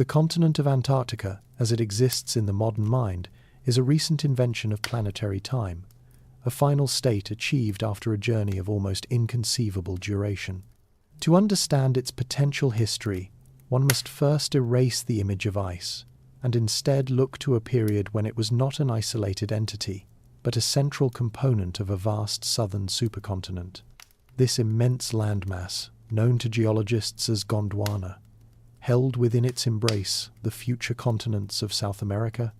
The continent of Antarctica, as it exists in the modern mind, is a recent invention of planetary time, a final state achieved after a journey of almost inconceivable duration. To understand its potential history, one must first erase the image of ice, and instead look to a period when it was not an isolated entity, but a central component of a vast southern supercontinent. This immense landmass, known to geologists as Gondwana, held within its embrace the future continents of South America,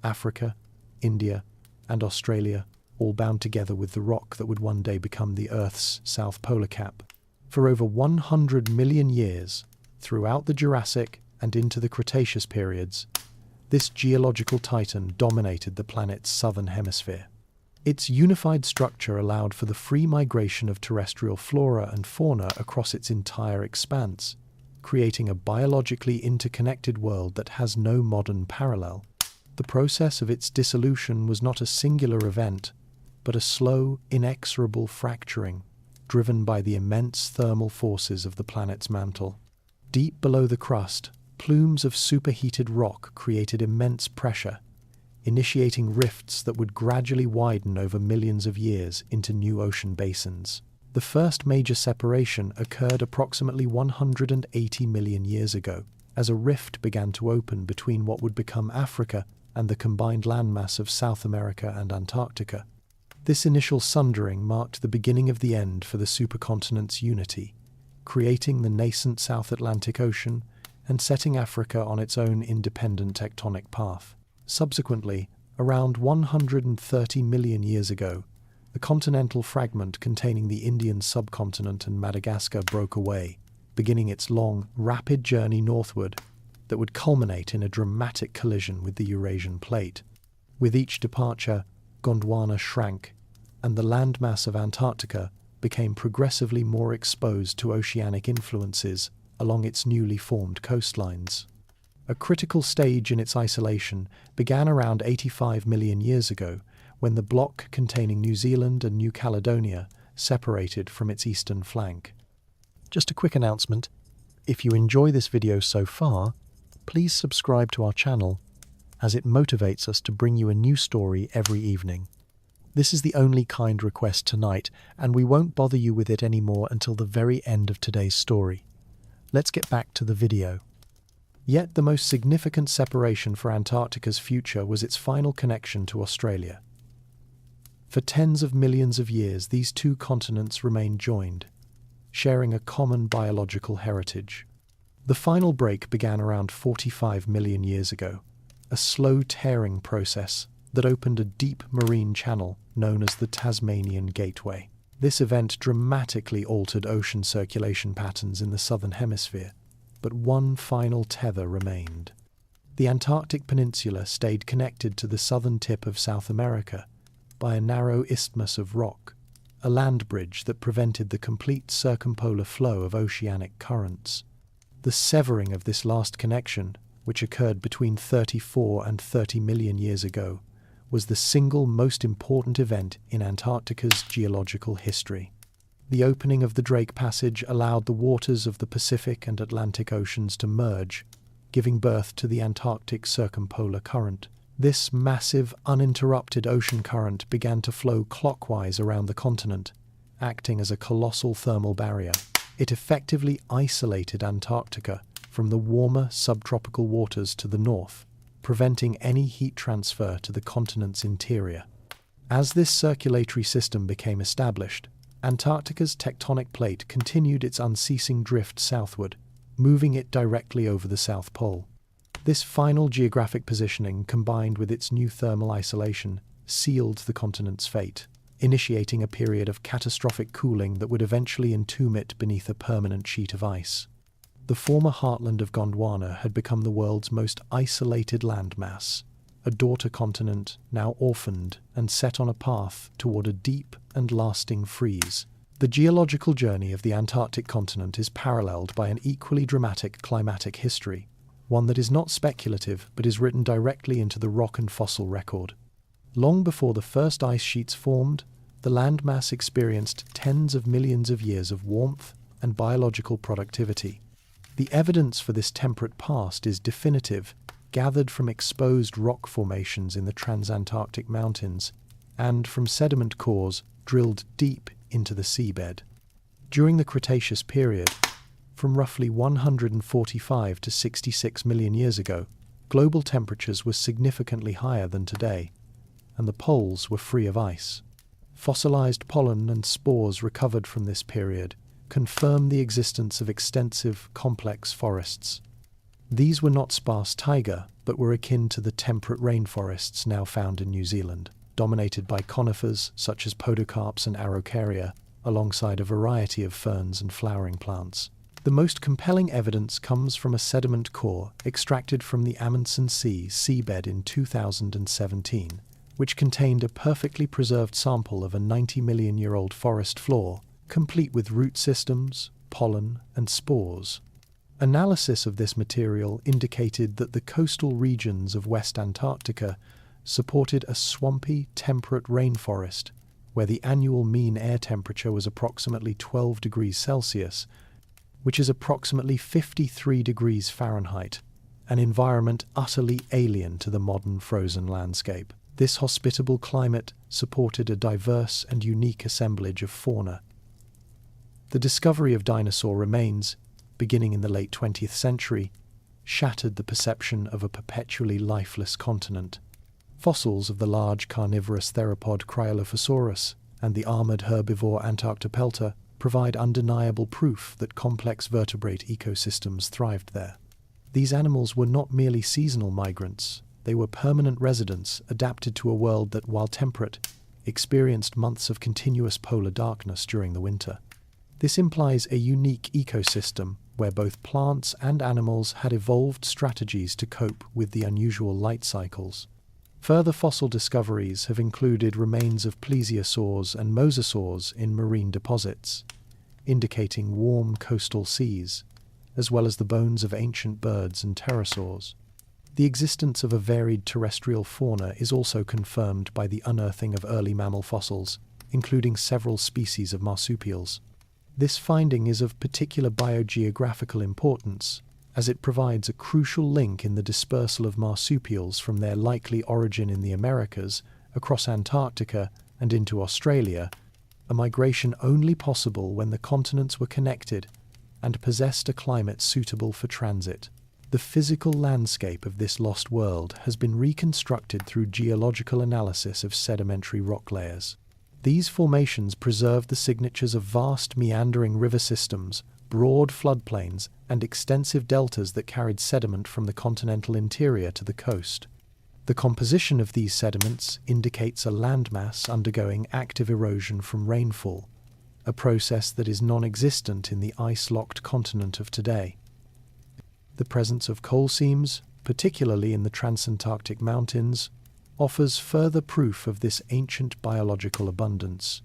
Africa, India, and Australia, all bound together with the rock that would one day become the Earth's south polar cap. For over 100 million years, throughout the Jurassic and into the Cretaceous periods, this geological titan dominated the planet's southern hemisphere. Its unified structure allowed for the free migration of terrestrial flora and fauna across its entire expanse, creating a biologically interconnected world that has no modern parallel. The process of its dissolution was not a singular event, but a slow, inexorable fracturing, driven by the immense thermal forces of the planet's mantle. Deep below the crust, plumes of superheated rock created immense pressure, initiating rifts that would gradually widen over millions of years into new ocean basins. The first major separation occurred approximately 180 million years ago, as a rift began to open between what would become Africa and the combined landmass of South America and Antarctica. This initial sundering marked the beginning of the end for the supercontinent's unity, creating the nascent South Atlantic Ocean and setting Africa on its own independent tectonic path. Subsequently, around 130 million years ago, the continental fragment containing the Indian subcontinent and Madagascar broke away, beginning its long, rapid journey northward that would culminate in a dramatic collision with the Eurasian plate. With each departure, Gondwana shrank, and the landmass of Antarctica became progressively more exposed to oceanic influences along its newly formed coastlines. A critical stage in its isolation began around 85 million years ago, when the block containing New Zealand and New Caledonia separated from its eastern flank. Just a quick announcement: if you enjoy this video so far, please subscribe to our channel, as it motivates us to bring you a new story every evening. This is the only kind request tonight, and we won't bother you with it anymore until the very end of today's story. Let's get back to the video. Yet the most significant separation for Antarctica's future was its final connection to Australia. For tens of millions of years, these two continents remained joined, sharing a common biological heritage. The final break began around 45 million years ago, a slow tearing process that opened a deep marine channel known as the Tasmanian Gateway. This event dramatically altered ocean circulation patterns in the southern hemisphere, but one final tether remained. The Antarctic Peninsula stayed connected to the southern tip of South America by a narrow isthmus of rock, a land bridge that prevented the complete circumpolar flow of oceanic currents. The severing of this last connection, which occurred between 34 and 30 million years ago, was the single most important event in Antarctica's geological history. The opening of the Drake Passage allowed the waters of the Pacific and Atlantic Oceans to merge, giving birth to the Antarctic Circumpolar Current. This massive, uninterrupted ocean current began to flow clockwise around the continent, acting as a colossal thermal barrier. It effectively isolated Antarctica from the warmer subtropical waters to the north, preventing any heat transfer to the continent's interior. As this circulatory system became established, Antarctica's tectonic plate continued its unceasing drift southward, moving it directly over the South Pole. This final geographic positioning, combined with its new thermal isolation, sealed the continent's fate, initiating a period of catastrophic cooling that would eventually entomb it beneath a permanent sheet of ice. The former heartland of Gondwana had become the world's most isolated landmass, a daughter continent now orphaned and set on a path toward a deep and lasting freeze. The geological journey of the Antarctic continent is paralleled by an equally dramatic climatic history, one that is not speculative but is written directly into the rock and fossil record. Long before the first ice sheets formed, the landmass experienced tens of millions of years of warmth and biological productivity. The evidence for this temperate past is definitive, gathered from exposed rock formations in the transantarctic mountains and from sediment cores drilled deep into the seabed. During the Cretaceous period, from roughly 145 to 66 million years ago, global temperatures were significantly higher than today, and the poles were free of ice. Fossilized pollen and spores recovered from this period confirm the existence of extensive, complex forests. These were not sparse taiga, but were akin to the temperate rainforests now found in New Zealand, dominated by conifers such as podocarps and araucaria, alongside a variety of ferns and flowering plants. The most compelling evidence comes from a sediment core extracted from the Amundsen Sea seabed in 2017, which contained a perfectly preserved sample of a 90-million-year-old forest floor, complete with root systems, pollen, and spores. Analysis of this material indicated that the coastal regions of West Antarctica supported a swampy, temperate rainforest, where the annual mean air temperature was approximately 12 degrees Celsius, which is approximately 53 degrees Fahrenheit, an environment utterly alien to the modern frozen landscape. This hospitable climate supported a diverse and unique assemblage of fauna. The discovery of dinosaur remains, beginning in the late 20th century, shattered the perception of a perpetually lifeless continent. Fossils of the large carnivorous theropod Cryolophosaurus and the armored herbivore Antarctopelta provide undeniable proof that complex vertebrate ecosystems thrived there. These animals were not merely seasonal migrants, they were permanent residents adapted to a world that, while temperate, experienced months of continuous polar darkness during the winter. This implies a unique ecosystem where both plants and animals had evolved strategies to cope with the unusual light cycles. Further fossil discoveries have included remains of plesiosaurs and mosasaurs in marine deposits, indicating warm coastal seas, as well as the bones of ancient birds and pterosaurs. The existence of a varied terrestrial fauna is also confirmed by the unearthing of early mammal fossils, including several species of marsupials. This finding is of particular biogeographical importance, as it provides a crucial link in the dispersal of marsupials from their likely origin in the Americas, across Antarctica, and into Australia, a migration only possible when the continents were connected and possessed a climate suitable for transit. The physical landscape of this lost world has been reconstructed through geological analysis of sedimentary rock layers. These formations preserve the signatures of vast meandering river systems, broad floodplains, and extensive deltas that carried sediment from the continental interior to the coast. The composition of these sediments indicates a landmass undergoing active erosion from rainfall, a process that is non-existent in the ice-locked continent of today. The presence of coal seams, particularly in the transantarctic mountains, offers further proof of this ancient biological abundance.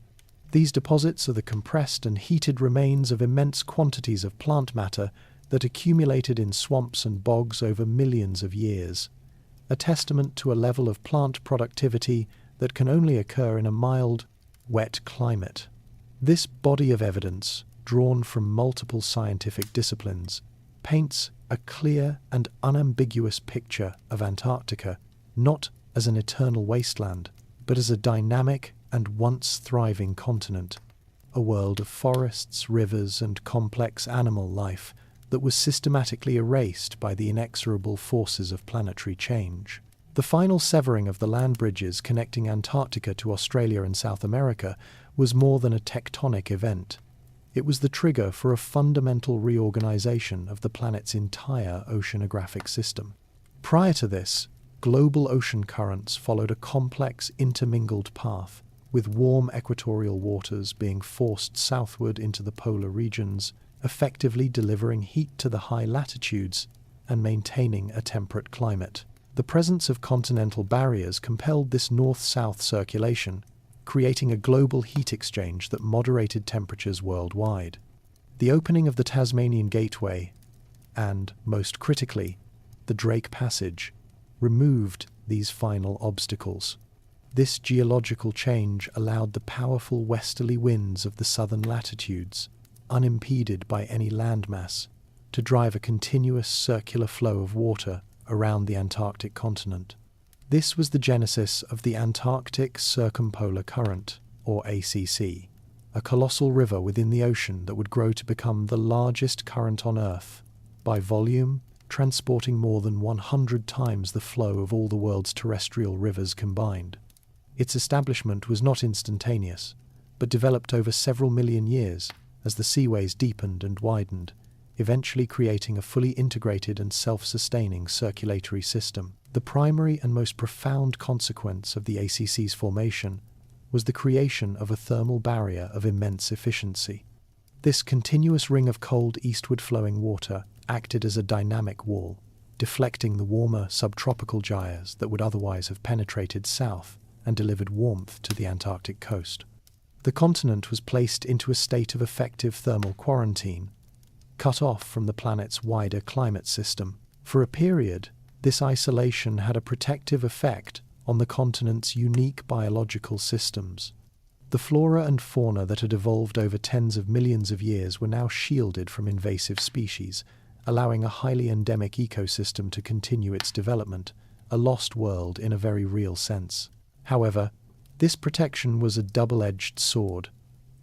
These deposits are the compressed and heated remains of immense quantities of plant matter that accumulated in swamps and bogs over millions of years, a testament to a level of plant productivity that can only occur in a mild, wet climate. This body of evidence, drawn from multiple scientific disciplines, paints a clear and unambiguous picture of Antarctica, not as an eternal wasteland, but as a dynamic and once thriving continent, a world of forests, rivers, and complex animal life that was systematically erased by the inexorable forces of planetary change. The final severing of the land bridges connecting Antarctica to Australia and South America was more than a tectonic event. It was the trigger for a fundamental reorganization of the planet's entire oceanographic system. Prior to this, global ocean currents followed a complex, intermingled path, with warm equatorial waters being forced southward into the polar regions, effectively delivering heat to the high latitudes and maintaining a temperate climate. The presence of continental barriers compelled this north-south circulation, creating a global heat exchange that moderated temperatures worldwide. The opening of the Tasmanian Gateway and, most critically, the Drake Passage removed these final obstacles. This geological change allowed the powerful westerly winds of the southern latitudes, unimpeded by any landmass, to drive a continuous circular flow of water around the Antarctic continent. This was the genesis of the Antarctic Circumpolar Current, or ACC, a colossal river within the ocean that would grow to become the largest current on Earth, by volume, transporting more than 100 times the flow of all the world's terrestrial rivers combined. Its establishment was not instantaneous, but developed over several million years as the seaways deepened and widened, eventually creating a fully integrated and self-sustaining circulatory system. The primary and most profound consequence of the ACC's formation was the creation of a thermal barrier of immense efficiency. This continuous ring of cold eastward-flowing water acted as a dynamic wall, deflecting the warmer subtropical gyres that would otherwise have penetrated south and delivered warmth to the Antarctic coast. The continent was placed into a state of effective thermal quarantine, cut off from the planet's wider climate system. For a period, this isolation had a protective effect on the continent's unique biological systems. The flora and fauna that had evolved over tens of millions of years were now shielded from invasive species, allowing a highly endemic ecosystem to continue its development, a lost world in a very real sense. However, this protection was a double-edged sword,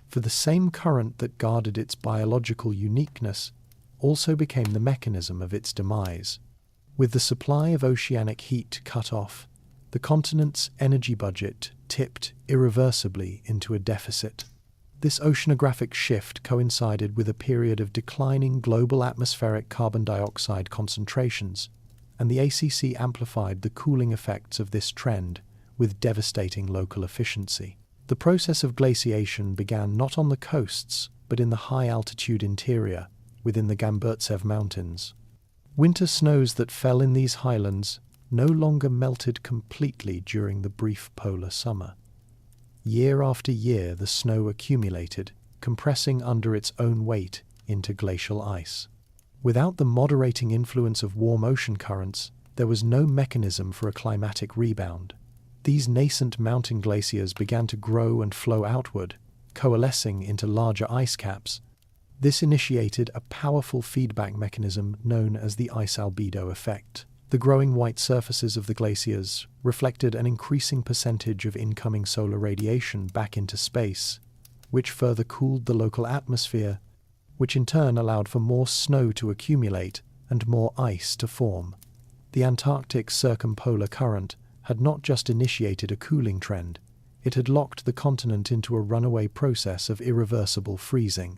for the same current that guarded its biological uniqueness also became the mechanism of its demise. With the supply of oceanic heat cut off, the continent's energy budget tipped irreversibly into a deficit. This oceanographic shift coincided with a period of declining global atmospheric carbon dioxide concentrations, and the ACC amplified the cooling effects of this trend with devastating local efficiency. The process of glaciation began not on the coasts, but in the high-altitude interior, within the Gamburtsev Mountains. Winter snows that fell in these highlands no longer melted completely during the brief polar summer. Year after year the snow accumulated, compressing under its own weight into glacial ice. Without the moderating influence of warm ocean currents, there was no mechanism for a climatic rebound. These nascent mountain glaciers began to grow and flow outward, coalescing into larger ice caps. This initiated a powerful feedback mechanism known as the ice albedo effect. The growing white surfaces of the glaciers reflected an increasing percentage of incoming solar radiation back into space, which further cooled the local atmosphere, which in turn allowed for more snow to accumulate and more ice to form. The Antarctic Circumpolar Current had not just initiated a cooling trend, it had locked the continent into a runaway process of irreversible freezing.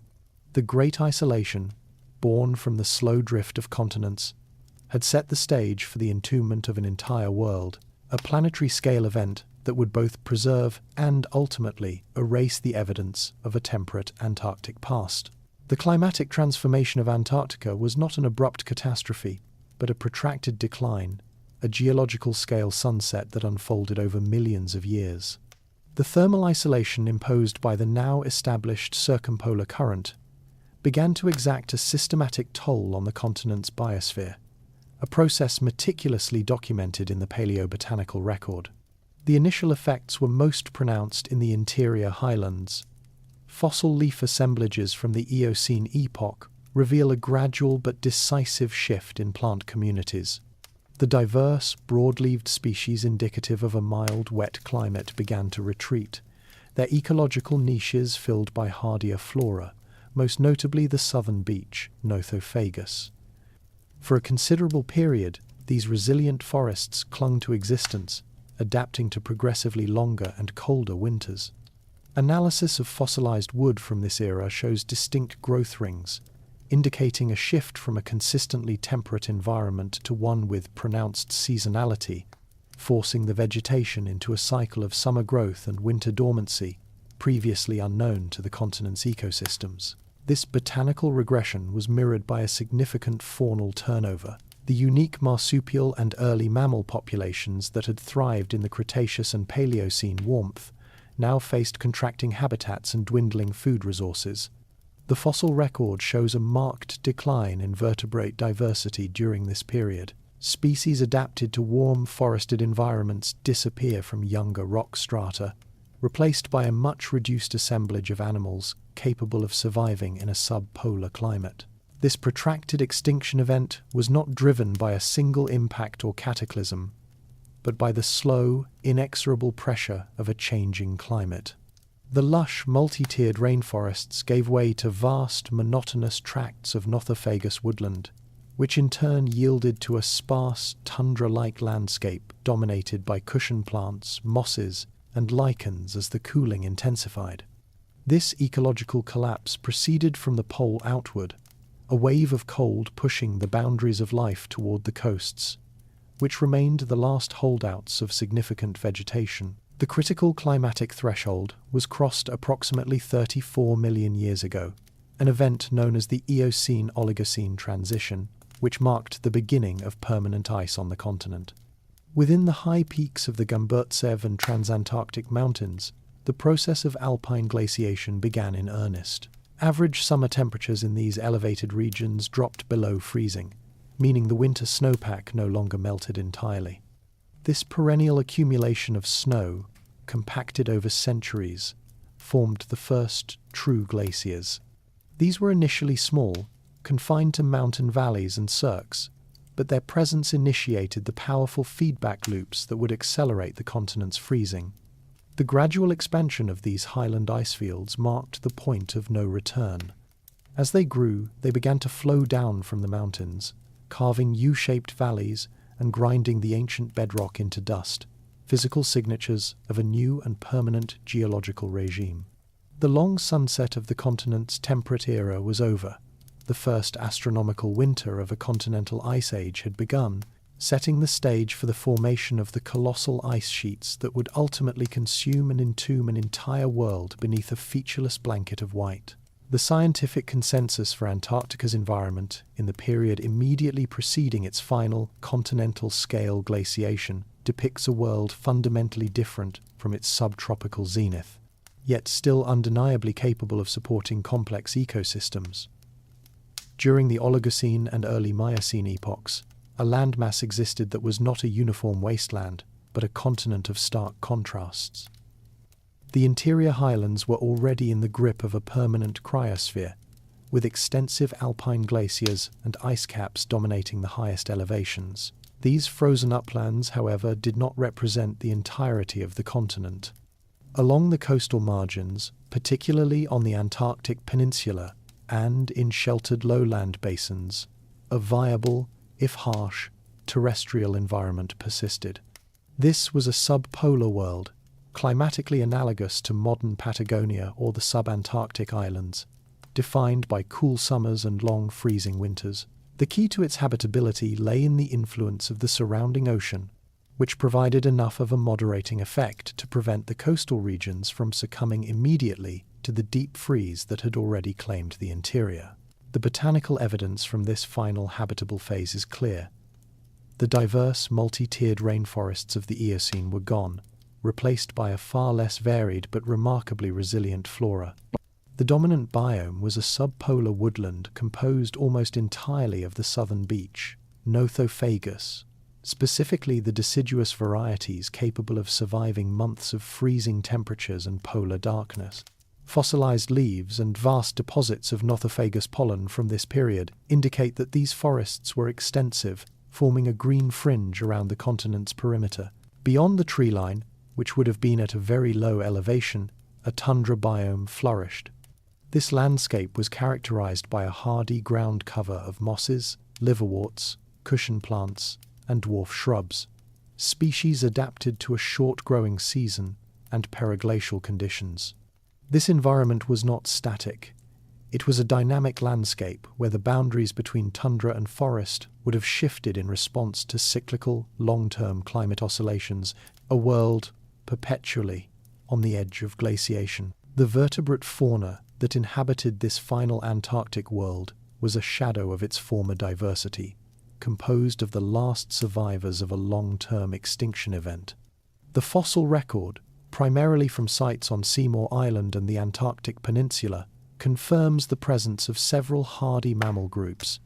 The Great Isolation, born from the slow drift of continents, had set the stage for the entombment of an entire world, a planetary-scale event that would both preserve and ultimately erase the evidence of a temperate Antarctic past. The climatic transformation of Antarctica was not an abrupt catastrophe, but a protracted decline, a geological-scale sunset that unfolded over millions of years. The thermal isolation imposed by the now-established circumpolar current began to exact a systematic toll on the continent's biosphere, a process meticulously documented in the paleobotanical record. The initial effects were most pronounced in the interior highlands. Fossil leaf assemblages from the Eocene epoch reveal a gradual but decisive shift in plant communities. The diverse, broad-leaved species indicative of a mild, wet climate began to retreat, their ecological niches filled by hardier flora, most notably the southern beech, Nothophagus. For a considerable period, these resilient forests clung to existence, adapting to progressively longer and colder winters. Analysis of fossilized wood from this era shows distinct growth rings, indicating a shift from a consistently temperate environment to one with pronounced seasonality, forcing the vegetation into a cycle of summer growth and winter dormancy, previously unknown to the continent's ecosystems. This botanical regression was mirrored by a significant faunal turnover. The unique marsupial and early mammal populations that had thrived in the Cretaceous and Paleocene warmth now faced contracting habitats and dwindling food resources. The fossil record shows a marked decline in vertebrate diversity during this period. Species adapted to warm, forested environments disappear from younger rock strata, replaced by a much reduced assemblage of animals capable of surviving in a subpolar climate. This protracted extinction event was not driven by a single impact or cataclysm, but by the slow, inexorable pressure of a changing climate. The lush, multi-tiered rainforests gave way to vast, monotonous tracts of nothofagus woodland, which in turn yielded to a sparse, tundra-like landscape dominated by cushion plants, mosses, and lichens as the cooling intensified. This ecological collapse proceeded from the pole outward, a wave of cold pushing the boundaries of life toward the coasts, which remained the last holdouts of significant vegetation. The critical climatic threshold was crossed approximately 34 million years ago, an event known as the Eocene-Oligocene transition, which marked the beginning of permanent ice on the continent. Within the high peaks of the Gumburtsev and Transantarctic mountains, the process of alpine glaciation began in earnest. Average summer temperatures in these elevated regions dropped below freezing, meaning the winter snowpack no longer melted entirely. This perennial accumulation of snow, compacted over centuries, formed the first true glaciers. These were initially small, confined to mountain valleys and cirques, but their presence initiated the powerful feedback loops that would accelerate the continent's freezing. The gradual expansion of these highland ice fields marked the point of no return. As they grew, they began to flow down from the mountains, carving U-shaped valleys and grinding the ancient bedrock into dust, physical signatures of a new and permanent geological regime. The long sunset of the continent's temperate era was over. The first astronomical winter of a continental ice age had begun, setting the stage for the formation of the colossal ice sheets that would ultimately consume and entomb an entire world beneath a featureless blanket of white. The scientific consensus for Antarctica's environment in the period immediately preceding its final continental-scale glaciation depicts a world fundamentally different from its subtropical zenith, yet still undeniably capable of supporting complex ecosystems. During the Oligocene and early Miocene epochs, a landmass existed that was not a uniform wasteland, but a continent of stark contrasts. The interior highlands were already in the grip of a permanent cryosphere, with extensive alpine glaciers and ice caps dominating the highest elevations. These frozen uplands, however, did not represent the entirety of the continent. Along the coastal margins, particularly on the Antarctic Peninsula and in sheltered lowland basins, a viable, if harsh, terrestrial environment persisted. This was a subpolar world, climatically analogous to modern Patagonia or the subantarctic islands, defined by cool summers and long freezing winters. The key to its habitability lay in the influence of the surrounding ocean, which provided enough of a moderating effect to prevent the coastal regions from succumbing immediately to the deep freeze that had already claimed the interior. The botanical evidence from this final habitable phase is clear. The diverse, multi-tiered rainforests of the Eocene were gone, replaced by a far less varied but remarkably resilient flora. The dominant biome was a subpolar woodland composed almost entirely of the southern beech, Nothofagus, specifically the deciduous varieties capable of surviving months of freezing temperatures and polar darkness. Fossilized leaves and vast deposits of Nothofagus pollen from this period indicate that these forests were extensive, forming a green fringe around the continent's perimeter. Beyond the tree line, which would have been at a very low elevation, a tundra biome flourished. This landscape was characterized by a hardy ground cover of mosses, liverworts, cushion plants, and dwarf shrubs, species adapted to a short growing season and periglacial conditions. This environment was not static. It was a dynamic landscape where the boundaries between tundra and forest would have shifted in response to cyclical, long-term climate oscillations, a world perpetually on the edge of glaciation. The vertebrate fauna that inhabited this final Antarctic world was a shadow of its former diversity, composed of the last survivors of a long-term extinction event. The fossil record, primarily from sites on Seymour Island and the Antarctic Peninsula, confirms the presence of several hardy mammal groups.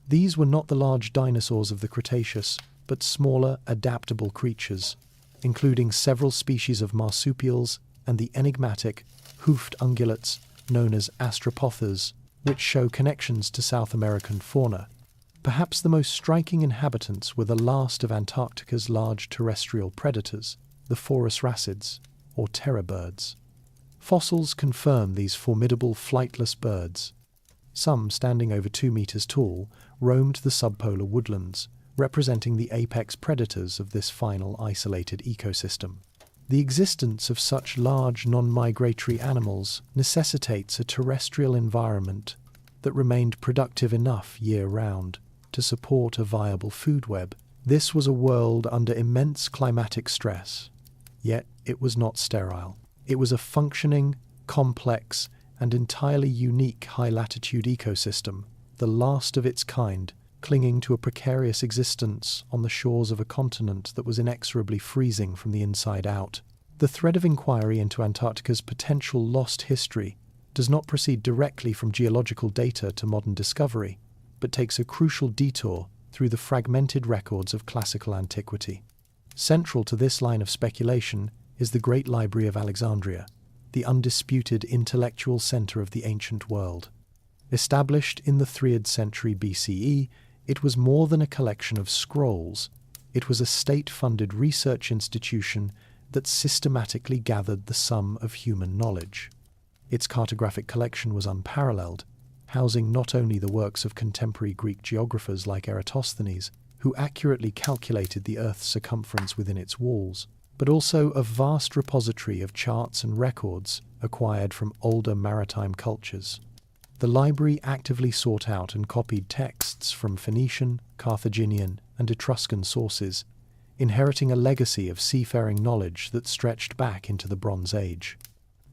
These were not the large dinosaurs of the Cretaceous, but smaller, adaptable creatures, including several species of marsupials and the enigmatic, hoofed ungulates known as astropothers which show connections to South American fauna. Perhaps the most striking inhabitants were the last of Antarctica's large terrestrial predators, the Phorus racids, or terror birds. Fossils confirm these formidable flightless birds. Some, standing over 2 meters tall, roamed the subpolar woodlands, representing the apex predators of this final isolated ecosystem. The existence of such large non-migratory animals necessitates a terrestrial environment that remained productive enough year-round to support a viable food web. This was a world under immense climatic stress, yet it was not sterile. It was a functioning, complex, and entirely unique high-latitude ecosystem, the last of its kind, clinging to a precarious existence on the shores of a continent that was inexorably freezing from the inside out. The thread of inquiry into Antarctica's potential lost history does not proceed directly from geological data to modern discovery, but takes a crucial detour through the fragmented records of classical antiquity. Central to this line of speculation is the Great Library of Alexandria, the undisputed intellectual center of the ancient world. Established in the 3rd century BCE, it was more than a collection of scrolls. It was a state-funded research institution that systematically gathered the sum of human knowledge. Its cartographic collection was unparalleled, housing not only the works of contemporary Greek geographers like Eratosthenes, who accurately calculated the Earth's circumference within its walls, but also a vast repository of charts and records acquired from older maritime cultures. The library actively sought out and copied texts from Phoenician, Carthaginian, and Etruscan sources, inheriting a legacy of seafaring knowledge that stretched back into the Bronze Age.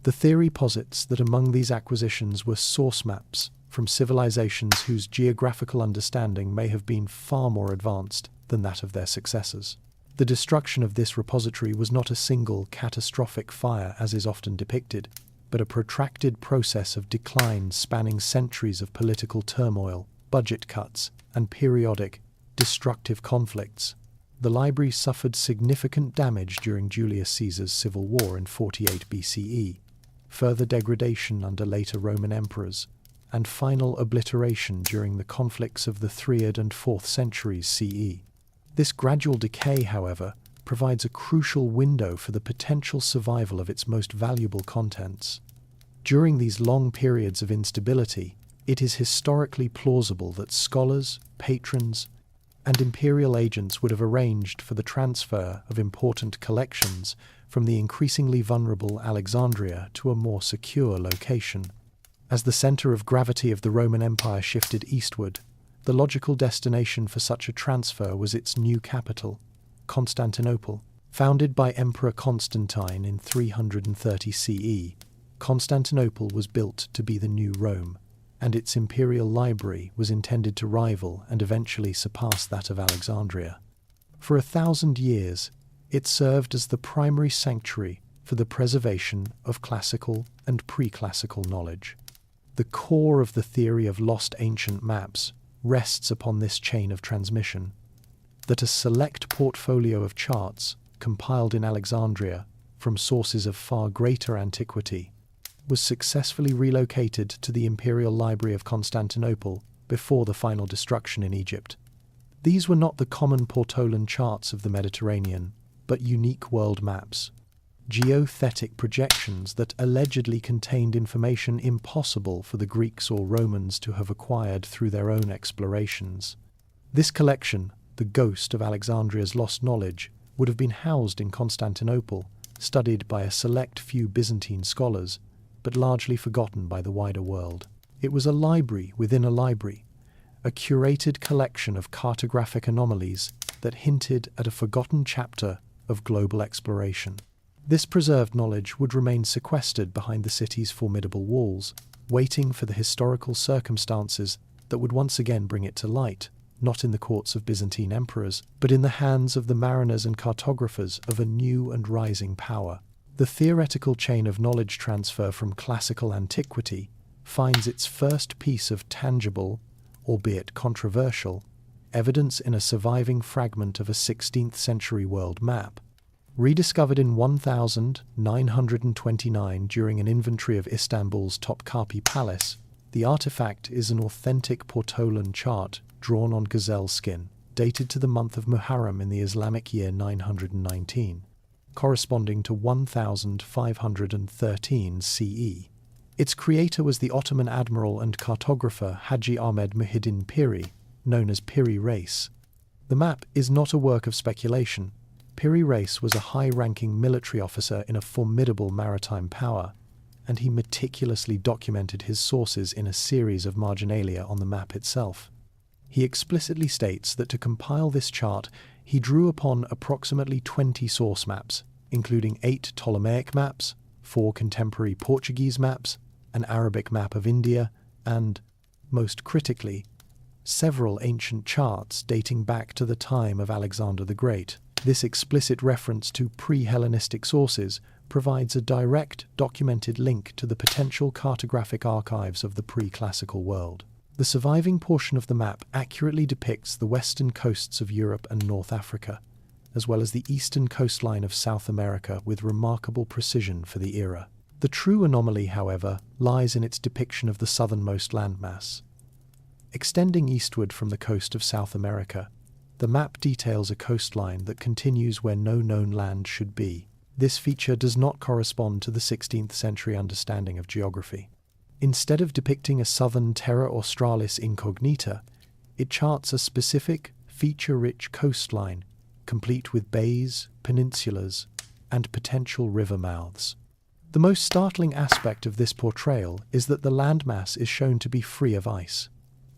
The theory posits that among these acquisitions were source maps from civilizations whose geographical understanding may have been far more advanced than that of their successors. The destruction of this repository was not a single catastrophic fire as is often depicted, but a protracted process of decline spanning centuries of political turmoil, budget cuts, and periodic, destructive conflicts. The library suffered significant damage during Julius Caesar's civil war in 48 BCE, further degradation under later Roman emperors, and final obliteration during the conflicts of the 3rd and 4th centuries CE. This gradual decay, however, provides a crucial window for the potential survival of its most valuable contents. During these long periods of instability, it is historically plausible that scholars, patrons, and imperial agents would have arranged for the transfer of important collections from the increasingly vulnerable Alexandria to a more secure location. As the center of gravity of the Roman Empire shifted eastward, the logical destination for such a transfer was its new capital, Constantinople. Founded by Emperor Constantine in 330 CE, Constantinople was built to be the new Rome, and its imperial library was intended to rival and eventually surpass that of Alexandria. For 1,000 years, it served as the primary sanctuary for the preservation of classical and pre-classical knowledge. The core of the theory of lost ancient maps rests upon this chain of transmission, that a select portfolio of charts compiled in Alexandria from sources of far greater antiquity was successfully relocated to the Imperial Library of Constantinople before the final destruction in Egypt. These were not the common Portolan charts of the Mediterranean, but unique world maps, geothetic projections that allegedly contained information impossible for the Greeks or Romans to have acquired through their own explorations. This collection, the ghost of Alexandria's lost knowledge, would have been housed in Constantinople, studied by a select few Byzantine scholars, but largely forgotten by the wider world. It was a library within a library, a curated collection of cartographic anomalies that hinted at a forgotten chapter of global exploration. This preserved knowledge would remain sequestered behind the city's formidable walls, waiting for the historical circumstances that would once again bring it to light, not in the courts of Byzantine emperors, but in the hands of the mariners and cartographers of a new and rising power. The theoretical chain of knowledge transfer from classical antiquity finds its first piece of tangible, albeit controversial, evidence in a surviving fragment of a 16th century world map. Rediscovered in 1929 during an inventory of Istanbul's Topkapi Palace, The artifact is an authentic Portolan chart drawn on gazelle skin, dated to the month of Muharram in the Islamic year 919, corresponding to 1513 CE. Its creator was the Ottoman admiral and cartographer Haji Ahmed Muhyiddin Piri, known as Piri Reis. The map is not a work of speculation. Piri Reis was a high-ranking military officer in a formidable maritime power, and he meticulously documented his sources in a series of marginalia on the map itself. He explicitly states that to compile this chart, he drew upon approximately 20 source maps, including 8 Ptolemaic maps, 4 contemporary Portuguese maps, an Arabic map of India, and, most critically, several ancient charts dating back to the time of Alexander the Great. This explicit reference to pre-Hellenistic sources provides a direct, documented link to the potential cartographic archives of the pre-classical world. The surviving portion of the map accurately depicts the western coasts of Europe and North Africa, as well as the eastern coastline of South America with remarkable precision for the era. The true anomaly, however, lies in its depiction of the southernmost landmass. Extending eastward from the coast of South America, the map details a coastline that continues where no known land should be. This feature does not correspond to the 16th century understanding of geography. Instead of depicting a southern terra australis incognita, it charts a specific, feature-rich coastline, complete with bays, peninsulas, and potential river mouths. The most startling aspect of this portrayal is that the landmass is shown to be free of ice.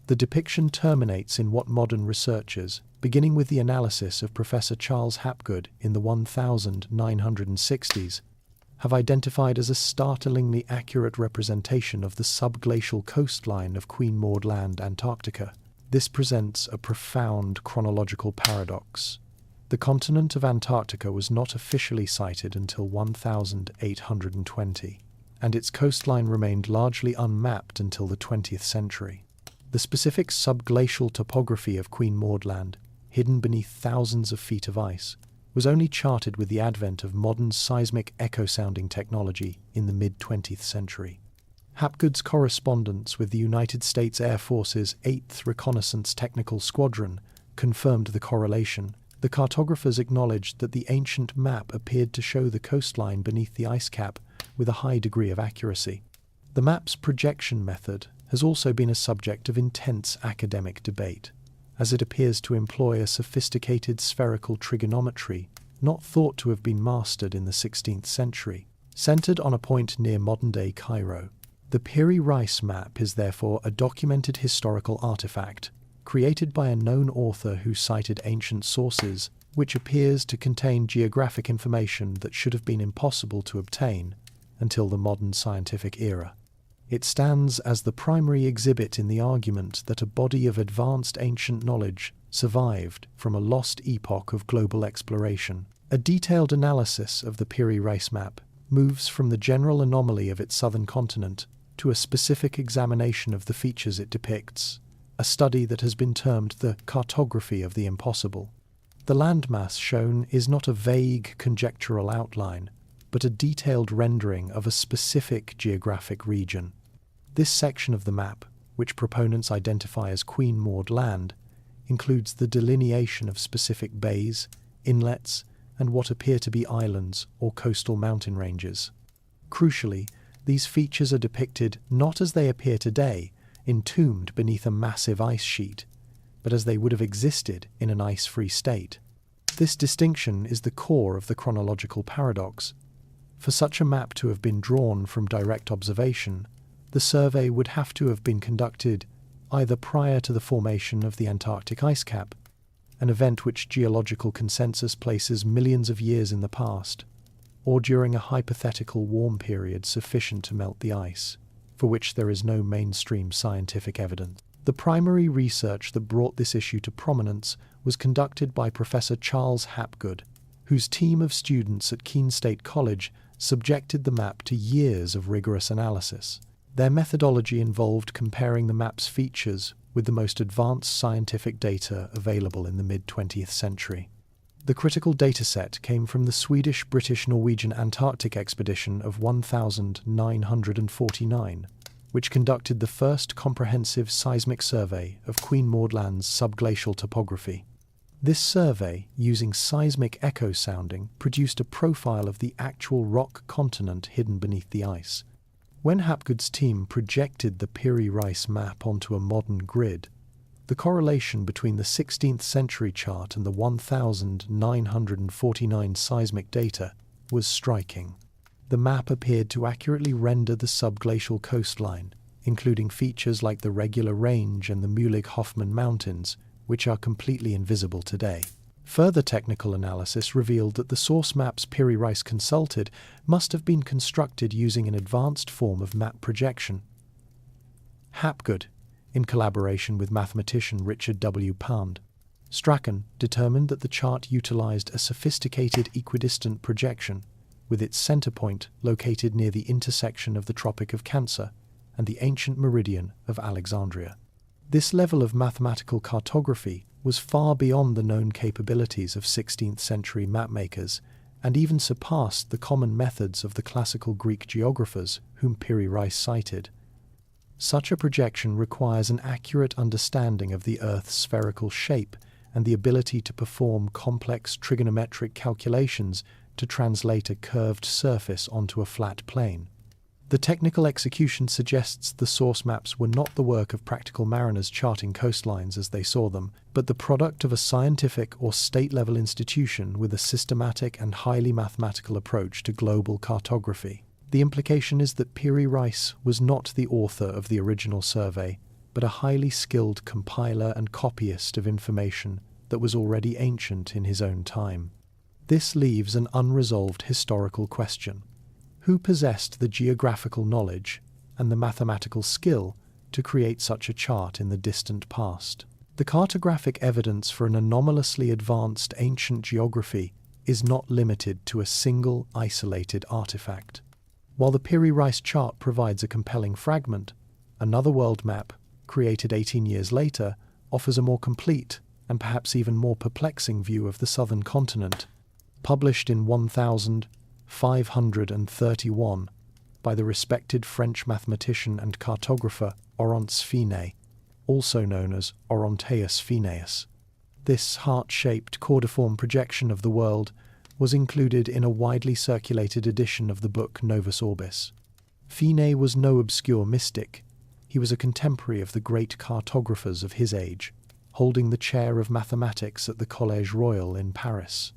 The depiction terminates in what modern researchers, beginning with the analysis of Professor Charles Hapgood in the 1960s, have identified as a startlingly accurate representation of the subglacial coastline of Queen Maud Land, Antarctica. This presents a profound chronological paradox. The continent of Antarctica was not officially sighted until 1820, and its coastline remained largely unmapped until the 20th century. The specific subglacial topography of Queen Maud Land, hidden beneath thousands of feet of ice, was only charted with the advent of modern seismic echo-sounding technology in the mid-20th century. Hapgood's correspondence with the United States Air Force's 8th Reconnaissance Technical Squadron confirmed the correlation. The cartographers acknowledged that the ancient map appeared to show the coastline beneath the ice cap with a high degree of accuracy. The map's projection method has also been a subject of intense academic debate, as it appears to employ a sophisticated spherical trigonometry not thought to have been mastered in the 16th century. Centered on a point near modern-day Cairo, the Piri Reis map is therefore a documented historical artifact, created by a known author who cited ancient sources, which appears to contain geographic information that should have been impossible to obtain until the modern scientific era. It stands as the primary exhibit in the argument that a body of advanced ancient knowledge survived from a lost epoch of global exploration. A detailed analysis of the Piri Reis map moves from the general anomaly of its southern continent to a specific examination of the features it depicts, a study that has been termed the cartography of the impossible. The landmass shown is not a vague conjectural outline, but a detailed rendering of a specific geographic region. This section of the map, which proponents identify as Queen Maud Land, includes the delineation of specific bays, inlets, and what appear to be islands or coastal mountain ranges. Crucially, these features are depicted not as they appear today, entombed beneath a massive ice sheet, but as they would have existed in an ice-free state. This distinction is the core of the chronological paradox. For such a map to have been drawn from direct observation, the survey would have to have been conducted either prior to the formation of the Antarctic ice cap, an event which geological consensus places millions of years in the past, or during a hypothetical warm period sufficient to melt the ice, for which there is no mainstream scientific evidence. The primary research that brought this issue to prominence was conducted by Professor Charles Hapgood, whose team of students at Keene State College subjected the map to years of rigorous analysis. Their methodology involved comparing the map's features with the most advanced scientific data available in the mid-20th century. The critical dataset came from the Swedish-British-Norwegian Antarctic expedition of 1949, which conducted the first comprehensive seismic survey of Queen Maud Land's subglacial topography. This survey, using seismic echo sounding, produced a profile of the actual rock continent hidden beneath the ice. When Hapgood's team projected the Piri Reis map onto a modern grid, the correlation between the 16th century chart and the 1949 seismic data was striking. The map appeared to accurately render the subglacial coastline, including features like the Regular Range and the Mühlig-Hoffmann Mountains, which are completely invisible today. Further technical analysis revealed that the source maps Piri Reis consulted must have been constructed using an advanced form of map projection. Hapgood, in collaboration with mathematician Richard W. Pound, Strachan determined that the chart utilized a sophisticated equidistant projection, with its center point located near the intersection of the Tropic of Cancer and the ancient meridian of Alexandria. This level of mathematical cartography was far beyond the known capabilities of 16th century mapmakers, and even surpassed the common methods of the classical Greek geographers whom Piri Reis cited. Such a projection requires an accurate understanding of the Earth's spherical shape and the ability to perform complex trigonometric calculations to translate a curved surface onto a flat plane. The technical execution suggests the source maps were not the work of practical mariners charting coastlines as they saw them, but the product of a scientific or state-level institution with a systematic and highly mathematical approach to global cartography. The implication is that Piri Reis was not the author of the original survey, but a highly skilled compiler and copyist of information that was already ancient in his own time. This leaves an unresolved historical question. Who possessed the geographical knowledge and the mathematical skill to create such a chart in the distant past? The cartographic evidence for an anomalously advanced ancient geography is not limited to a single isolated artifact. While the Piri Reis chart provides a compelling fragment, another world map, created 18 years later, offers a more complete and perhaps even more perplexing view of the southern continent. Published in 1531 by the respected French mathematician and cartographer Oronce Finet, also known as Oronteus Phineus. This heart-shaped cordiform projection of the world was included in a widely circulated edition of the book Novus Orbis. Finet was no obscure mystic. He was a contemporary of the great cartographers of his age, holding the chair of mathematics at the Collège Royal in Paris.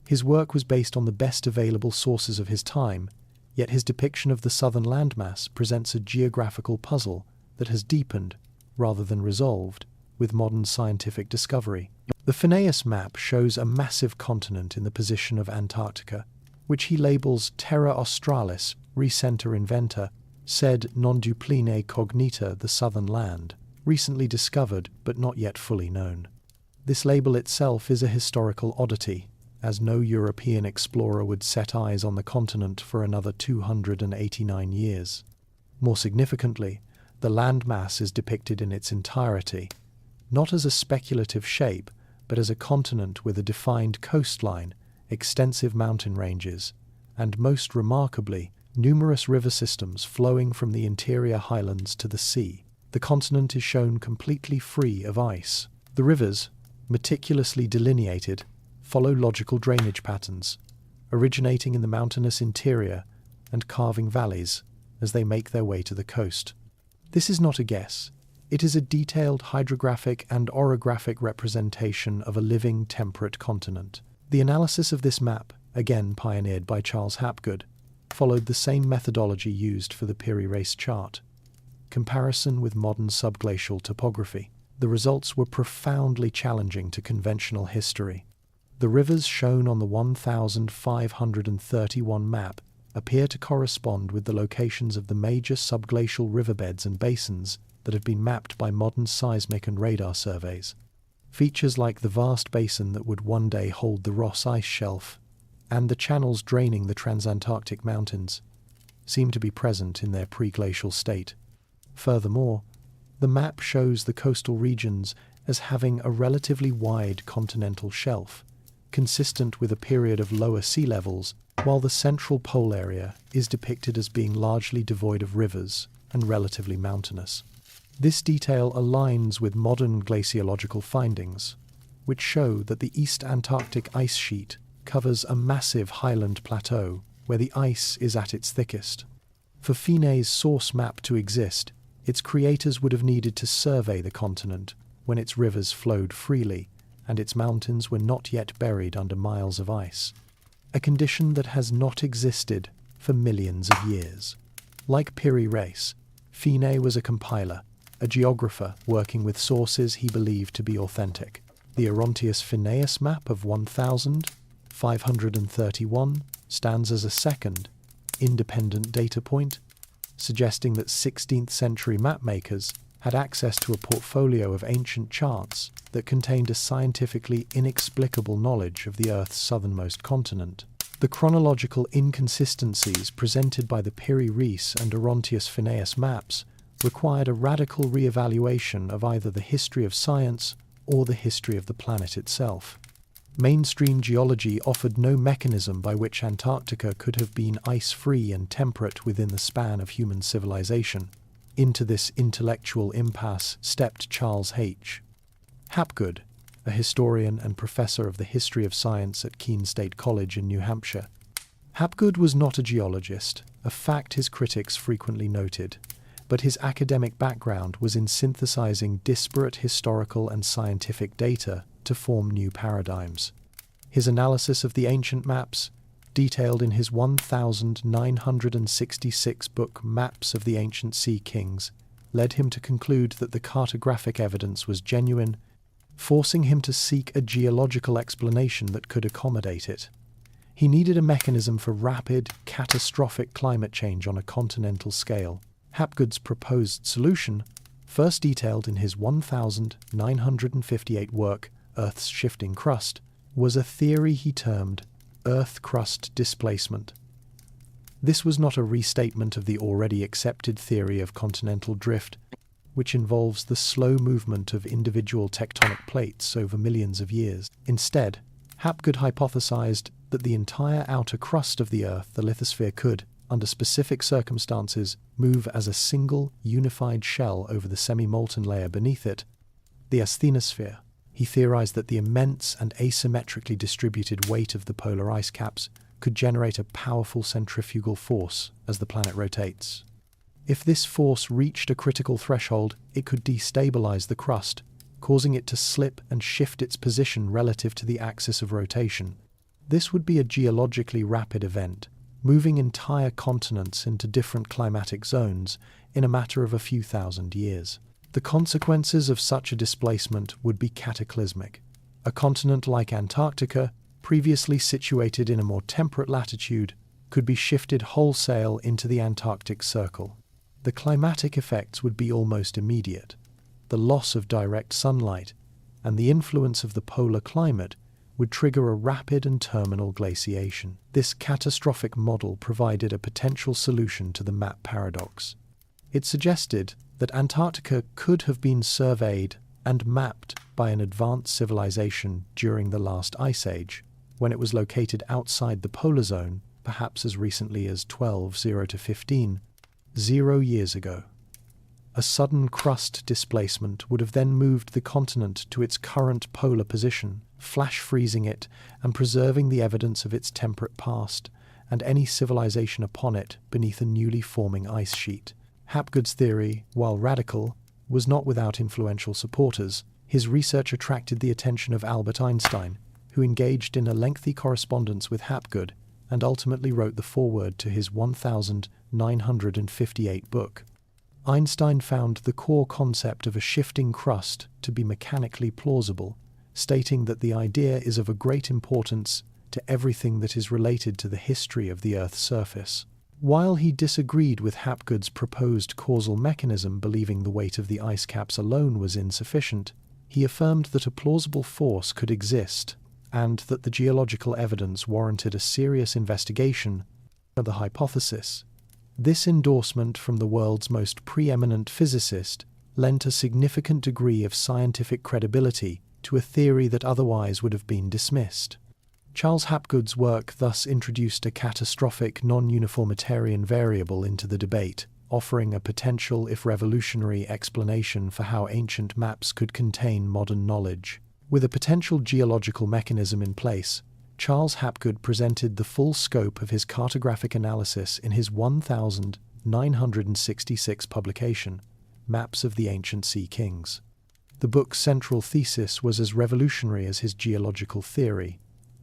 His work was based on the best available sources of his time, yet his depiction of the southern landmass presents a geographical puzzle that has deepened, rather than resolved, with modern scientific discovery. The Phineus map shows a massive continent in the position of Antarctica, which he labels Terra Australis, recenter inventa, sed non dupline cognita, the southern land, recently discovered but not yet fully known. This label itself is a historical oddity, as no European explorer would set eyes on the continent for another 289 years. More significantly, the landmass is depicted in its entirety, not as a speculative shape, but as a continent with a defined coastline, extensive mountain ranges, and most remarkably, numerous river systems flowing from the interior highlands to the sea. The continent is shown completely free of ice. The rivers, meticulously delineated, follow logical drainage patterns, originating in the mountainous interior and carving valleys as they make their way to the coast. This is not a guess. It is a detailed hydrographic and orographic representation of a living temperate continent. The analysis of this map, again pioneered by Charles Hapgood, followed the same methodology used for the Piri Reis chart. Comparison with modern subglacial topography. The results were profoundly challenging to conventional history. The rivers shown on the 1531 map appear to correspond with the locations of the major subglacial riverbeds and basins that have been mapped by modern seismic and radar surveys. Features like the vast basin that would one day hold the Ross Ice Shelf and the channels draining the transantarctic mountains seem to be present in their pre-glacial state. Furthermore, the map shows the coastal regions as having a relatively wide continental shelf, consistent with a period of lower sea levels, while the central pole area is depicted as being largely devoid of rivers and relatively mountainous. This detail aligns with modern glaciological findings, which show that the East Antarctic ice sheet covers a massive highland plateau where the ice is at its thickest. For Finet's source map to exist, its creators would have needed to survey the continent when its rivers flowed freely and its mountains were not yet buried under miles of ice, a condition that has not existed for millions of years. Like Piri Reis, Finet was a compiler, a geographer working with sources he believed to be authentic. The Orontius Phineus map of 1531 stands as a second, independent data point, suggesting that 16th century mapmakers had access to a portfolio of ancient charts that contained a scientifically inexplicable knowledge of the Earth's southernmost continent. The chronological inconsistencies presented by the Piri Reis and Orontius Phineus maps required a radical re-evaluation of either the history of science or the history of the planet itself. Mainstream geology offered no mechanism by which Antarctica could have been ice-free and temperate within the span of human civilization. Into this intellectual impasse stepped Charles H. Hapgood, a historian and professor of the history of science at Keene State College in New Hampshire. Hapgood was not a geologist, a fact his critics frequently noted, but his academic background was in synthesizing disparate historical and scientific data to form new paradigms. His analysis of the ancient maps, detailed in his 1966 book Maps of the Ancient Sea Kings, led him to conclude that the cartographic evidence was genuine, forcing him to seek a geological explanation that could accommodate it. He needed a mechanism for rapid, catastrophic climate change on a continental scale. Hapgood's proposed solution, first detailed in his 1958 work Earth's Shifting Crust, was a theory he termed Earth crust displacement. This was not a restatement of the already accepted theory of continental drift, which involves the slow movement of individual tectonic plates over millions of years. Instead, Hapgood hypothesized that the entire outer crust of the Earth, the lithosphere, could, under specific circumstances, move as a single, unified shell over the semi-molten layer beneath it, the asthenosphere. He theorized that the immense and asymmetrically distributed weight of the polar ice caps could generate a powerful centrifugal force as the planet rotates. If this force reached a critical threshold, it could destabilize the crust, causing it to slip and shift its position relative to the axis of rotation. This would be a geologically rapid event, moving entire continents into different climatic zones in a matter of a few thousand years. The consequences of such a displacement would be cataclysmic. A continent like Antarctica, previously situated in a more temperate latitude, could be shifted wholesale into the Antarctic Circle. The climatic effects would be almost immediate. The loss of direct sunlight and the influence of the polar climate would trigger a rapid and terminal glaciation. This catastrophic model provided a potential solution to the map paradox. It suggested that Antarctica could have been surveyed and mapped by an advanced civilization during the last ice age, when it was located outside the polar zone, perhaps as recently as 12,0 to 15,0 years ago. A sudden crust displacement would have then moved the continent to its current polar position, flash freezing it and preserving the evidence of its temperate past and any civilization upon it beneath a newly forming ice sheet. Hapgood's theory, while radical, was not without influential supporters. His research attracted the attention of Albert Einstein, who engaged in a lengthy correspondence with Hapgood and ultimately wrote the foreword to his 1958 book. Einstein found the core concept of a shifting crust to be mechanically plausible, stating that the idea is of a great importance to everything that is related to the history of the Earth's surface. While he disagreed with Hapgood's proposed causal mechanism, believing the weight of the ice caps alone was insufficient, he affirmed that a plausible force could exist and that the geological evidence warranted a serious investigation of the hypothesis. This endorsement from the world's most preeminent physicist lent a significant degree of scientific credibility to a theory that otherwise would have been dismissed. Charles Hapgood's work thus introduced a catastrophic non-uniformitarian variable into the debate, offering a potential, if revolutionary, explanation for how ancient maps could contain modern knowledge. With a potential geological mechanism in place, Charles Hapgood presented the full scope of his cartographic analysis in his 1966 publication, Maps of the Ancient Sea Kings. The book's central thesis was as revolutionary as his geological theory.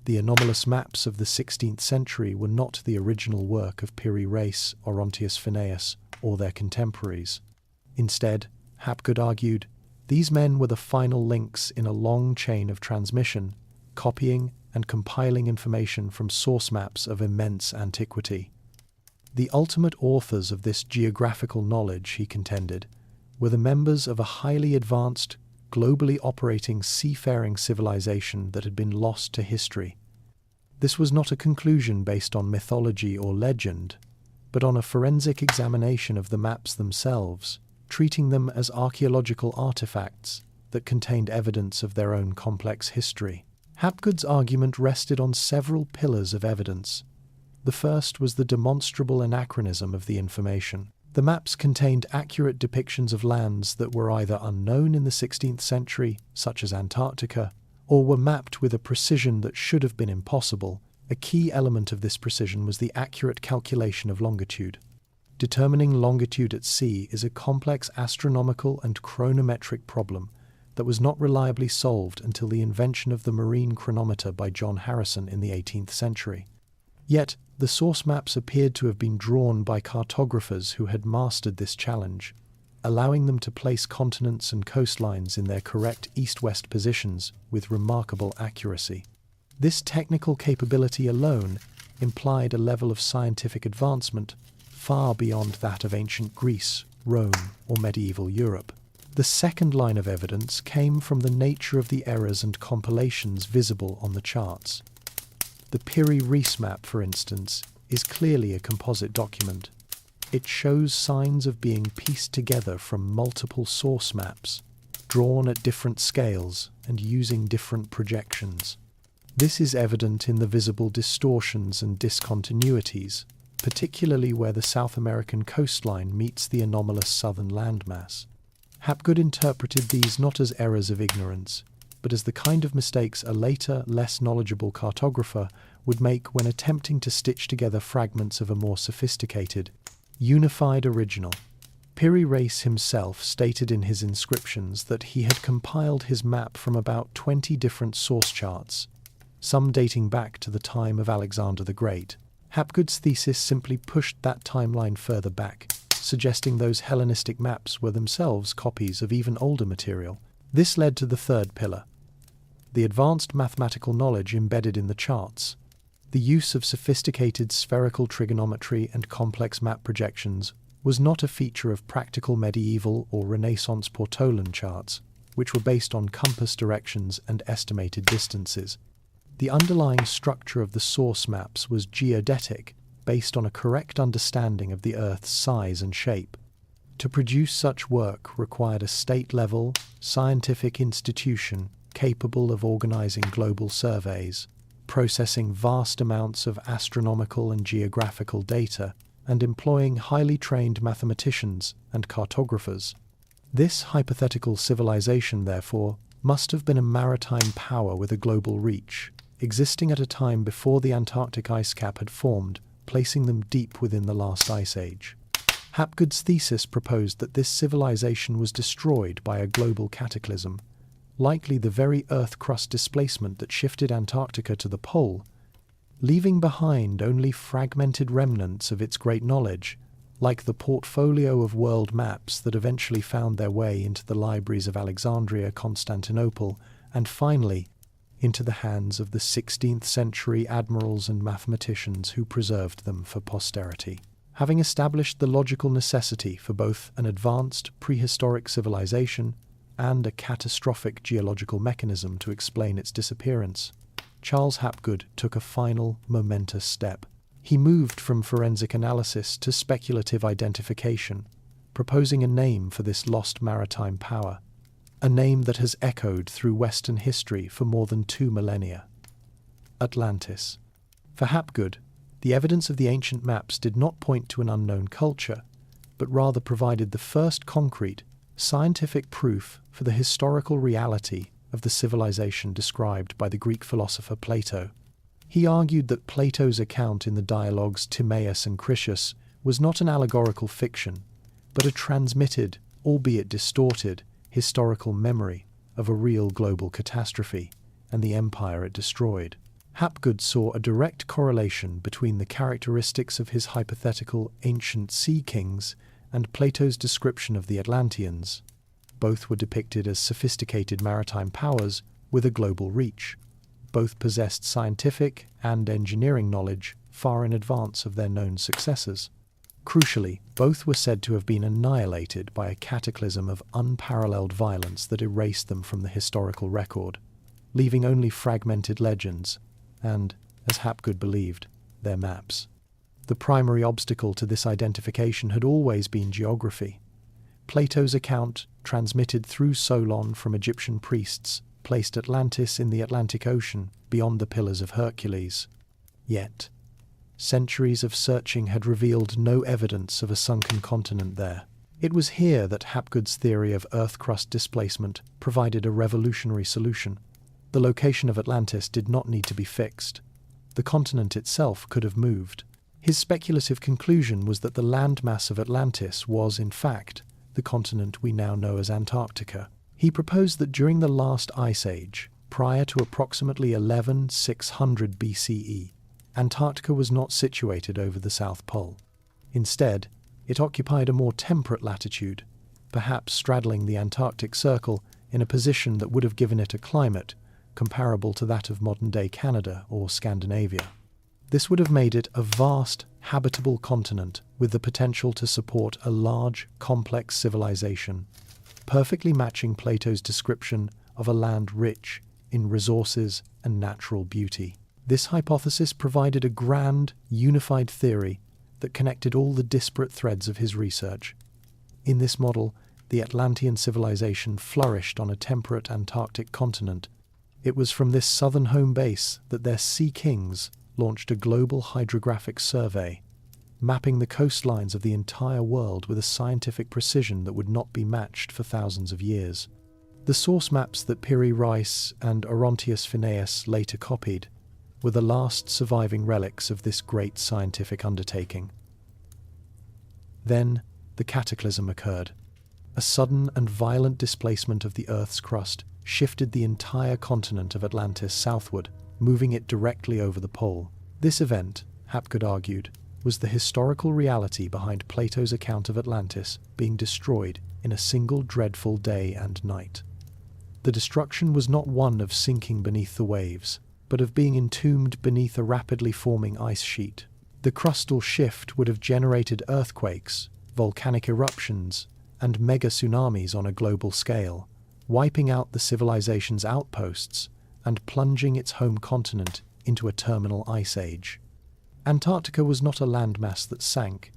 The anomalous maps of the 16th century were not the original work of Piri Reis, Orontius Phineas, or their contemporaries. Instead, Hapgood argued, these men were the final links in a long chain of transmission, copying and compiling information from source maps of immense antiquity. The ultimate authors of this geographical knowledge, he contended, were the members of a highly advanced, globally operating seafaring civilization that had been lost to history. This was not a conclusion based on mythology or legend, but on a forensic examination of the maps themselves, treating them as archaeological artifacts that contained evidence of their own complex history. Hapgood's argument rested on several pillars of evidence. The first was the demonstrable anachronism of the information. The maps contained accurate depictions of lands that were either unknown in the 16th century, such as Antarctica, or were mapped with a precision that should have been impossible. A key element of this precision was the accurate calculation of longitude. Determining longitude at sea is a complex astronomical and chronometric problem that was not reliably solved until the invention of the marine chronometer by John Harrison in the 18th century. Yet, the source maps appeared to have been drawn by cartographers who had mastered this challenge, allowing them to place continents and coastlines in their correct east-west positions with remarkable accuracy. This technical capability alone implied a level of scientific advancement far beyond that of ancient Greece, Rome, or medieval Europe. The second line of evidence came from the nature of the errors and compilations visible on the charts. The Piri Reis map, for instance, is clearly a composite document. It shows signs of being pieced together from multiple source maps, drawn at different scales and using different projections. This is evident in the visible distortions and discontinuities, particularly where the South American coastline meets the anomalous southern landmass. Hapgood interpreted these not as errors of ignorance, but as the kind of mistakes a later, less knowledgeable cartographer would make when attempting to stitch together fragments of a more sophisticated, unified original. Piri Reis himself stated in his inscriptions that he had compiled his map from about 20 different source charts, some dating back to the time of Alexander the Great. Hapgood's thesis simply pushed that timeline further back, suggesting those Hellenistic maps were themselves copies of even older material. This led to the third pillar, the advanced mathematical knowledge embedded in the charts. The use of sophisticated spherical trigonometry and complex map projections was not a feature of practical medieval or Renaissance Portolan charts, which were based on compass directions and estimated distances. The underlying structure of the source maps was geodetic, based on a correct understanding of the Earth's size and shape. To produce such work required a state-level, scientific institution capable of organizing global surveys, processing vast amounts of astronomical and geographical data, and employing highly trained mathematicians and cartographers. This hypothetical civilization, therefore, must have been a maritime power with a global reach, existing at a time before the Antarctic ice cap had formed, placing them deep within the last ice age. Hapgood's thesis proposed that this civilization was destroyed by a global cataclysm, likely the very Earth crust displacement that shifted Antarctica to the pole, leaving behind only fragmented remnants of its great knowledge, like the portfolio of world maps that eventually found their way into the libraries of Alexandria, Constantinople, and finally into the hands of the 16th century admirals and mathematicians who preserved them for posterity. Having established the logical necessity for both an advanced prehistoric civilization and a catastrophic geological mechanism to explain its disappearance, Charles Hapgood took a final, momentous step. He moved from forensic analysis to speculative identification, proposing a name for this lost maritime power, a name that has echoed through Western history for more than 2 millennia: Atlantis. For Hapgood, the evidence of the ancient maps did not point to an unknown culture, but rather provided the first concrete, scientific proof for the historical reality of the civilization described by the Greek philosopher Plato. He argued that Plato's account in the dialogues Timaeus and Critias was not an allegorical fiction, but a transmitted, albeit distorted, historical memory of a real global catastrophe and the empire it destroyed. Hapgood saw a direct correlation between the characteristics of his hypothetical ancient sea kings and Plato's description of the Atlanteans. Both were depicted as sophisticated maritime powers with a global reach. Both possessed scientific and engineering knowledge far in advance of their known successors. Crucially, both were said to have been annihilated by a cataclysm of unparalleled violence that erased them from the historical record, leaving only fragmented legends and, as Hapgood believed, their maps. The primary obstacle to this identification had always been geography. Plato's account, transmitted through Solon from Egyptian priests, placed Atlantis in the Atlantic Ocean beyond the Pillars of Hercules. Yet, centuries of searching had revealed no evidence of a sunken continent there. It was here that Hapgood's theory of Earth crust displacement provided a revolutionary solution. The location of Atlantis did not need to be fixed. The continent itself could have moved. His speculative conclusion was that the landmass of Atlantis was, in fact, the continent we now know as Antarctica. He proposed that during the last ice age, prior to approximately 11,600 BCE, Antarctica was not situated over the South Pole. Instead, it occupied a more temperate latitude, perhaps straddling the Antarctic Circle in a position that would have given it a climate comparable to that of modern-day Canada or Scandinavia. This would have made it a vast, habitable continent with the potential to support a large, complex civilization, perfectly matching Plato's description of a land rich in resources and natural beauty. This hypothesis provided a grand, unified theory that connected all the disparate threads of his research. In this model, the Atlantean civilization flourished on a temperate Antarctic continent. It was from this southern home base that their sea kings launched a global hydrographic survey, mapping the coastlines of the entire world with a scientific precision that would not be matched for thousands of years. The source maps that Piri Reis and Orontius Phineas later copied were the last surviving relics of this great scientific undertaking. Then the cataclysm occurred. A sudden and violent displacement of the Earth's crust shifted the entire continent of Atlantis southward, moving it directly over the pole. This event, Hapgood argued, was the historical reality behind Plato's account of Atlantis being destroyed in a single dreadful day and night. The destruction was not one of sinking beneath the waves, but of being entombed beneath a rapidly forming ice sheet. The crustal shift would have generated earthquakes, volcanic eruptions, and mega tsunamis on a global scale, wiping out the civilization's outposts and plunging its home continent into a terminal ice age. Antarctica was not a landmass that sank.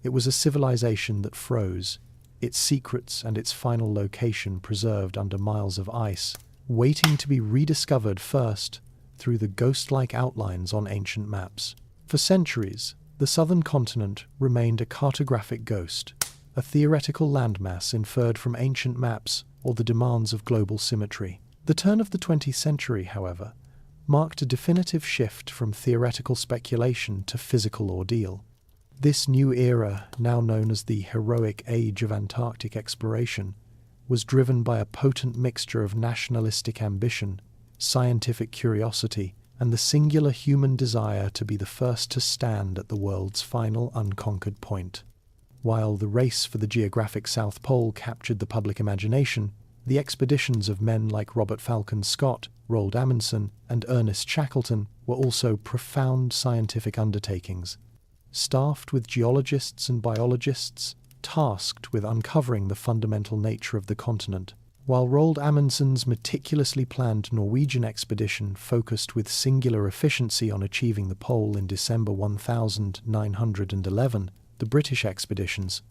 It was a civilization that froze, its secrets and its final location preserved under miles of ice, waiting to be rediscovered first through the ghost-like outlines on ancient maps. For centuries, the southern continent remained a cartographic ghost, a theoretical landmass inferred from ancient maps or the demands of global symmetry. The turn of the 20th century, however, marked a definitive shift from theoretical speculation to physical ordeal. This new era, now known as the heroic age of Antarctic exploration, was driven by a potent mixture of nationalistic ambition, scientific curiosity, and the singular human desire to be the first to stand at the world's final unconquered point. While the race for the geographic South Pole captured the public imagination, the expeditions of men like Robert Falcon Scott, Roald Amundsen, and Ernest Shackleton were also profound scientific undertakings, staffed with geologists and biologists tasked with uncovering the fundamental nature of the continent. While Roald Amundsen's meticulously planned Norwegian expedition focused with singular efficiency on achieving the pole in December 1911, the British expeditions,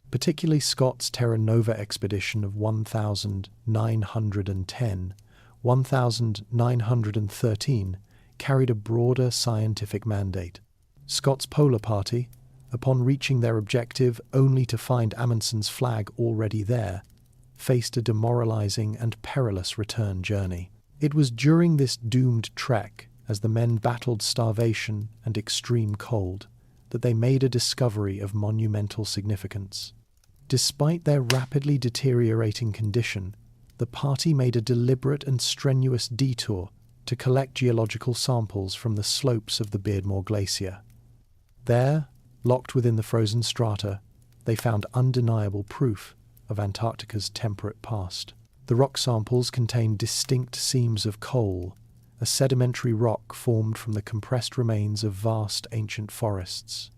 particularly Scott's Terra Nova expedition of 1910, 1913, carried a broader scientific mandate. Scott's Polar Party, upon reaching their objective only to find Amundsen's flag already there, faced a demoralizing and perilous return journey. It was during this doomed trek, as the men battled starvation and extreme cold, that they made a discovery of monumental significance. Despite their rapidly deteriorating condition, the party made a deliberate and strenuous detour to collect geological samples from the slopes of the Beardmore Glacier. There, locked within the frozen strata, they found undeniable proof of Antarctica's temperate past. The rock samples contained distinct seams of coal, a sedimentary rock formed from the compressed remains of vast ancient forests.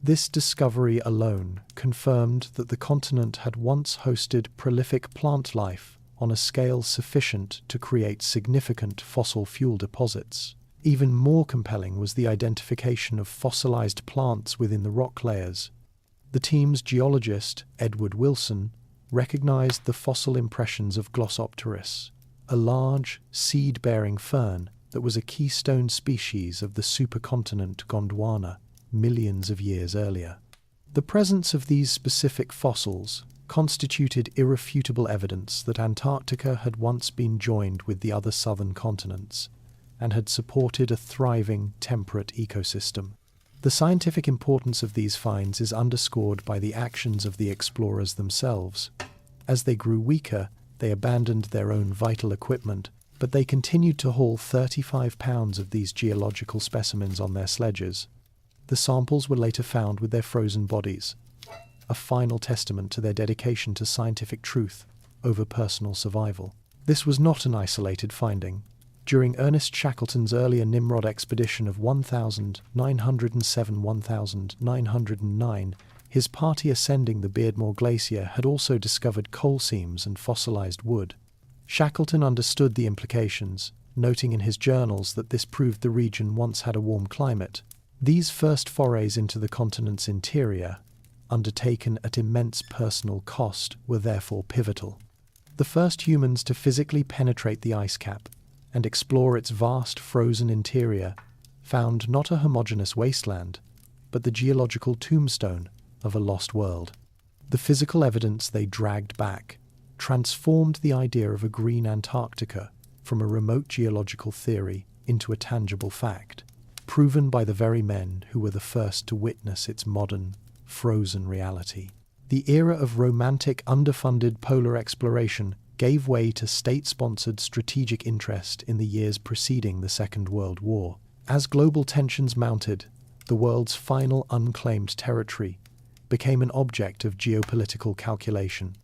This discovery alone confirmed that the continent had once hosted prolific plant life on a scale sufficient to create significant fossil fuel deposits. Even more compelling was the identification of fossilized plants within the rock layers. The team's geologist, Edward Wilson, recognized the fossil impressions of Glossopteris, a large, seed-bearing fern that was a keystone species of the supercontinent Gondwana millions of years earlier. The presence of these specific fossils constituted irrefutable evidence that Antarctica had once been joined with the other southern continents and had supported a thriving, temperate ecosystem. The scientific importance of these finds is underscored by the actions of the explorers themselves. As they grew weaker, they abandoned their own vital equipment, but they continued to haul 35 pounds of these geological specimens on their sledges. The samples were later found with their frozen bodies, a final testament to their dedication to scientific truth over personal survival. This was not an isolated finding. During Ernest Shackleton's earlier Nimrod expedition of 1907-1909, his party ascending the Beardmore Glacier had also discovered coal seams and fossilized wood. Shackleton understood the implications, noting in his journals that this proved the region once had a warm climate. These first forays into the continent's interior, undertaken at immense personal cost, were therefore pivotal. The first humans to physically penetrate the ice cap and explore its vast frozen interior found not a homogeneous wasteland, but the geological tombstone of a lost world. The physical evidence they dragged back transformed the idea of a green Antarctica from a remote geological theory into a tangible fact, proven by the very men who were the first to witness its modern, frozen reality. The era of romantic, underfunded polar exploration gave way to state-sponsored strategic interest in the years preceding the Second World War. As global tensions mounted, the world's final unclaimed territory became an object of geopolitical calculation.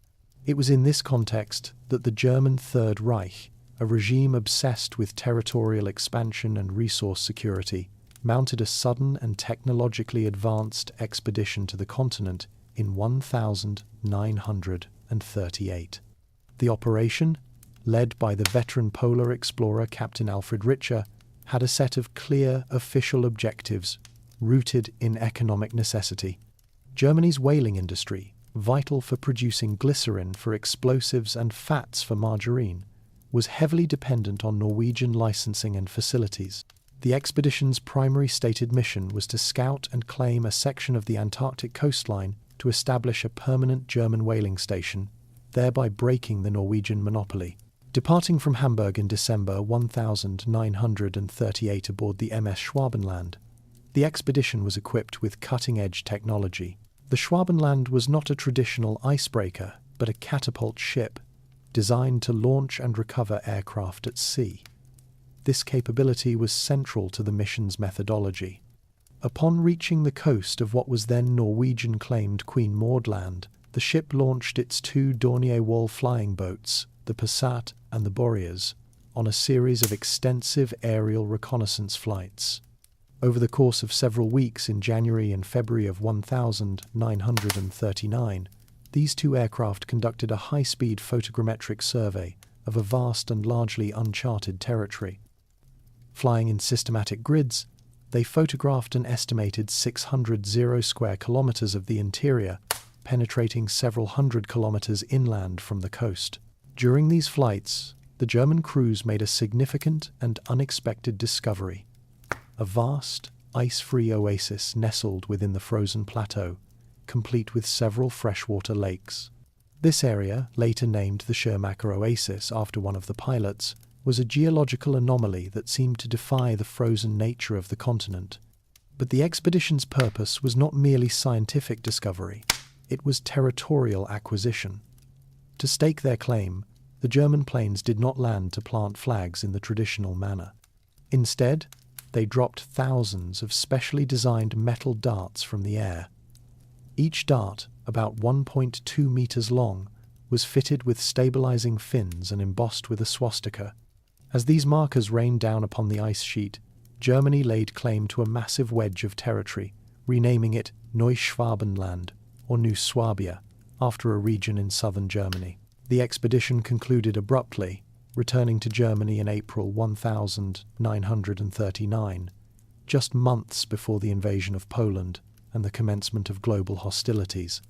It was in this context that the German Third Reich, a regime obsessed with territorial expansion and resource security, mounted a sudden and technologically advanced expedition to the continent in 1938. The operation, led by the veteran polar explorer Captain Alfred Richer, had a set of clear official objectives rooted in economic necessity. Germany's whaling industry, vital for producing glycerin for explosives and fats for margarine, was heavily dependent on Norwegian licensing and facilities. The expedition's primary stated mission was to scout and claim a section of the Antarctic coastline to establish a permanent German whaling station, thereby breaking the Norwegian monopoly. Departing from Hamburg in December 1938 aboard the MS Schwabenland, the expedition was equipped with cutting-edge technology. The Schwabenland was not a traditional icebreaker, but a catapult ship designed to launch and recover aircraft at sea. This capability was central to the mission's methodology. Upon reaching the coast of what was then Norwegian-claimed Queen Maud Land, the ship launched its two Dornier Wall flying boats, the Passat and the Boreas, on a series of extensive aerial reconnaissance flights. Over the course of several weeks in January and February of 1939, these two aircraft conducted a high-speed photogrammetric survey of a vast and largely uncharted territory. Flying in systematic grids, they photographed an estimated 600 square kilometers of the interior, penetrating several hundred kilometers inland from the coast. During these flights, the German crews made a significant and unexpected discovery: a vast, ice-free oasis nestled within the frozen plateau, complete with several freshwater lakes. This area, later named the Schirmacher Oasis after one of the pilots, was a geological anomaly that seemed to defy the frozen nature of the continent. But the expedition's purpose was not merely scientific discovery, it was territorial acquisition. To stake their claim, the German planes did not land to plant flags in the traditional manner. Instead, they dropped thousands of specially designed metal darts from the air. Each dart, about 1.2 meters long, was fitted with stabilizing fins and embossed with a swastika. As these markers rained down upon the ice sheet, Germany laid claim to a massive wedge of territory, renaming it Neuschwabenland, or New Swabia, after a region in southern Germany. The expedition concluded abruptly, returning to Germany in April 1939, just months before the invasion of Poland and the commencement of global hostilities.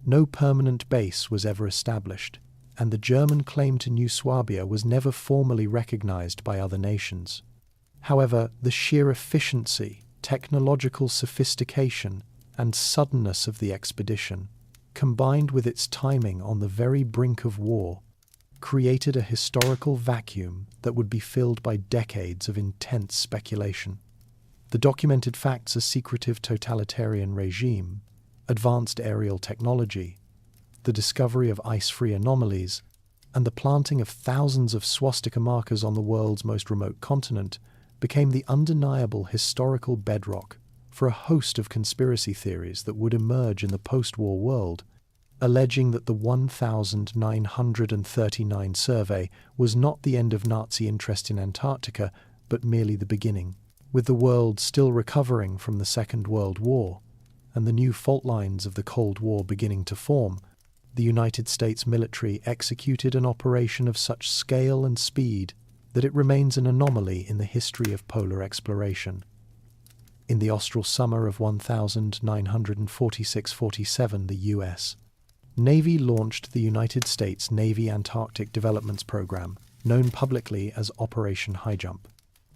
No permanent base was ever established, and the German claim to New Swabia was never formally recognized by other nations. However, the sheer efficiency, technological sophistication, and suddenness of the expedition, combined with its timing on the very brink of war, created a historical vacuum that would be filled by decades of intense speculation. The documented facts: a secretive totalitarian regime, advanced aerial technology, the discovery of ice-free anomalies, and the planting of thousands of swastika markers on the world's most remote continent became the undeniable historical bedrock for a host of conspiracy theories that would emerge in the post-war world, alleging that the 1939 survey was not the end of Nazi interest in Antarctica, but merely the beginning. With the world still recovering from the Second World War, and the new fault lines of the Cold War beginning to form, the United States military executed an operation of such scale and speed that it remains an anomaly in the history of polar exploration. In the austral summer of 1946-47, the U.S. Navy launched the United States Navy Antarctic Developments Program, known publicly as Operation High Jump.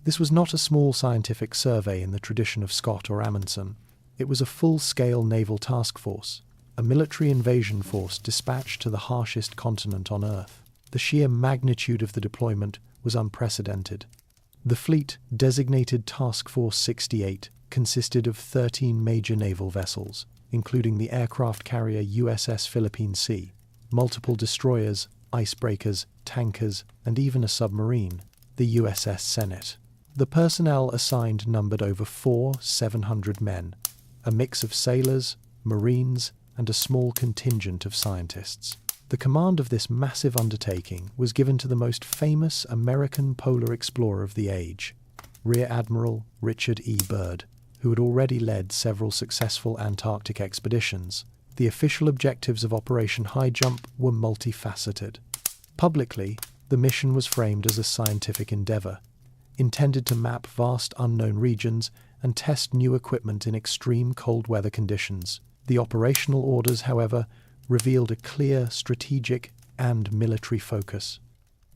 This was not a small scientific survey in the tradition of Scott or Amundsen. It was a full-scale naval task force, a military invasion force dispatched to the harshest continent on Earth. The sheer magnitude of the deployment was unprecedented. The fleet, designated Task Force 68, consisted of 13 major naval vessels, including the aircraft carrier USS Philippine Sea, multiple destroyers, icebreakers, tankers, and even a submarine, the USS Senate. The personnel assigned numbered over 700 men, a mix of sailors, marines, and a small contingent of scientists. The command of this massive undertaking was given to the most famous American polar explorer of the age, Rear Admiral Richard E. Byrd, who had already led several successful Antarctic expeditions. The official objectives of Operation High Jump were multifaceted. Publicly, the mission was framed as a scientific endeavor, intended to map vast unknown regions and test new equipment in extreme cold weather conditions. The operational orders, however, revealed a clear strategic and military focus.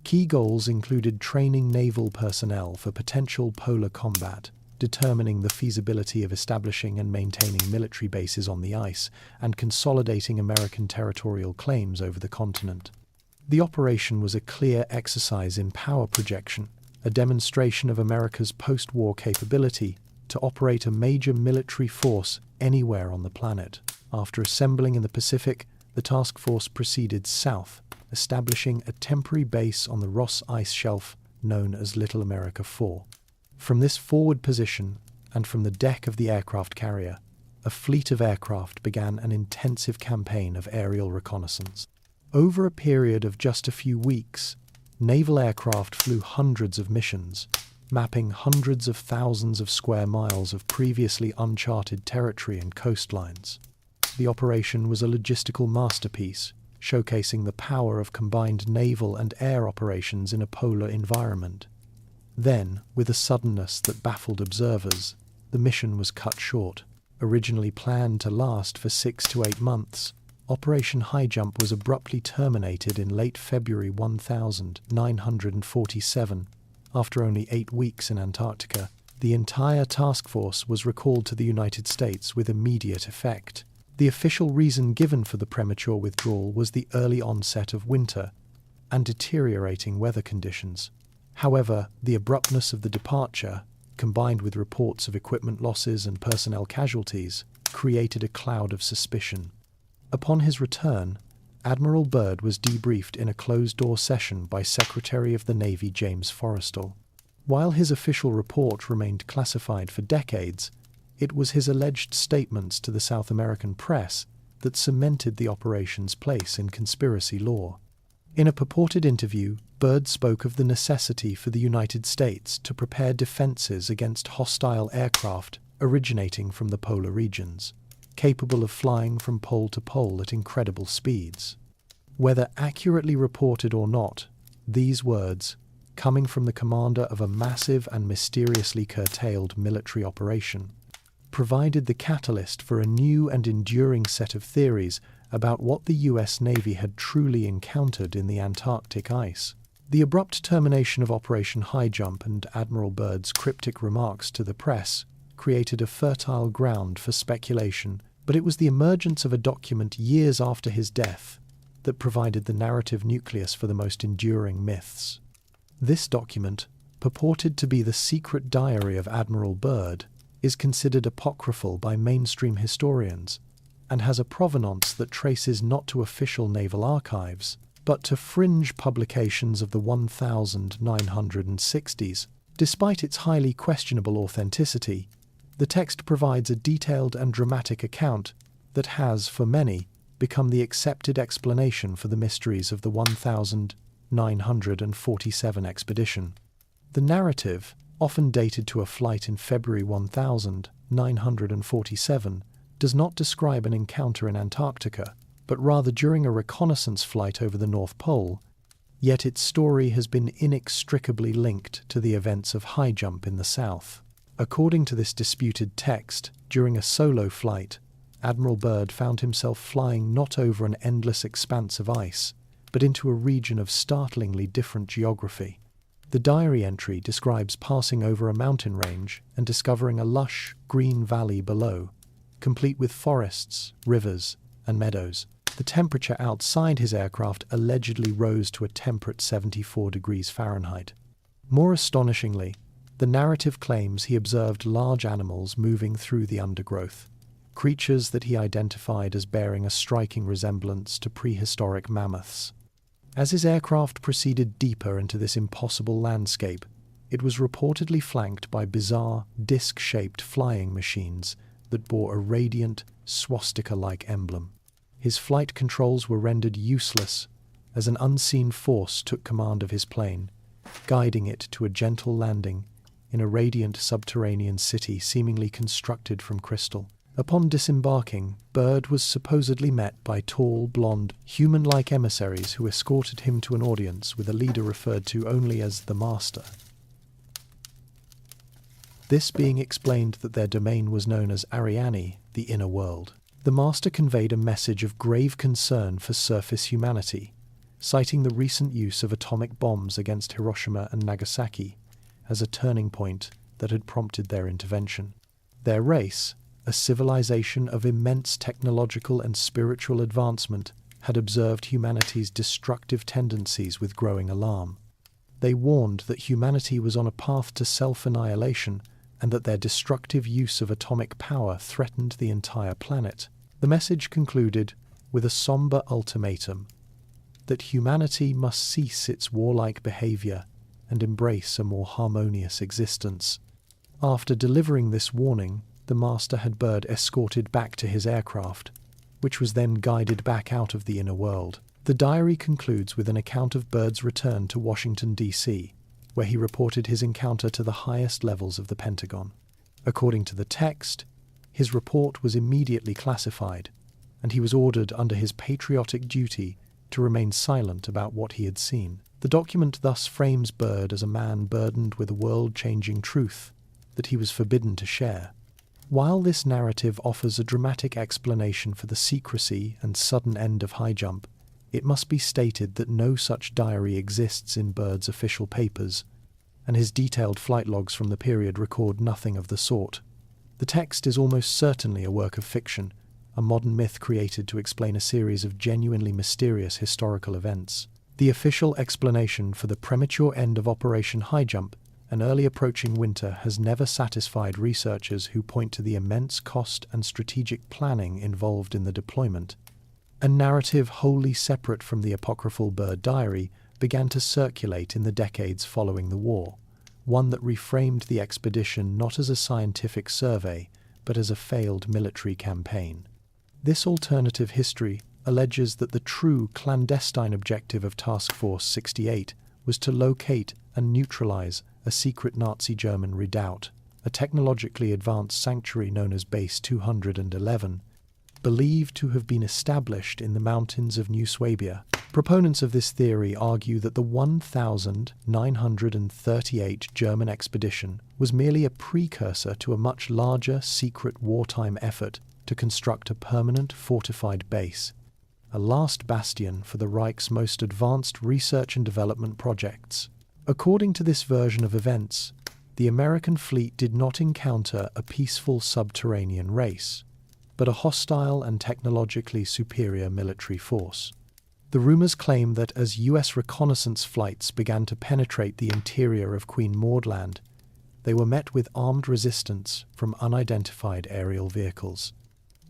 Key goals included training naval personnel for potential polar combat, determining the feasibility of establishing and maintaining military bases on the ice, and consolidating American territorial claims over the continent. The operation was a clear exercise in power projection, a demonstration of America's post-war capability to operate a major military force anywhere on the planet. After assembling in the Pacific, the task force proceeded south, establishing a temporary base on the Ross Ice Shelf known as Little America 4. From this forward position, and from the deck of the aircraft carrier, a fleet of aircraft began an intensive campaign of aerial reconnaissance. Over a period of just a few weeks, naval aircraft flew hundreds of missions, mapping hundreds of thousands of square miles of previously uncharted territory and coastlines. The operation was a logistical masterpiece, showcasing the power of combined naval and air operations in a polar environment. Then, with a suddenness that baffled observers, the mission was cut short. Originally planned to last for 6 to 8 months, Operation High Jump was abruptly terminated in late February 1947, after only 8 weeks in Antarctica, The entire task force was recalled to the United States with immediate effect. The official reason given for the premature withdrawal was the early onset of winter and deteriorating weather conditions. However, the abruptness of the departure, combined with reports of equipment losses and personnel casualties, created a cloud of suspicion. Upon his return, Admiral Byrd was debriefed in a closed-door session by Secretary of the Navy James Forrestal. While his official report remained classified for decades, it was his alleged statements to the South American press that cemented the operation's place in conspiracy law. In a purported interview, Byrd spoke of the necessity for the United States to prepare defenses against hostile aircraft originating from the polar regions, capable of flying from pole to pole at incredible speeds. Whether accurately reported or not, these words, coming from the commander of a massive and mysteriously curtailed military operation, provided the catalyst for a new and enduring set of theories about what the US Navy had truly encountered in the Antarctic ice. The abrupt termination of Operation High Jump and Admiral Byrd's cryptic remarks to the press created a fertile ground for speculation, but it was the emergence of a document years after his death that provided the narrative nucleus for the most enduring myths. This document, purported to be the secret diary of Admiral Byrd, is considered apocryphal by mainstream historians and has a provenance that traces not to official naval archives, but to fringe publications of the 1960s. Despite its highly questionable authenticity, the text provides a detailed and dramatic account that has, for many, become the accepted explanation for the mysteries of the 1947 expedition. The narrative, often dated to a flight in February 1947, does not describe an encounter in Antarctica, but rather during a reconnaissance flight over the North Pole, yet its story has been inextricably linked to the events of High Jump in the South. According to this disputed text, during a solo flight, Admiral Byrd found himself flying not over an endless expanse of ice, but into a region of startlingly different geography. The diary entry describes passing over a mountain range and discovering a lush, green valley below, complete with forests, rivers, and meadows. The temperature outside his aircraft allegedly rose to a temperate 74 degrees Fahrenheit. More astonishingly, the narrative claims he observed large animals moving through the undergrowth, creatures that he identified as bearing a striking resemblance to prehistoric mammoths. As his aircraft proceeded deeper into this impossible landscape, it was reportedly flanked by bizarre, disc-shaped flying machines that bore a radiant, swastika-like emblem. His flight controls were rendered useless as an unseen force took command of his plane, guiding it to a gentle landing in a radiant subterranean city seemingly constructed from crystal. Upon disembarking, Byrd was supposedly met by tall, blonde, human-like emissaries who escorted him to an audience with a leader referred to only as the Master. This being explained that their domain was known as Ariane, the inner world. The Master conveyed a message of grave concern for surface humanity, citing the recent use of atomic bombs against Hiroshima and Nagasaki as a turning point that had prompted their intervention. Their race, a civilization of immense technological and spiritual advancement, had observed humanity's destructive tendencies with growing alarm. They warned that humanity was on a path to self-annihilation and that their destructive use of atomic power threatened the entire planet. The message concluded with a somber ultimatum that humanity must cease its warlike behavior and embrace a more harmonious existence. After delivering this warning, the Master had Byrd escorted back to his aircraft, which was then guided back out of the inner world. The diary concludes with an account of Byrd's return to Washington, D.C., where he reported his encounter to the highest levels of the Pentagon. According to the text, his report was immediately classified, and he was ordered under his patriotic duty to remain silent about what he had seen. The document thus frames Byrd as a man burdened with a world-changing truth that he was forbidden to share. While this narrative offers a dramatic explanation for the secrecy and sudden end of High Jump, it must be stated that no such diary exists in Byrd's official papers, and his detailed flight logs from the period record nothing of the sort. The text is almost certainly a work of fiction, a modern myth created to explain a series of genuinely mysterious historical events. The official explanation for the premature end of Operation Highjump, an early approaching winter, has never satisfied researchers who point to the immense cost and strategic planning involved in the deployment. A narrative wholly separate from the apocryphal Bird Diary began to circulate in the decades following the war, one that reframed the expedition not as a scientific survey, but as a failed military campaign. This alternative history alleges that the true clandestine objective of Task Force 68 was to locate and neutralize a secret Nazi German redoubt, a technologically advanced sanctuary known as Base 211, believed to have been established in the mountains of New Swabia. Proponents of this theory argue that the 1938 German expedition was merely a precursor to a much larger secret wartime effort to construct a permanent fortified base, a last bastion for the Reich's most advanced research and development projects. According to this version of events, the American fleet did not encounter a peaceful subterranean race, but a hostile and technologically superior military force. The rumors claim that as US reconnaissance flights began to penetrate the interior of Queen Maud Land, they were met with armed resistance from unidentified aerial vehicles.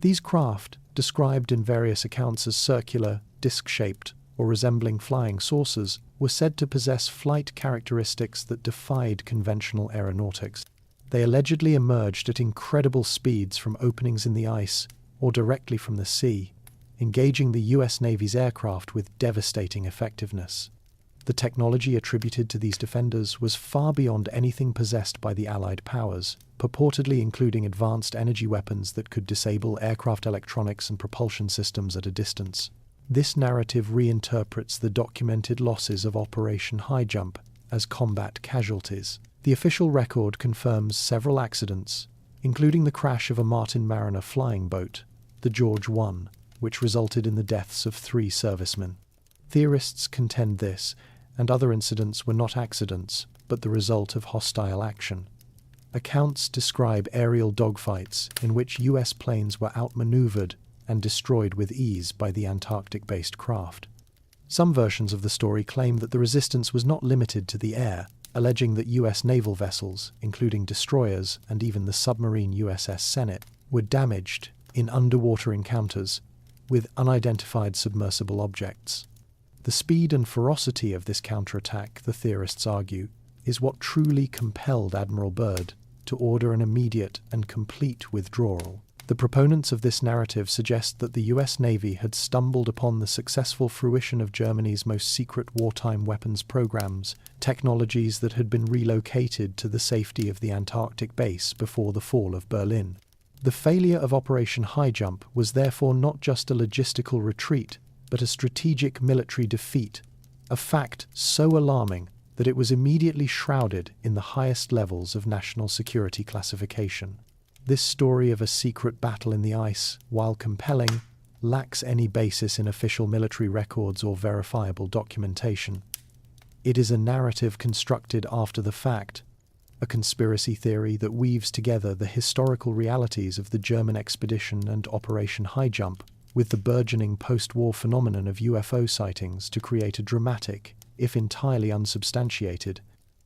These craft, described in various accounts as circular, disc-shaped, or resembling flying saucers, were said to possess flight characteristics that defied conventional aeronautics. They allegedly emerged at incredible speeds from openings in the ice or directly from the sea, engaging the US Navy's aircraft with devastating effectiveness. The technology attributed to these defenders was far beyond anything possessed by the Allied powers, purportedly including advanced energy weapons that could disable aircraft electronics and propulsion systems at a distance. This narrative reinterprets the documented losses of Operation Highjump as combat casualties. The official record confirms several accidents, including the crash of a Martin Mariner flying boat, the George I, which resulted in the deaths of 3 servicemen. Theorists contend this and other incidents were not accidents, but the result of hostile action. Accounts describe aerial dogfights in which US planes were outmaneuvered and destroyed with ease by the Antarctic-based craft. Some versions of the story claim that the resistance was not limited to the air, alleging that US naval vessels, including destroyers and even the submarine USS Senate, were damaged in underwater encounters with unidentified submersible objects. The speed and ferocity of this counterattack, the theorists argue, is what truly compelled Admiral Byrd to order an immediate and complete withdrawal. The proponents of this narrative suggest that the US Navy had stumbled upon the successful fruition of Germany's most secret wartime weapons programs, technologies that had been relocated to the safety of the Antarctic base before the fall of Berlin. The failure of Operation Highjump was therefore not just a logistical retreat, but a strategic military defeat, a fact so alarming that it was immediately shrouded in the highest levels of national security classification. This story of a secret battle in the ice, while compelling, lacks any basis in official military records or verifiable documentation. It is a narrative constructed after the fact, a conspiracy theory that weaves together the historical realities of the German expedition and Operation Highjump with the burgeoning post-war phenomenon of UFO sightings to create a dramatic, if entirely unsubstantiated,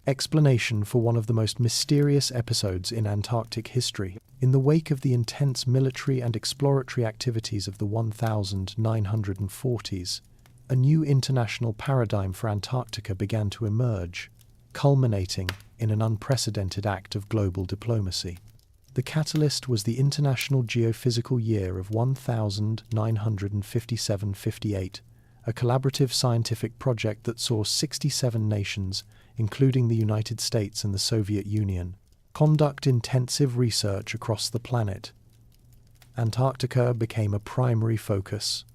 explanation for one of the most mysterious episodes in Antarctic history. In the wake of the intense military and exploratory activities of the 1940s, a new international paradigm for Antarctica began to emerge, culminating in an unprecedented act of global diplomacy. The catalyst was the International Geophysical Year of 1957-58, a collaborative scientific project that saw 67 nations, including the United States and the Soviet Union, conduct intensive research across the planet. Antarctica became a primary focus,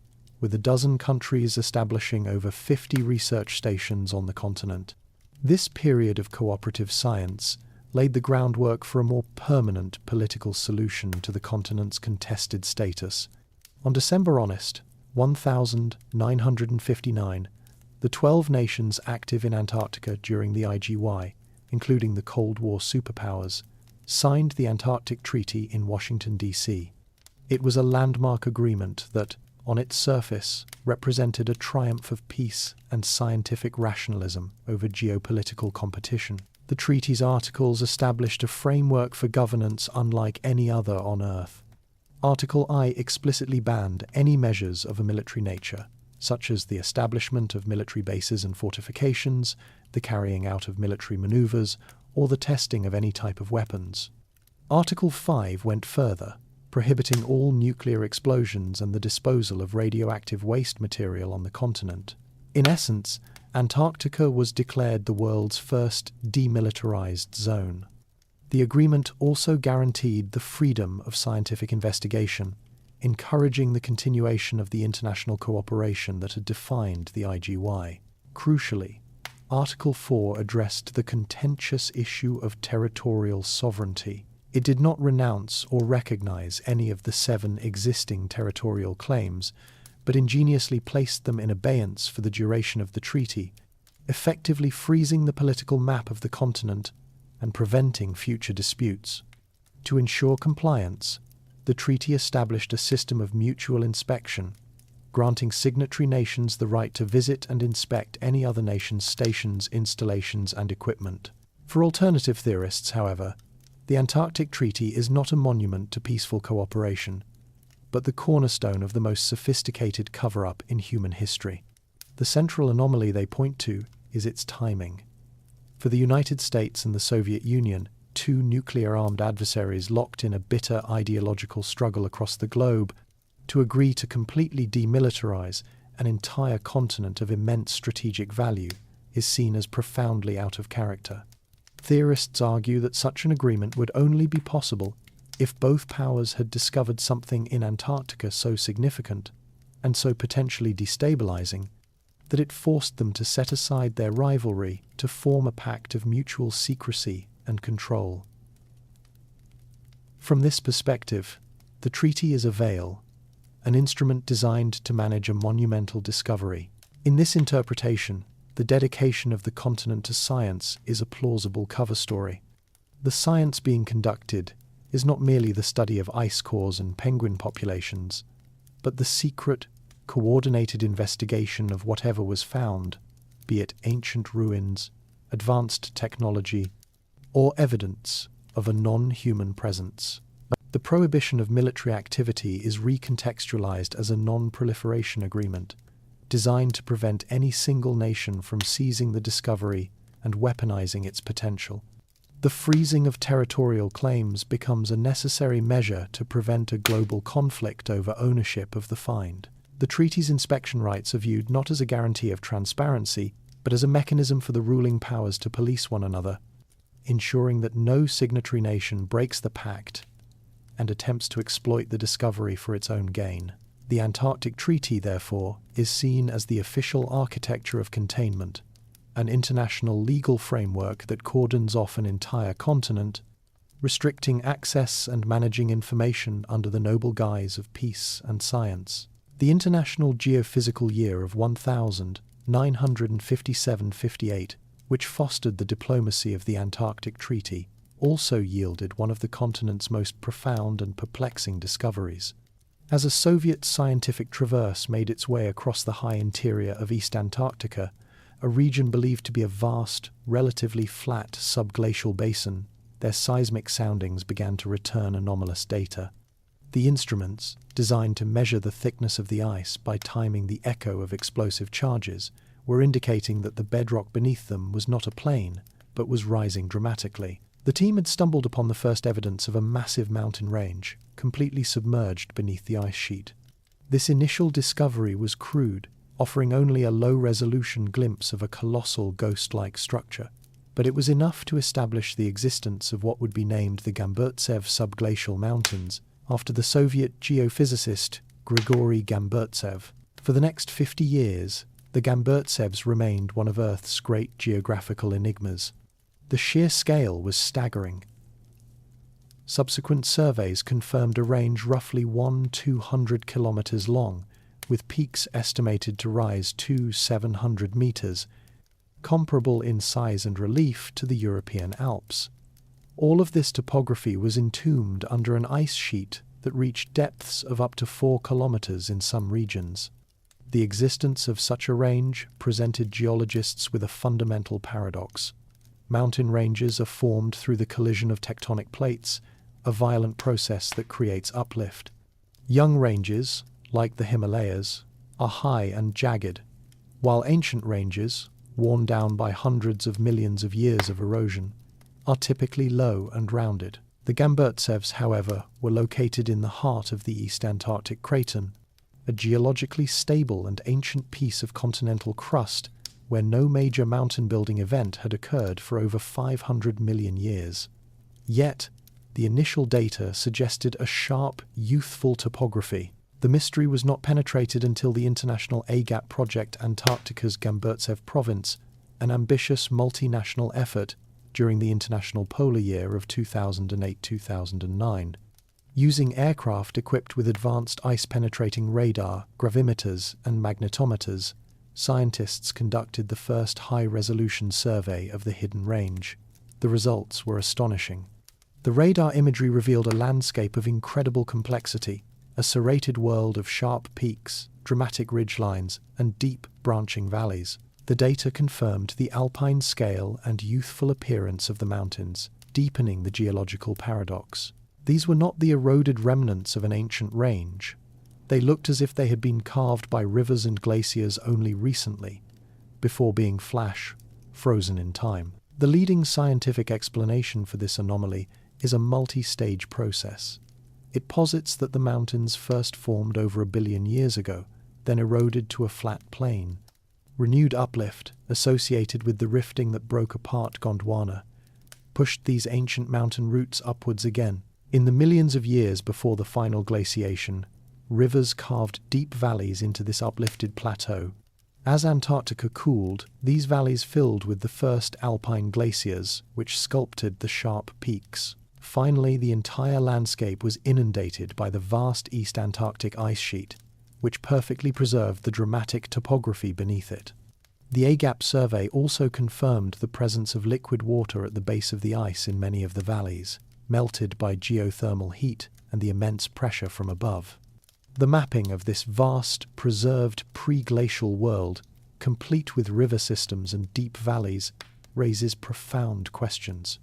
with a dozen countries establishing over 50 research stations on the continent. This period of cooperative science laid the groundwork for a more permanent political solution to the continent's contested status. On December 1959, the 12 nations active in Antarctica during the IGY including the Cold War superpowers, signed the Antarctic Treaty in Washington, D.C. It was a landmark agreement that, on its surface, represented a triumph of peace and scientific rationalism over geopolitical competition. The treaty's articles established a framework for governance unlike any other on Earth. Article I explicitly banned any measures of a military nature, such as the establishment of military bases and fortifications, the carrying out of military maneuvers, or the testing of any type of weapons. Article 5 went further, prohibiting all nuclear explosions and the disposal of radioactive waste material on the continent. In essence, Antarctica was declared the world's first demilitarized zone. The agreement also guaranteed the freedom of scientific investigation, encouraging the continuation of the international cooperation that had defined the IGY. Crucially, Article 4 addressed the contentious issue of territorial sovereignty. It did not renounce or recognize any of the 7 existing territorial claims, but ingeniously placed them in abeyance for the duration of the treaty, effectively freezing the political map of the continent and preventing future disputes. To ensure compliance, the treaty established a system of mutual inspection, granting signatory nations the right to visit and inspect any other nation's stations, installations, and equipment. For alternative theorists, however, the Antarctic Treaty is not a monument to peaceful cooperation, but the cornerstone of the most sophisticated cover-up in human history. The central anomaly they point to is its timing. For the United States and the Soviet Union, 2 nuclear-armed adversaries locked in a bitter ideological struggle across the globe, to agree to completely demilitarize an entire continent of immense strategic value is seen as profoundly out of character. Theorists argue that such an agreement would only be possible if both powers had discovered something in Antarctica so significant and so potentially destabilizing that it forced them to set aside their rivalry to form a pact of mutual secrecy and control. From this perspective, the treaty is a veil, an instrument designed to manage a monumental discovery. In this interpretation, the dedication of the continent to science is a plausible cover story. The science being conducted is not merely the study of ice cores and penguin populations, but the secret, coordinated investigation of whatever was found, be it ancient ruins, advanced technology, or evidence of a non-human presence. The prohibition of military activity is recontextualized as a non-proliferation agreement, designed to prevent any single nation from seizing the discovery and weaponizing its potential. The freezing of territorial claims becomes a necessary measure to prevent a global conflict over ownership of the find. The treaty's inspection rights are viewed not as a guarantee of transparency, but as a mechanism for the ruling powers to police one another, ensuring that no signatory nation breaks the pact and attempts to exploit the discovery for its own gain. The Antarctic Treaty, therefore, is seen as the official architecture of containment, an international legal framework that cordons off an entire continent, restricting access and managing information under the noble guise of peace and science. The International Geophysical Year of 1957-58, which fostered the diplomacy of the Antarctic Treaty, also yielded one of the continent's most profound and perplexing discoveries. As a Soviet scientific traverse made its way across the high interior of East Antarctica, a region believed to be a vast, relatively flat subglacial basin, their seismic soundings began to return anomalous data. The instruments, designed to measure the thickness of the ice by timing the echo of explosive charges, were indicating that the bedrock beneath them was not a plain, but was rising dramatically. The team had stumbled upon the first evidence of a massive mountain range, completely submerged beneath the ice sheet. This initial discovery was crude, offering only a low-resolution glimpse of a colossal ghost-like structure, but it was enough to establish the existence of what would be named the Gamburtsev subglacial mountains, after the Soviet geophysicist Grigory Gamburtsev. For the next 50 years, the Gamburtsevs remained one of Earth's great geographical enigmas. The sheer scale was staggering. Subsequent surveys confirmed a range roughly 100-200 kilometers long, with peaks estimated to rise to 700 meters, comparable in size and relief to the European Alps. All of this topography was entombed under an ice sheet that reached depths of up to 4 kilometers in some regions. The existence of such a range presented geologists with a fundamental paradox. Mountain ranges are formed through the collision of tectonic plates, a violent process that creates uplift. Young ranges, like the Himalayas, are high and jagged, while ancient ranges, worn down by hundreds of millions of years of erosion, are typically low and rounded. The Gamburtzevs, however, were located in the heart of the East Antarctic Craton, a geologically stable and ancient piece of continental crust where no major mountain-building event had occurred for over 500 million years. Yet, the initial data suggested a sharp, youthful topography. The mystery was not penetrated until the international AGAP project Antarctica's Gamburtsev province, an ambitious multinational effort during the International Polar Year of 2008-2009. Using aircraft equipped with advanced ice-penetrating radar, gravimeters, and magnetometers, scientists conducted the first high-resolution survey of the hidden range. The results were astonishing. The radar imagery revealed a landscape of incredible complexity, a serrated world of sharp peaks, dramatic ridgelines, and deep, branching valleys. The data confirmed the alpine scale and youthful appearance of the mountains, deepening the geological paradox. These were not the eroded remnants of an ancient range. They looked as if they had been carved by rivers and glaciers only recently, before being frozen in time. The leading scientific explanation for this anomaly is a multi-stage process. It posits that the mountains first formed over 1 billion years ago, then eroded to a flat plain. Renewed uplift, associated with the rifting that broke apart Gondwana, pushed these ancient mountain roots upwards again. In the millions of years before the final glaciation, rivers carved deep valleys into this uplifted plateau. As Antarctica cooled, these valleys filled with the first alpine glaciers, which sculpted the sharp peaks. Finally, the entire landscape was inundated by the vast East Antarctic ice sheet, which perfectly preserved the dramatic topography beneath it. The AGAP survey also confirmed the presence of liquid water at the base of the ice in many of the valleys, melted by geothermal heat and the immense pressure from above. The mapping of this vast, preserved pre-glacial world, complete with river systems and deep valleys, raises profound questions.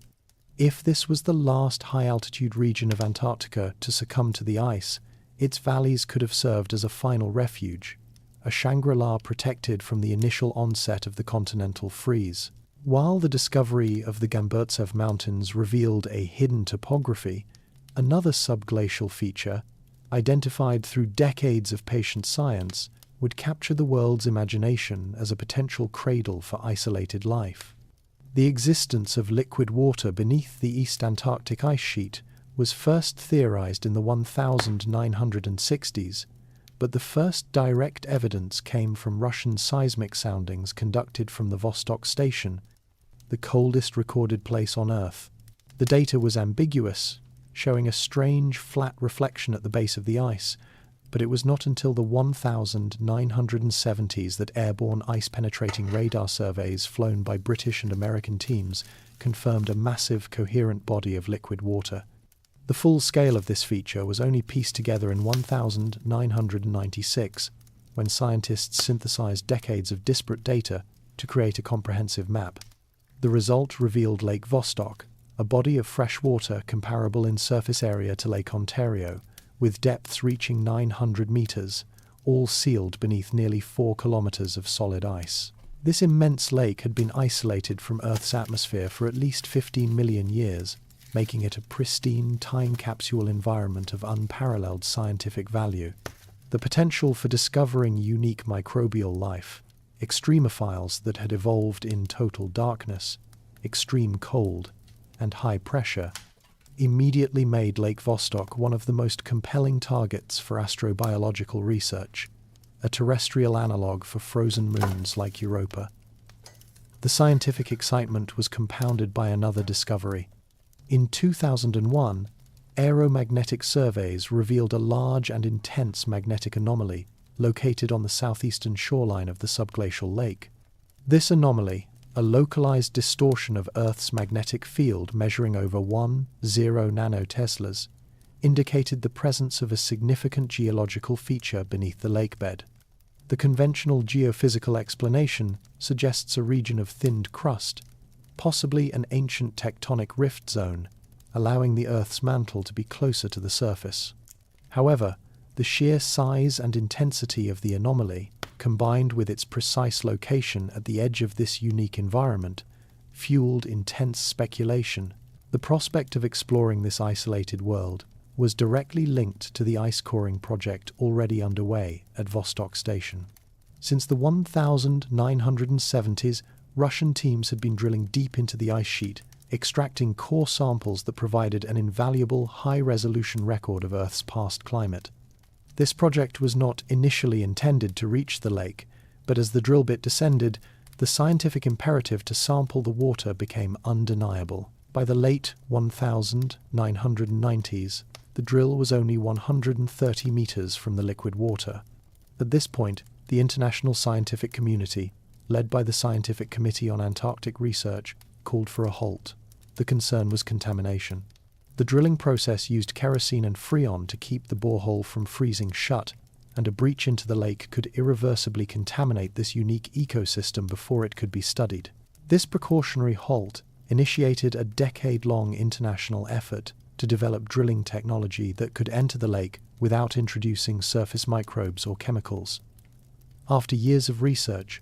If this was the last high-altitude region of Antarctica to succumb to the ice, its valleys could have served as a final refuge, a Shangri-La protected from the initial onset of the continental freeze. While the discovery of the Gamburtsev Mountains revealed a hidden topography, another subglacial feature, identified through decades of patient science, would capture the world's imagination as a potential cradle for isolated life. The existence of liquid water beneath the East Antarctic ice sheet was first theorized in the 1960s, but the first direct evidence came from Russian seismic soundings conducted from the Vostok Station, the coldest recorded place on Earth. The data was ambiguous, showing a strange, flat reflection at the base of the ice, but it was not until the 1970s that airborne ice-penetrating radar surveys flown by British and American teams confirmed a massive, coherent body of liquid water. The full scale of this feature was only pieced together in 1996, when scientists synthesized decades of disparate data to create a comprehensive map. The result revealed Lake Vostok, a body of fresh water comparable in surface area to Lake Ontario, with depths reaching 900 meters, all sealed beneath nearly 4 kilometers of solid ice. This immense lake had been isolated from Earth's atmosphere for at least 15 million years, making it a pristine, time capsule environment of unparalleled scientific value. The potential for discovering unique microbial life, extremophiles that had evolved in total darkness, extreme cold, and high pressure, immediately made Lake Vostok one of the most compelling targets for astrobiological research, a terrestrial analogue for frozen moons like Europa. The scientific excitement was compounded by another discovery. In 2001, aeromagnetic surveys revealed a large and intense magnetic anomaly located on the southeastern shoreline of the subglacial lake. This anomaly, a localized distortion of Earth's magnetic field measuring over 10 nanoteslas, indicated the presence of a significant geological feature beneath the lakebed. The conventional geophysical explanation suggests a region of thinned crust, possibly an ancient tectonic rift zone, allowing the Earth's mantle to be closer to the surface. However, the sheer size and intensity of the anomaly, combined with its precise location at the edge of this unique environment, fueled intense speculation. The prospect of exploring this isolated world was directly linked to the ice coring project already underway at Vostok Station. Since the 1970s, Russian teams had been drilling deep into the ice sheet, extracting core samples that provided an invaluable high-resolution record of Earth's past climate. This project was not initially intended to reach the lake, but as the drill bit descended, the scientific imperative to sample the water became undeniable. By the late 1990s, the drill was only 130 meters from the liquid water. At this point, the international scientific community, led by the Scientific Committee on Antarctic Research, called for a halt. The concern was contamination. The drilling process used kerosene and freon to keep the borehole from freezing shut, and a breach into the lake could irreversibly contaminate this unique ecosystem before it could be studied. This precautionary halt initiated a decade-long international effort to develop drilling technology that could enter the lake without introducing surface microbes or chemicals. After years of research,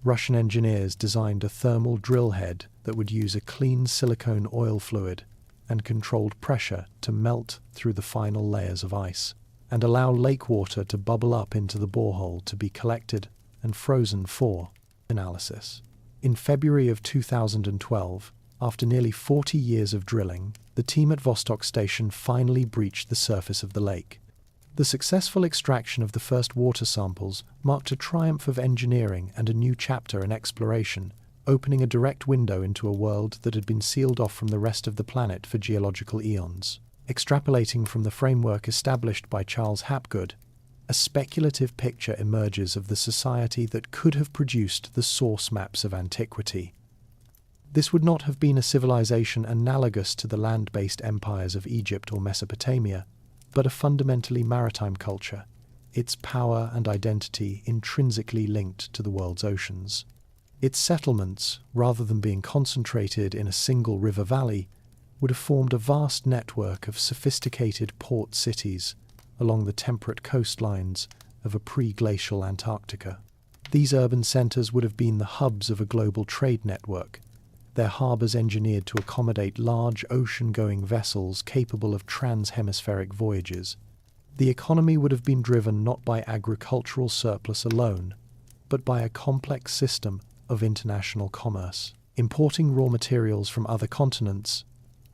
Russian engineers designed a thermal drill head that would use a clean silicone oil fluid and controlled pressure to melt through the final layers of ice, and allow lake water to bubble up into the borehole to be collected and frozen for analysis. In February of 2012, after nearly 40 years of drilling, the team at Vostok Station finally breached the surface of the lake. The successful extraction of the first water samples marked a triumph of engineering and a new chapter in exploration, opening a direct window into a world that had been sealed off from the rest of the planet for geological eons. Extrapolating from the framework established by Charles Hapgood, a speculative picture emerges of the society that could have produced the source maps of antiquity. This would not have been a civilization analogous to the land-based empires of Egypt or Mesopotamia, but a fundamentally maritime culture, its power and identity intrinsically linked to the world's oceans. Its settlements, rather than being concentrated in a single river valley, would have formed a vast network of sophisticated port cities along the temperate coastlines of a pre-glacial Antarctica. These urban centers would have been the hubs of a global trade network, their harbors engineered to accommodate large ocean-going vessels capable of trans-hemispheric voyages. The economy would have been driven not by agricultural surplus alone, but by a complex system of international commerce, importing raw materials from other continents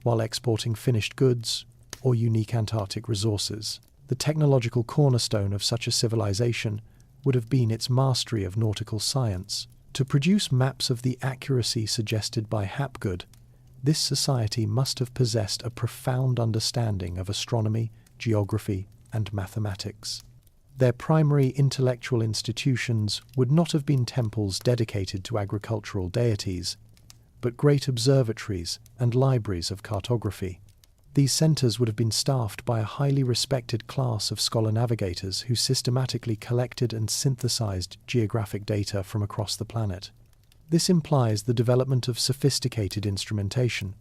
while exporting finished goods or unique Antarctic resources. The technological cornerstone of such a civilization would have been its mastery of nautical science. To produce maps of the accuracy suggested by Hapgood, this society must have possessed a profound understanding of astronomy, geography, and mathematics. Their primary intellectual institutions would not have been temples dedicated to agricultural deities, but great observatories and libraries of cartography. These centers would have been staffed by a highly respected class of scholar navigators who systematically collected and synthesized geographic data from across the planet. This implies the development of sophisticated instrumentation,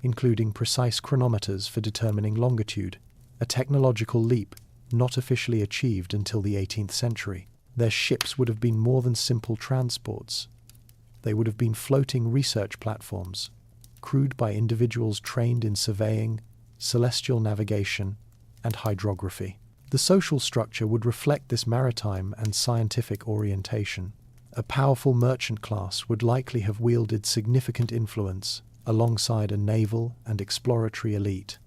including precise chronometers for determining longitude, a technological leap not officially achieved until the 18th century. Their ships would have been more than simple transports. They would have been floating research platforms, crewed by individuals trained in surveying, celestial navigation, and hydrography. The social structure would reflect this maritime and scientific orientation. A powerful merchant class would likely have wielded significant influence alongside a naval and exploratory elite.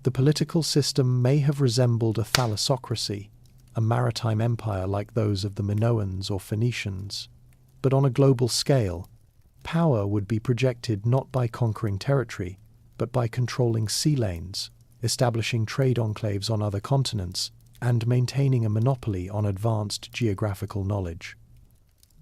The political system may have resembled a thalassocracy, a maritime empire like those of the Minoans or Phoenicians. But on a global scale, power would be projected not by conquering territory, but by controlling sea lanes, establishing trade enclaves on other continents, and maintaining a monopoly on advanced geographical knowledge.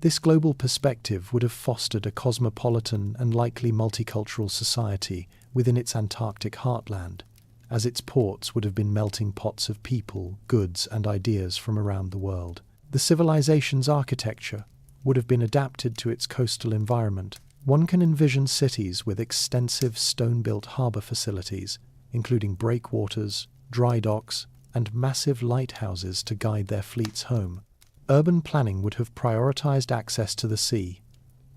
This global perspective would have fostered a cosmopolitan and likely multicultural society within its Antarctic heartland, as its ports would have been melting pots of people, goods, and ideas from around the world. The civilization's architecture would have been adapted to its coastal environment. One can envision cities with extensive stone-built harbor facilities, including breakwaters, dry docks, and massive lighthouses to guide their fleets home. Urban planning would have prioritized access to the sea,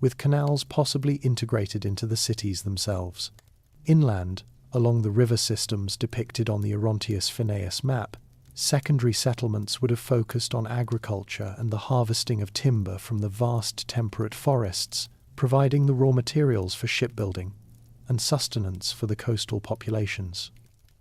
with canals possibly integrated into the cities themselves. Inland, along the river systems depicted on the Orontius Phineus map, secondary settlements would have focused on agriculture and the harvesting of timber from the vast temperate forests, providing the raw materials for shipbuilding and sustenance for the coastal populations.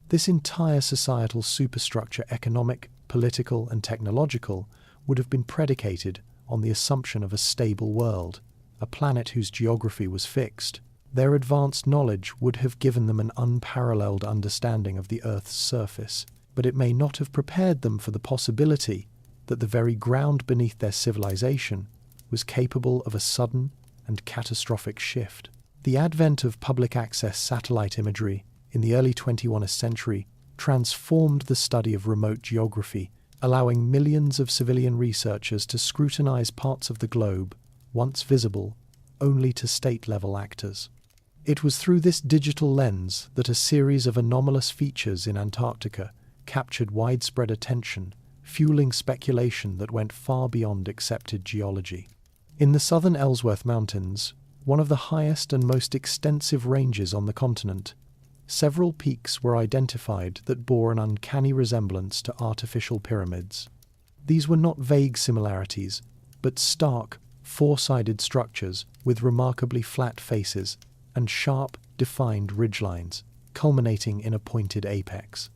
This entire societal superstructure, economic, political, and technological, would have been predicated on the assumption of a stable world, a planet whose geography was fixed. Their advanced knowledge would have given them an unparalleled understanding of the Earth's surface, but it may not have prepared them for the possibility that the very ground beneath their civilization was capable of a sudden and catastrophic shift. The advent of public access satellite imagery in the early 21st century transformed the study of remote geography, allowing millions of civilian researchers to scrutinize parts of the globe once visible only to state-level actors. It was through this digital lens that a series of anomalous features in Antarctica captured widespread attention, fueling speculation that went far beyond accepted geology. In the southern Ellsworth Mountains, one of the highest and most extensive ranges on the continent, several peaks were identified that bore an uncanny resemblance to artificial pyramids. These were not vague similarities, but stark, four-sided structures with remarkably flat faces and sharp, defined ridgelines, culminating in a pointed apex.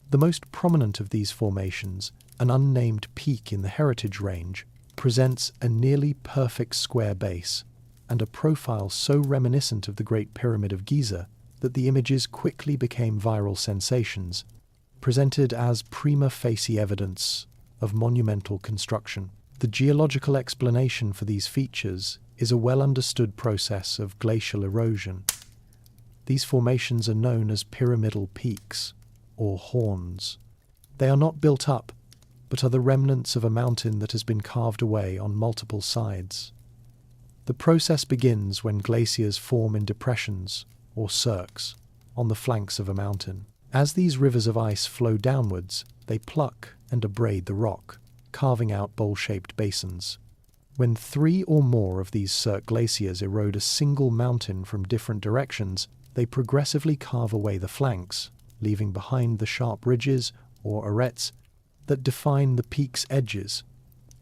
The most prominent of these formations, an unnamed peak in the Heritage Range, presents a nearly perfect square base and a profile so reminiscent of the Great Pyramid of Giza that the images quickly became viral sensations, presented as prima facie evidence of monumental construction. The geological explanation for these features is a well-understood process of glacial erosion. These formations are known as pyramidal peaks, or horns. They are not built up, but are the remnants of a mountain that has been carved away on multiple sides. The process begins when glaciers form in depressions, or cirques, on the flanks of a mountain. As these rivers of ice flow downwards, they pluck and abrade the rock, carving out bowl-shaped basins. When three or more of these cirque glaciers erode a single mountain from different directions, they progressively carve away the flanks, leaving behind the sharp ridges, or arêtes, that define the peak's edges.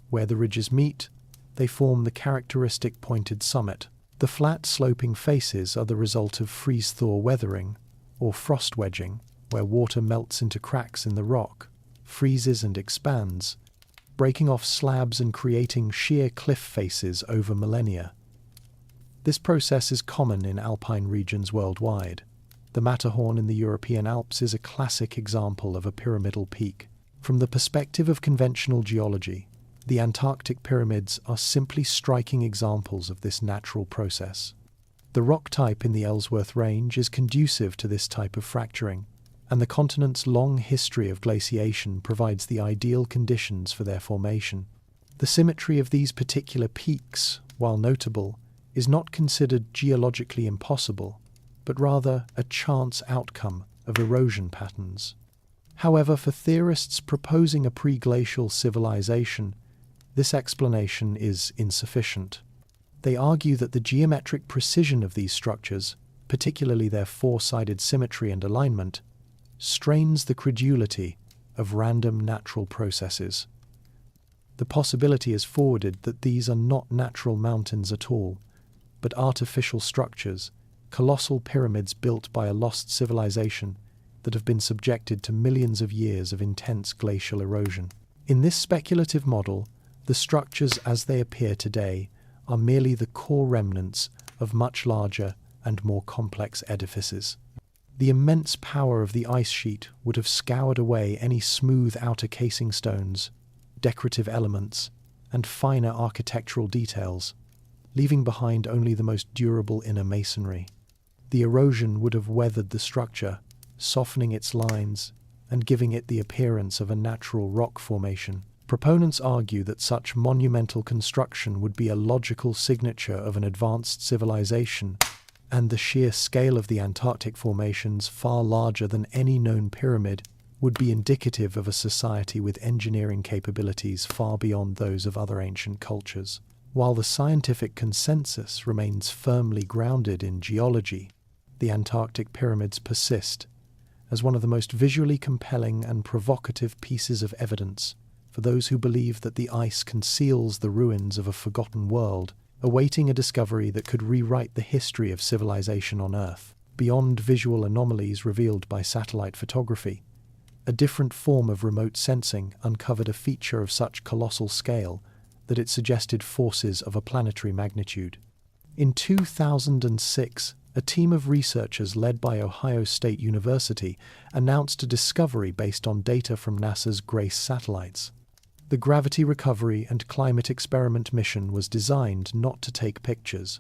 Where the ridges meet, they form the characteristic pointed summit. The flat sloping faces are the result of freeze-thaw weathering, or frost wedging, where water melts into cracks in the rock, freezes and expands, breaking off slabs and creating sheer cliff faces over millennia. This process is common in alpine regions worldwide. The Matterhorn in the European Alps is a classic example of a pyramidal peak. From the perspective of conventional geology, the Antarctic pyramids are simply striking examples of this natural process. The rock type in the Ellsworth Range is conducive to this type of fracturing, and the continent's long history of glaciation provides the ideal conditions for their formation. The symmetry of these particular peaks, while notable, is not considered geologically impossible, but rather a chance outcome of erosion patterns. However, for theorists proposing a pre-glacial civilization, this explanation is insufficient. They argue that the geometric precision of these structures, particularly their four-sided symmetry and alignment, strains the credulity of random natural processes. The possibility is forwarded that these are not natural mountains at all, but artificial structures, colossal pyramids built by a lost civilization that have been subjected to millions of years of intense glacial erosion. In this speculative model, the structures as they appear today are merely the core remnants of much larger and more complex edifices. The immense power of the ice sheet would have scoured away any smooth outer casing stones, decorative elements, and finer architectural details, leaving behind only the most durable inner masonry. The erosion would have weathered the structure, softening its lines and giving it the appearance of a natural rock formation. Proponents argue that such monumental construction would be a logical signature of an advanced civilization, and the sheer scale of the Antarctic formations, far larger than any known pyramid, would be indicative of a society with engineering capabilities far beyond those of other ancient cultures. While the scientific consensus remains firmly grounded in geology, the Antarctic pyramids persist as one of the most visually compelling and provocative pieces of evidence for those who believe that the ice conceals the ruins of a forgotten world, awaiting a discovery that could rewrite the history of civilization on Earth. Beyond visual anomalies revealed by satellite photography, a different form of remote sensing uncovered a feature of such colossal scale that it suggested forces of a planetary magnitude. In 2006, a team of researchers led by Ohio State University announced a discovery based on data from NASA's GRACE satellites. The Gravity Recovery and Climate Experiment mission was designed not to take pictures,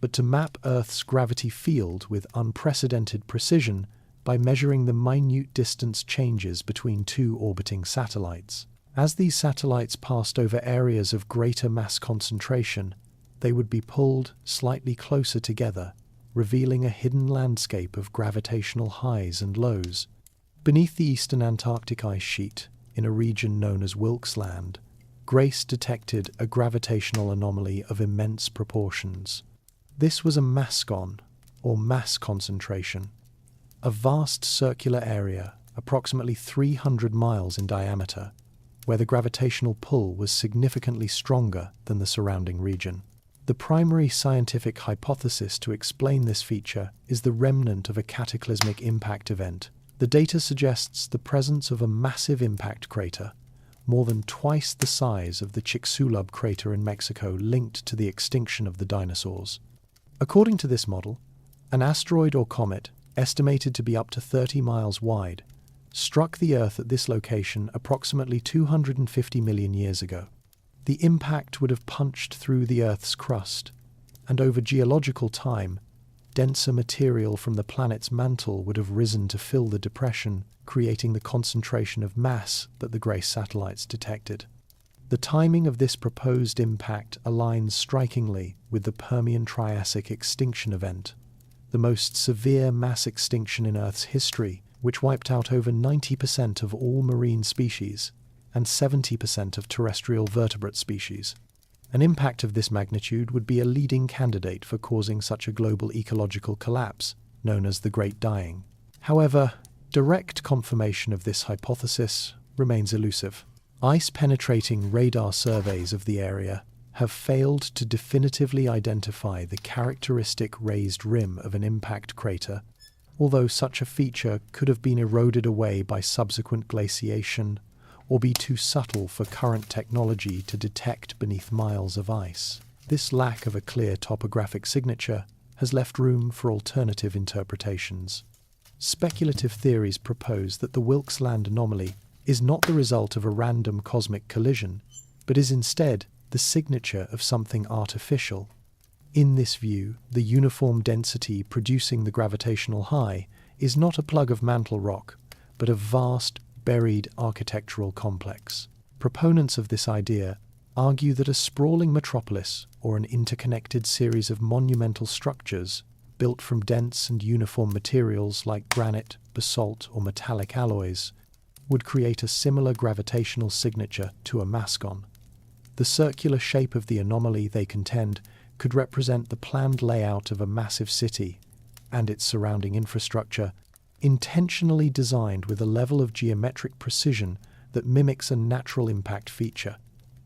but to map Earth's gravity field with unprecedented precision by measuring the minute distance changes between two orbiting satellites. As these satellites passed over areas of greater mass concentration, they would be pulled slightly closer together, revealing a hidden landscape of gravitational highs and lows. Beneath the eastern Antarctic ice sheet, in a region known as Wilkes Land, GRACE detected a gravitational anomaly of immense proportions. This was a mascon, or mass concentration, a vast circular area approximately 300 miles in diameter, where the gravitational pull was significantly stronger than the surrounding region. The primary scientific hypothesis to explain this feature is the remnant of a cataclysmic impact event. The data suggests the presence of a massive impact crater, more than twice the size of the Chicxulub crater in Mexico, linked to the extinction of the dinosaurs. According to this model, an asteroid or comet, estimated to be up to 30 miles wide, struck the Earth at this location approximately 250 million years ago. The impact would have punched through the Earth's crust, and over geological time, denser material from the planet's mantle would have risen to fill the depression, creating the concentration of mass that the GRACE satellites detected. The timing of this proposed impact aligns strikingly with the Permian-Triassic extinction event, the most severe mass extinction in Earth's history, which wiped out over 90% of all marine species and 70% of terrestrial vertebrate species. An impact of this magnitude would be a leading candidate for causing such a global ecological collapse, known as the Great Dying. However, direct confirmation of this hypothesis remains elusive. Ice-penetrating radar surveys of the area have failed to definitively identify the characteristic raised rim of an impact crater, although such a feature could have been eroded away by subsequent glaciation or be too subtle for current technology to detect beneath miles of ice. This lack of a clear topographic signature has left room for alternative interpretations. Speculative theories propose that the Wilkes Land anomaly is not the result of a random cosmic collision, but is instead the signature of something artificial. In this view, the uniform density producing the gravitational high is not a plug of mantle rock, but a vast, buried architectural complex. Proponents of this idea argue that a sprawling metropolis, or an interconnected series of monumental structures built from dense and uniform materials like granite, basalt, or metallic alloys, would create a similar gravitational signature to a mascon. The circular shape of the anomaly, they contend, could represent the planned layout of a massive city and its surrounding infrastructure, intentionally designed with a level of geometric precision that mimics a natural impact feature.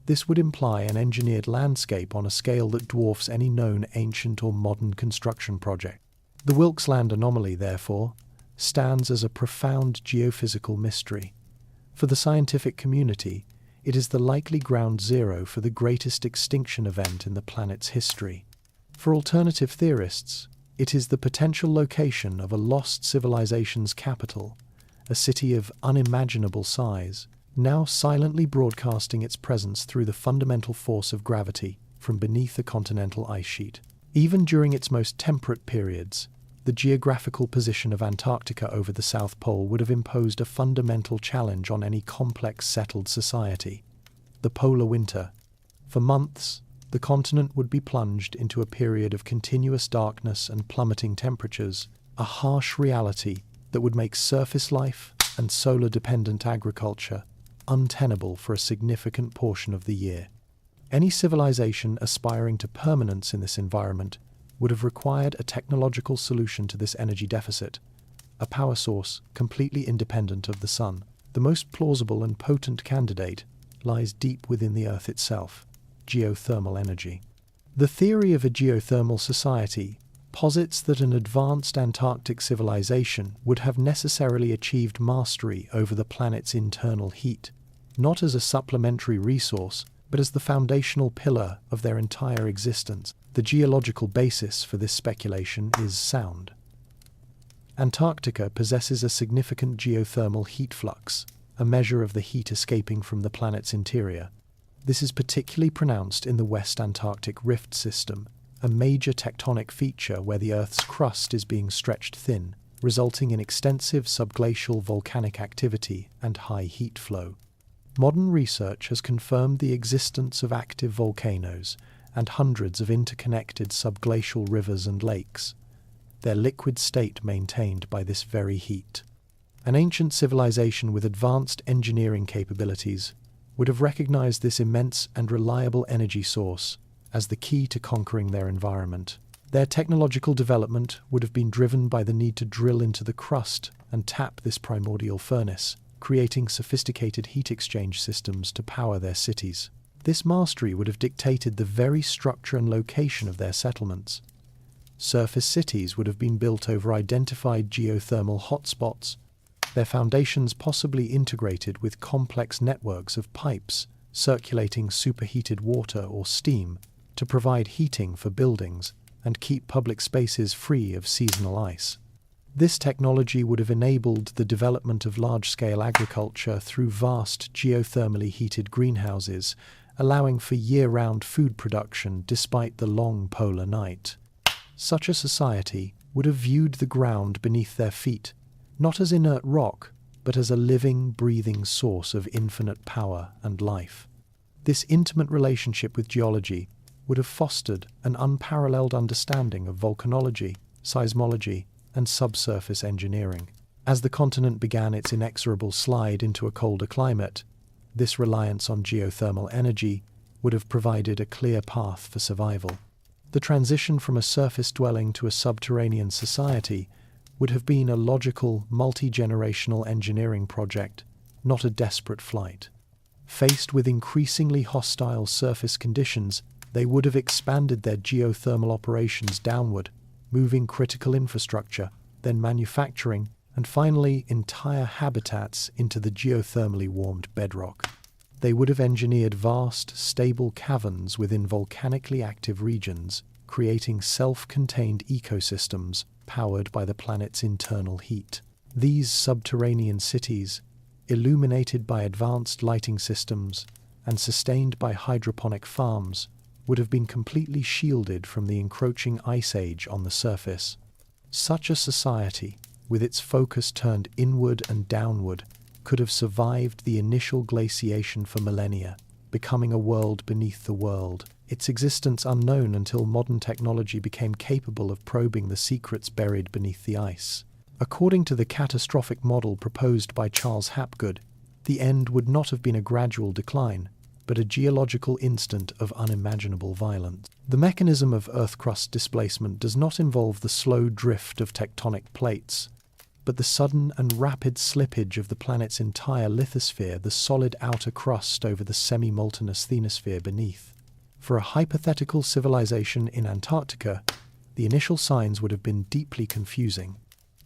This would imply an engineered landscape on a scale that dwarfs any known ancient or modern construction project. The Wilkes Land anomaly, therefore, stands as a profound geophysical mystery. For the scientific community, it is the likely ground zero for the greatest extinction event in the planet's history. For alternative theorists, it is the potential location of a lost civilization's capital, a city of unimaginable size, now silently broadcasting its presence through the fundamental force of gravity from beneath the continental ice sheet. Even during its most temperate periods, the geographical position of Antarctica over the South Pole would have imposed a fundamental challenge on any complex settled society: the polar winter. For months, the continent would be plunged into a period of continuous darkness and plummeting temperatures, a harsh reality that would make surface life and solar-dependent agriculture untenable for a significant portion of the year. Any civilization aspiring to permanence in this environment would have required a technological solution to this energy deficit, a power source completely independent of the sun. The most plausible and potent candidate lies deep within the Earth itself: geothermal energy. The theory of a geothermal society posits that an advanced Antarctic civilization would have necessarily achieved mastery over the planet's internal heat, not as a supplementary resource, but as the foundational pillar of their entire existence. The geological basis for this speculation is sound. Antarctica possesses a significant geothermal heat flux, a measure of the heat escaping from the planet's interior. This is particularly pronounced in the West Antarctic Rift System, a major tectonic feature where the Earth's crust is being stretched thin, resulting in extensive subglacial volcanic activity and high heat flow. Modern research has confirmed the existence of active volcanoes and hundreds of interconnected subglacial rivers and lakes, their liquid state maintained by this very heat. An ancient civilization with advanced engineering capabilities would have recognized this immense and reliable energy source as the key to conquering their environment. Their technological development would have been driven by the need to drill into the crust and tap this primordial furnace, creating sophisticated heat exchange systems to power their cities. This mastery would have dictated the very structure and location of their settlements. Surface cities would have been built over identified geothermal hotspots, their foundations possibly integrated with complex networks of pipes circulating superheated water or steam to provide heating for buildings and keep public spaces free of seasonal ice. This technology would have enabled the development of large-scale agriculture through vast geothermally heated greenhouses, allowing for year-round food production despite the long polar night. Such a society would have viewed the ground beneath their feet not as inert rock, but as a living, breathing source of infinite power and life. This intimate relationship with geology would have fostered an unparalleled understanding of volcanology, seismology, and subsurface engineering. As the continent began its inexorable slide into a colder climate, this reliance on geothermal energy would have provided a clear path for survival. The transition from a surface dwelling to a subterranean society would have been a logical, multi-generational engineering project, not a desperate flight. Faced with increasingly hostile surface conditions, they would have expanded their geothermal operations downward, moving critical infrastructure, then manufacturing, and finally entire habitats into the geothermally warmed bedrock. They would have engineered vast, stable caverns within volcanically active regions, creating self-contained ecosystems powered by the planet's internal heat. These subterranean cities, illuminated by advanced lighting systems and sustained by hydroponic farms, would have been completely shielded from the encroaching ice age on the surface. Such a society, with its focus turned inward and downward, could have survived the initial glaciation for millennia, becoming a world beneath the world, its existence unknown until modern technology became capable of probing the secrets buried beneath the ice. According to the catastrophic model proposed by Charles Hapgood, the end would not have been a gradual decline, but a geological instant of unimaginable violence. The mechanism of Earth crust displacement does not involve the slow drift of tectonic plates, but the sudden and rapid slippage of the planet's entire lithosphere, the solid outer crust over the semi-molten asthenosphere beneath. For a hypothetical civilization in Antarctica, the initial signs would have been deeply confusing.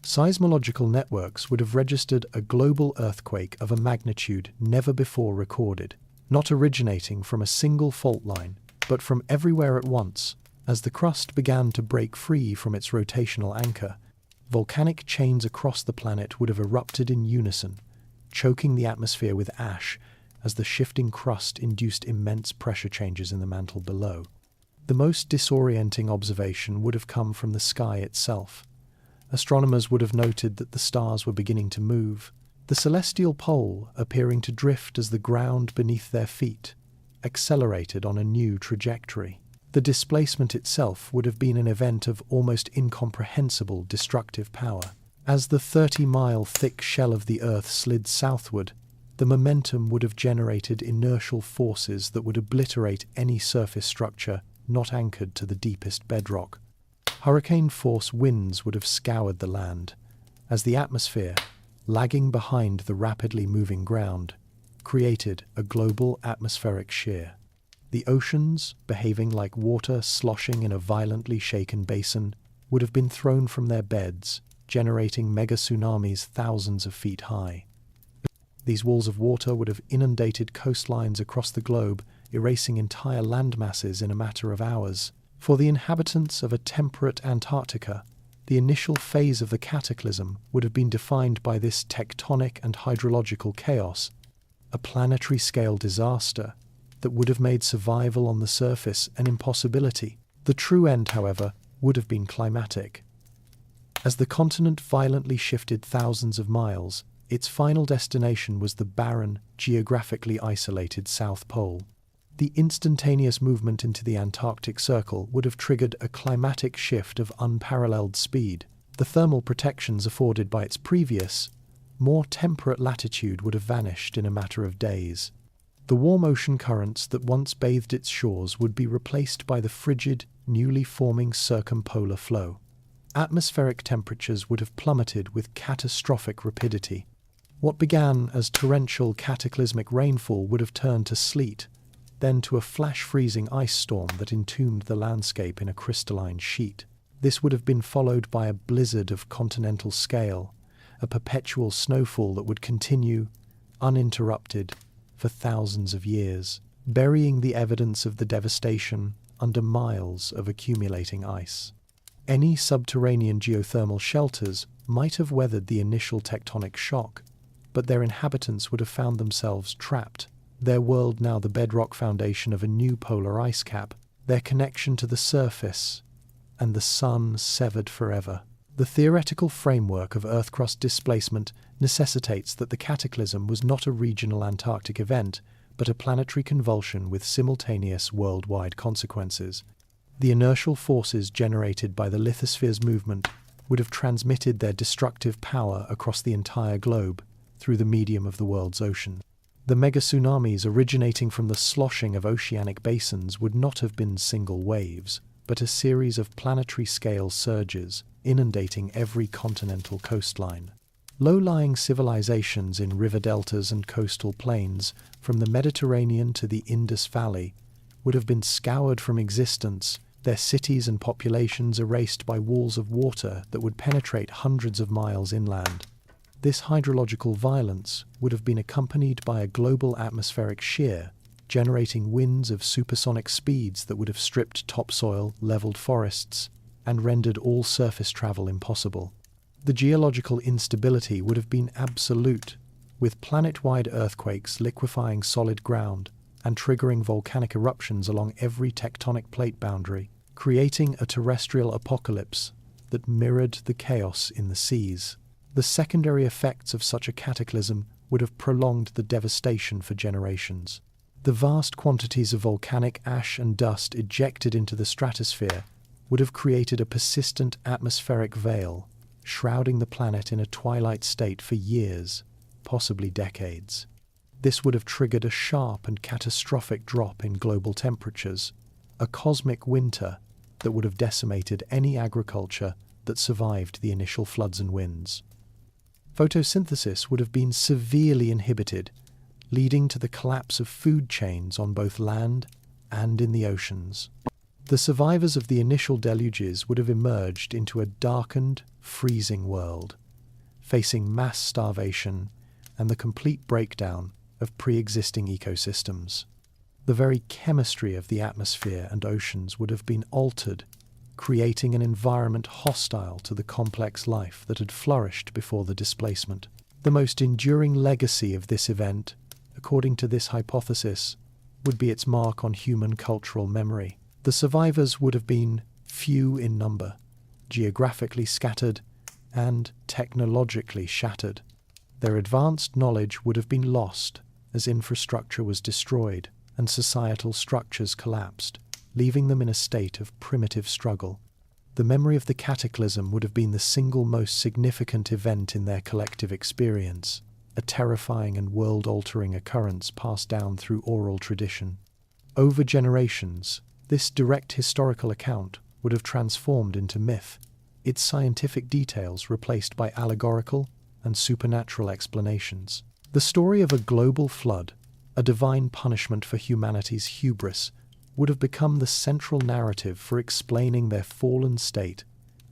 Seismological networks would have registered a global earthquake of a magnitude never before recorded, not originating from a single fault line, but from everywhere at once. As the crust began to break free from its rotational anchor, volcanic chains across the planet would have erupted in unison, choking the atmosphere with ash as the shifting crust induced immense pressure changes in the mantle below. The most disorienting observation would have come from the sky itself. Astronomers would have noted that the stars were beginning to move, the celestial pole appearing to drift as the ground beneath their feet accelerated on a new trajectory. The displacement itself would have been an event of almost incomprehensible destructive power. As the 30-mile thick shell of the Earth slid southward, the momentum would have generated inertial forces that would obliterate any surface structure not anchored to the deepest bedrock. Hurricane-force winds would have scoured the land, as the atmosphere, lagging behind the rapidly moving ground, created a global atmospheric shear. The oceans, behaving like water sloshing in a violently shaken basin, would have been thrown from their beds, generating mega tsunamis thousands of feet high. These walls of water would have inundated coastlines across the globe, erasing entire landmasses in a matter of hours. For the inhabitants of a temperate Antarctica, the initial phase of the cataclysm would have been defined by this tectonic and hydrological chaos, a planetary-scale disaster that would have made survival on the surface an impossibility. The true end, however, would have been climatic. As the continent violently shifted thousands of miles, its final destination was the barren, geographically isolated South Pole. The instantaneous movement into the Antarctic Circle would have triggered a climatic shift of unparalleled speed. The thermal protections afforded by its previous, more temperate latitude would have vanished in a matter of days. The warm ocean currents that once bathed its shores would be replaced by the frigid, newly forming circumpolar flow. Atmospheric temperatures would have plummeted with catastrophic rapidity. What began as torrential cataclysmic rainfall would have turned to sleet, then to a flash-freezing ice storm that entombed the landscape in a crystalline sheet. This would have been followed by a blizzard of continental scale, a perpetual snowfall that would continue, uninterrupted, for thousands of years, burying the evidence of the devastation under miles of accumulating ice. Any subterranean geothermal shelters might have weathered the initial tectonic shock, but their inhabitants would have found themselves trapped, their world now the bedrock foundation of a new polar ice cap, their connection to the surface, and the sun severed forever. The theoretical framework of Earth crust displacement necessitates that the cataclysm was not a regional Antarctic event, but a planetary convulsion with simultaneous worldwide consequences. The inertial forces generated by the lithosphere's movement would have transmitted their destructive power across the entire globe through the medium of the world's ocean. The megatsunamis originating from the sloshing of oceanic basins would not have been single waves, but a series of planetary-scale surges inundating every continental coastline. Low-lying civilizations in river deltas and coastal plains, from the Mediterranean to the Indus Valley, would have been scoured from existence, their cities and populations erased by walls of water that would penetrate hundreds of miles inland. This hydrological violence would have been accompanied by a global atmospheric shear, generating winds of supersonic speeds that would have stripped topsoil, leveled forests, and rendered all surface travel impossible. The geological instability would have been absolute, with planet-wide earthquakes liquefying solid ground and triggering volcanic eruptions along every tectonic plate boundary, creating a terrestrial apocalypse that mirrored the chaos in the seas. The secondary effects of such a cataclysm would have prolonged the devastation for generations. The vast quantities of volcanic ash and dust ejected into the stratosphere would have created a persistent atmospheric veil, shrouding the planet in a twilight state for years, possibly decades. This would have triggered a sharp and catastrophic drop in global temperatures, a cosmic winter that would have decimated any agriculture that survived the initial floods and winds. Photosynthesis would have been severely inhibited, leading to the collapse of food chains on both land and in the oceans. The survivors of the initial deluges would have emerged into a darkened, freezing world, facing mass starvation and the complete breakdown of pre-existing ecosystems. The very chemistry of the atmosphere and oceans would have been altered, creating an environment hostile to the complex life that had flourished before the displacement. The most enduring legacy of this event, according to this hypothesis, would be its mark on human cultural memory. The survivors would have been few in number, geographically scattered, and technologically shattered. Their advanced knowledge would have been lost as infrastructure was destroyed and societal structures collapsed, leaving them in a state of primitive struggle. The memory of the cataclysm would have been the single most significant event in their collective experience, a terrifying and world-altering occurrence passed down through oral tradition. Over generations, this direct historical account would have transformed into myth, its scientific details replaced by allegorical and supernatural explanations. The story of a global flood, a divine punishment for humanity's hubris, would have become the central narrative for explaining their fallen state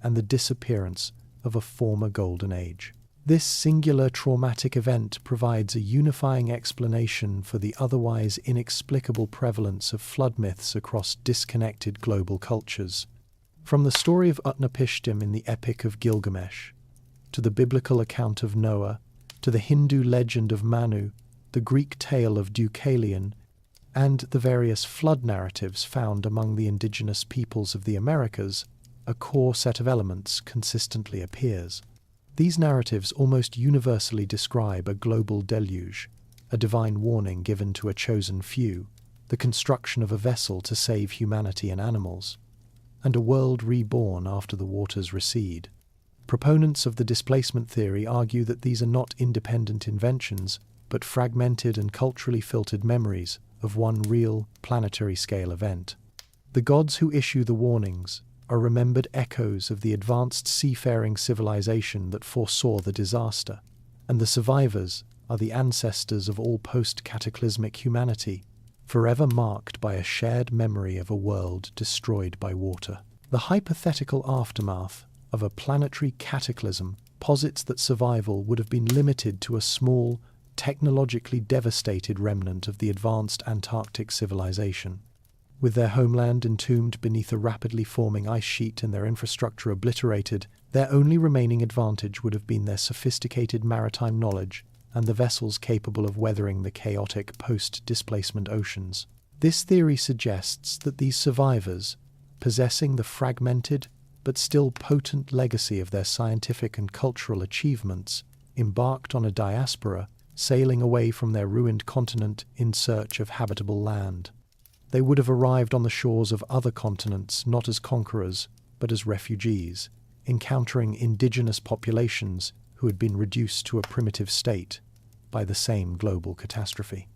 and the disappearance of a former golden age. This singular traumatic event provides a unifying explanation for the otherwise inexplicable prevalence of flood myths across disconnected global cultures. From the story of Utnapishtim in the Epic of Gilgamesh, to the biblical account of Noah, to the Hindu legend of Manu, the Greek tale of Deucalion, and the various flood narratives found among the indigenous peoples of the Americas, a core set of elements consistently appears. These narratives almost universally describe a global deluge, a divine warning given to a chosen few, the construction of a vessel to save humanity and animals, and a world reborn after the waters recede. Proponents of the displacement theory argue that these are not independent inventions, but fragmented and culturally filtered memories of one real planetary-scale event. The gods who issue the warnings are remembered echoes of the advanced seafaring civilization that foresaw the disaster, and the survivors are the ancestors of all post-cataclysmic humanity, forever marked by a shared memory of a world destroyed by water. The hypothetical aftermath of a planetary cataclysm posits that survival would have been limited to a small, technologically devastated remnant of the advanced Antarctic civilization. With their homeland entombed beneath a rapidly forming ice sheet and their infrastructure obliterated, their only remaining advantage would have been their sophisticated maritime knowledge and the vessels capable of weathering the chaotic post-displacement oceans. This theory suggests that these survivors, possessing the fragmented but still potent legacy of their scientific and cultural achievements, embarked on a diaspora, sailing away from their ruined continent in search of habitable land. They would have arrived on the shores of other continents not as conquerors, but as refugees, encountering indigenous populations who had been reduced to a primitive state by the same global catastrophe.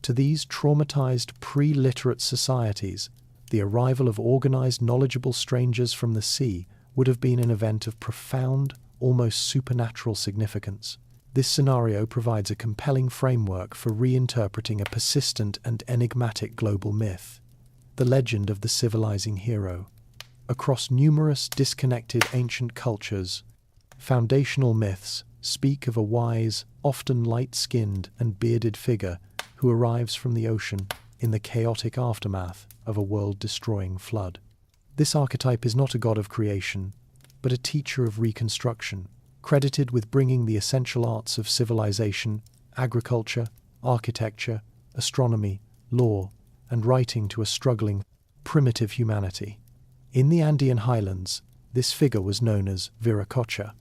To these traumatized pre-literate societies, the arrival of organized, knowledgeable strangers from the sea would have been an event of profound, almost supernatural significance. This scenario provides a compelling framework for reinterpreting a persistent and enigmatic global myth, the legend of the civilizing hero. Across numerous disconnected ancient cultures, foundational myths speak of a wise, often light-skinned and bearded figure who arrives from the ocean in the chaotic aftermath of a world-destroying flood. This archetype is not a god of creation, but a teacher of reconstruction, credited with bringing the essential arts of civilization, agriculture, architecture, astronomy, law, and writing to a struggling, primitive humanity. In the Andean highlands, this figure was known as Viracocha.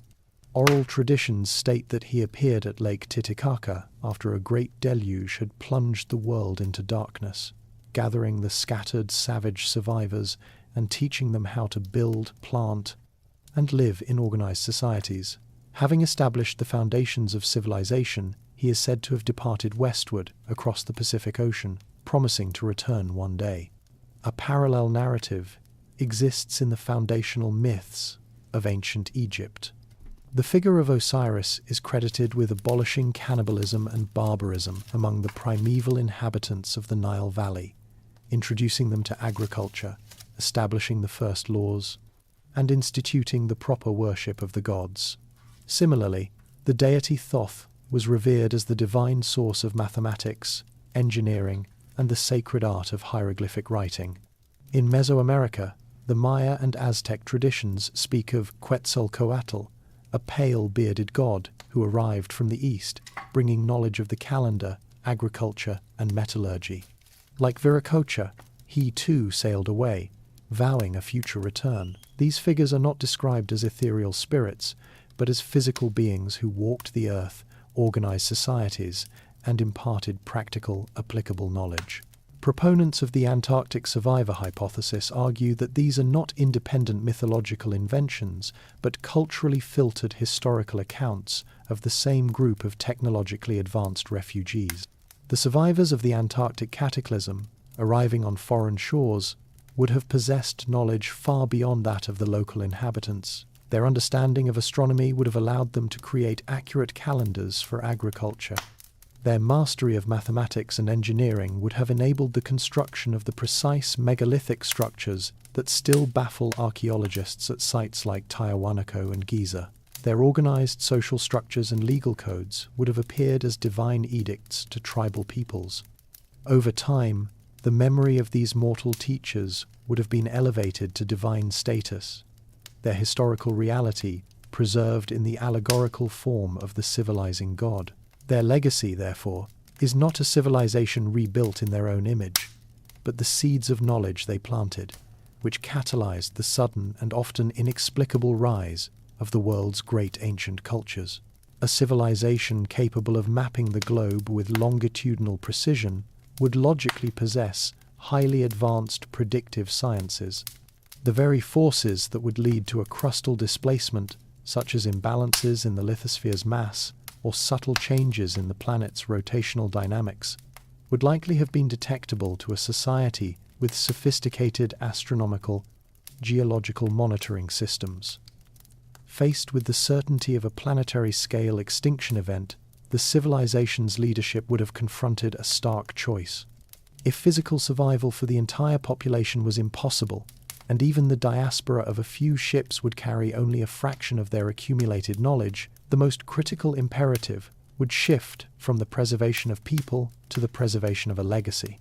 Oral traditions state that he appeared at Lake Titicaca after a great deluge had plunged the world into darkness, gathering the scattered, savage survivors and teaching them how to build, plant, and live in organized societies. Having established the foundations of civilization, he is said to have departed westward across the Pacific Ocean, promising to return one day. A parallel narrative exists in the foundational myths of ancient Egypt. The figure of Osiris is credited with abolishing cannibalism and barbarism among the primeval inhabitants of the Nile Valley, introducing them to agriculture, establishing the first laws, and instituting the proper worship of the gods. Similarly, the deity Thoth was revered as the divine source of mathematics, engineering, and the sacred art of hieroglyphic writing. In Mesoamerica, the Maya and Aztec traditions speak of Quetzalcoatl, a pale, bearded god who arrived from the east, bringing knowledge of the calendar, agriculture, and metallurgy. Like Viracocha, he too sailed away, vowing a future return. These figures are not described as ethereal spirits, but as physical beings who walked the earth, organized societies, and imparted practical, applicable knowledge. Proponents of the Antarctic survivor hypothesis argue that these are not independent mythological inventions, but culturally filtered historical accounts of the same group of technologically advanced refugees. The survivors of the Antarctic cataclysm, arriving on foreign shores, would have possessed knowledge far beyond that of the local inhabitants. Their understanding of astronomy would have allowed them to create accurate calendars for agriculture. Their mastery of mathematics and engineering would have enabled the construction of the precise megalithic structures that still baffle archaeologists at sites like Tiahuanaco and Giza. Their organized social structures and legal codes would have appeared as divine edicts to tribal peoples. Over time, the memory of these mortal teachers would have been elevated to divine status, their historical reality preserved in the allegorical form of the civilizing god. Their legacy, therefore, is not a civilization rebuilt in their own image, but the seeds of knowledge they planted, which catalyzed the sudden and often inexplicable rise of the world's great ancient cultures. A civilization capable of mapping the globe with longitudinal precision would logically possess highly advanced predictive sciences. The very forces that would lead to a crustal displacement, such as imbalances in the lithosphere's mass or subtle changes in the planet's rotational dynamics, would likely have been detectable to a society with sophisticated astronomical, geological monitoring systems. Faced with the certainty of a planetary-scale extinction event, the civilization's leadership would have confronted a stark choice. If physical survival for the entire population was impossible, and even the diaspora of a few ships would carry only a fraction of their accumulated knowledge, the most critical imperative would shift from the preservation of people to the preservation of a legacy.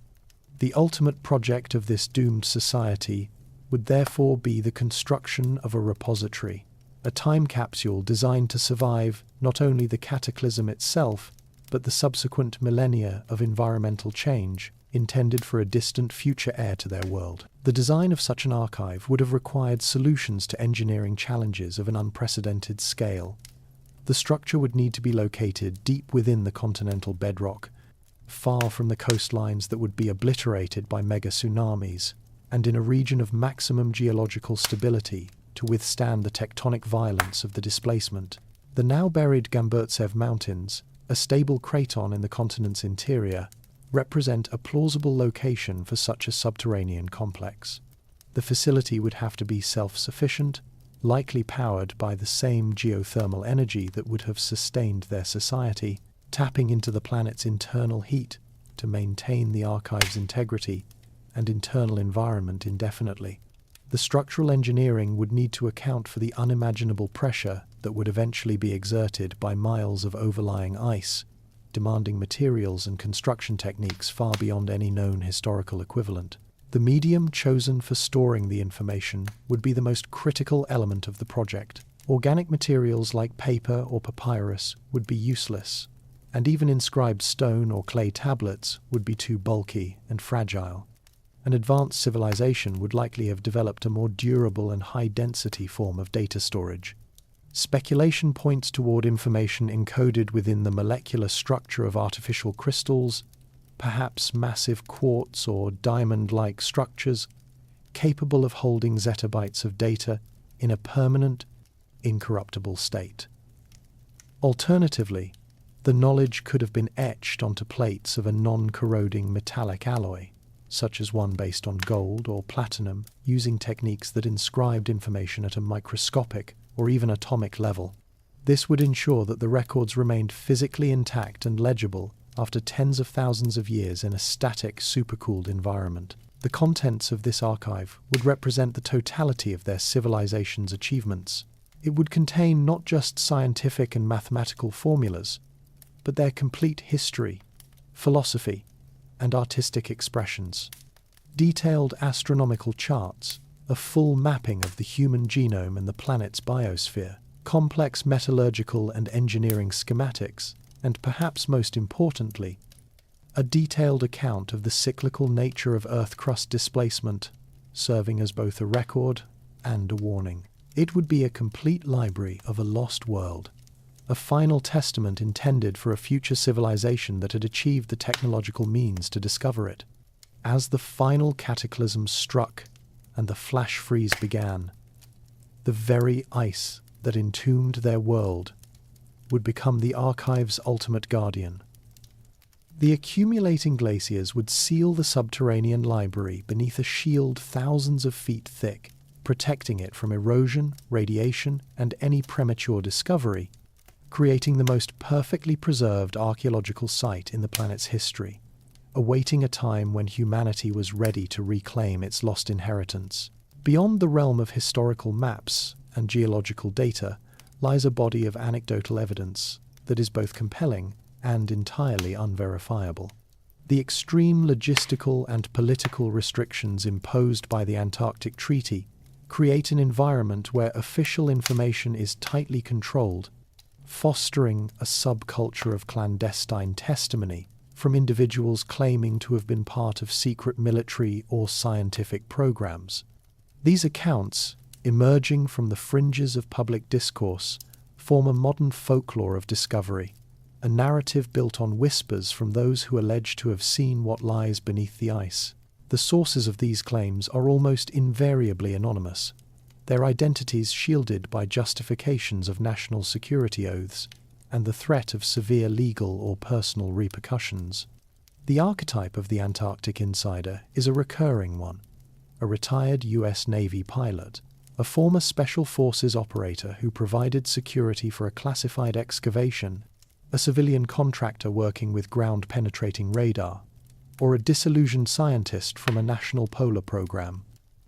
The ultimate project of this doomed society would therefore be the construction of a repository, a time capsule designed to survive not only the cataclysm itself, but the subsequent millennia of environmental change, intended for a distant future heir to their world. The design of such an archive would have required solutions to engineering challenges of an unprecedented scale. The structure would need to be located deep within the continental bedrock, far from the coastlines that would be obliterated by mega tsunamis, and in a region of maximum geological stability to withstand the tectonic violence of the displacement. The now buried Gamburtsev Mountains, a stable craton in the continent's interior, represent a plausible location for such a subterranean complex. The facility would have to be self-sufficient, likely powered by the same geothermal energy that would have sustained their society, tapping into the planet's internal heat to maintain the archive's integrity and internal environment indefinitely. The structural engineering would need to account for the unimaginable pressure that would eventually be exerted by miles of overlying ice, demanding materials and construction techniques far beyond any known historical equivalent. The medium chosen for storing the information would be the most critical element of the project. Organic materials like paper or papyrus would be useless, and even inscribed stone or clay tablets would be too bulky and fragile. An advanced civilization would likely have developed a more durable and high-density form of data storage. Speculation points toward information encoded within the molecular structure of artificial crystals, perhaps massive quartz or diamond-like structures, capable of holding zettabytes of data in a permanent, incorruptible state. Alternatively, the knowledge could have been etched onto plates of a non-corroding metallic alloy, such as one based on gold or platinum, using techniques that inscribed information at a microscopic or even atomic level. This would ensure that the records remained physically intact and legible after tens of thousands of years in a static, supercooled environment. The contents of this archive would represent the totality of their civilization's achievements. It would contain not just scientific and mathematical formulas, but their complete history, philosophy, and artistic expressions. Detailed astronomical charts, a full mapping of the human genome and the planet's biosphere, complex metallurgical and engineering schematics, and perhaps most importantly, a detailed account of the cyclical nature of Earth crust displacement, serving as both a record and a warning. It would be a complete library of a lost world, a final testament intended for a future civilization that had achieved the technological means to discover it. As the final cataclysm struck and the flash freeze began, the very ice that entombed their world would become the archive's ultimate guardian. The accumulating glaciers would seal the subterranean library beneath a shield thousands of feet thick, protecting it from erosion, radiation, and any premature discovery, creating the most perfectly preserved archaeological site in the planet's history, awaiting a time when humanity was ready to reclaim its lost inheritance. Beyond the realm of historical maps and geological data lies a body of anecdotal evidence that is both compelling and entirely unverifiable. The extreme logistical and political restrictions imposed by the Antarctic Treaty create an environment where official information is tightly controlled, fostering a subculture of clandestine testimony from individuals claiming to have been part of secret military or scientific programs. These accounts, emerging from the fringes of public discourse, form a modern folklore of discovery, a narrative built on whispers from those who allege to have seen what lies beneath the ice. The sources of these claims are almost invariably anonymous, their identities shielded by justifications of national security oaths and the threat of severe legal or personal repercussions. The archetype of the Antarctic insider is a recurring one: a retired US Navy pilot, a former Special Forces operator who provided security for a classified excavation, a civilian contractor working with ground-penetrating radar, or a disillusioned scientist from a national polar program.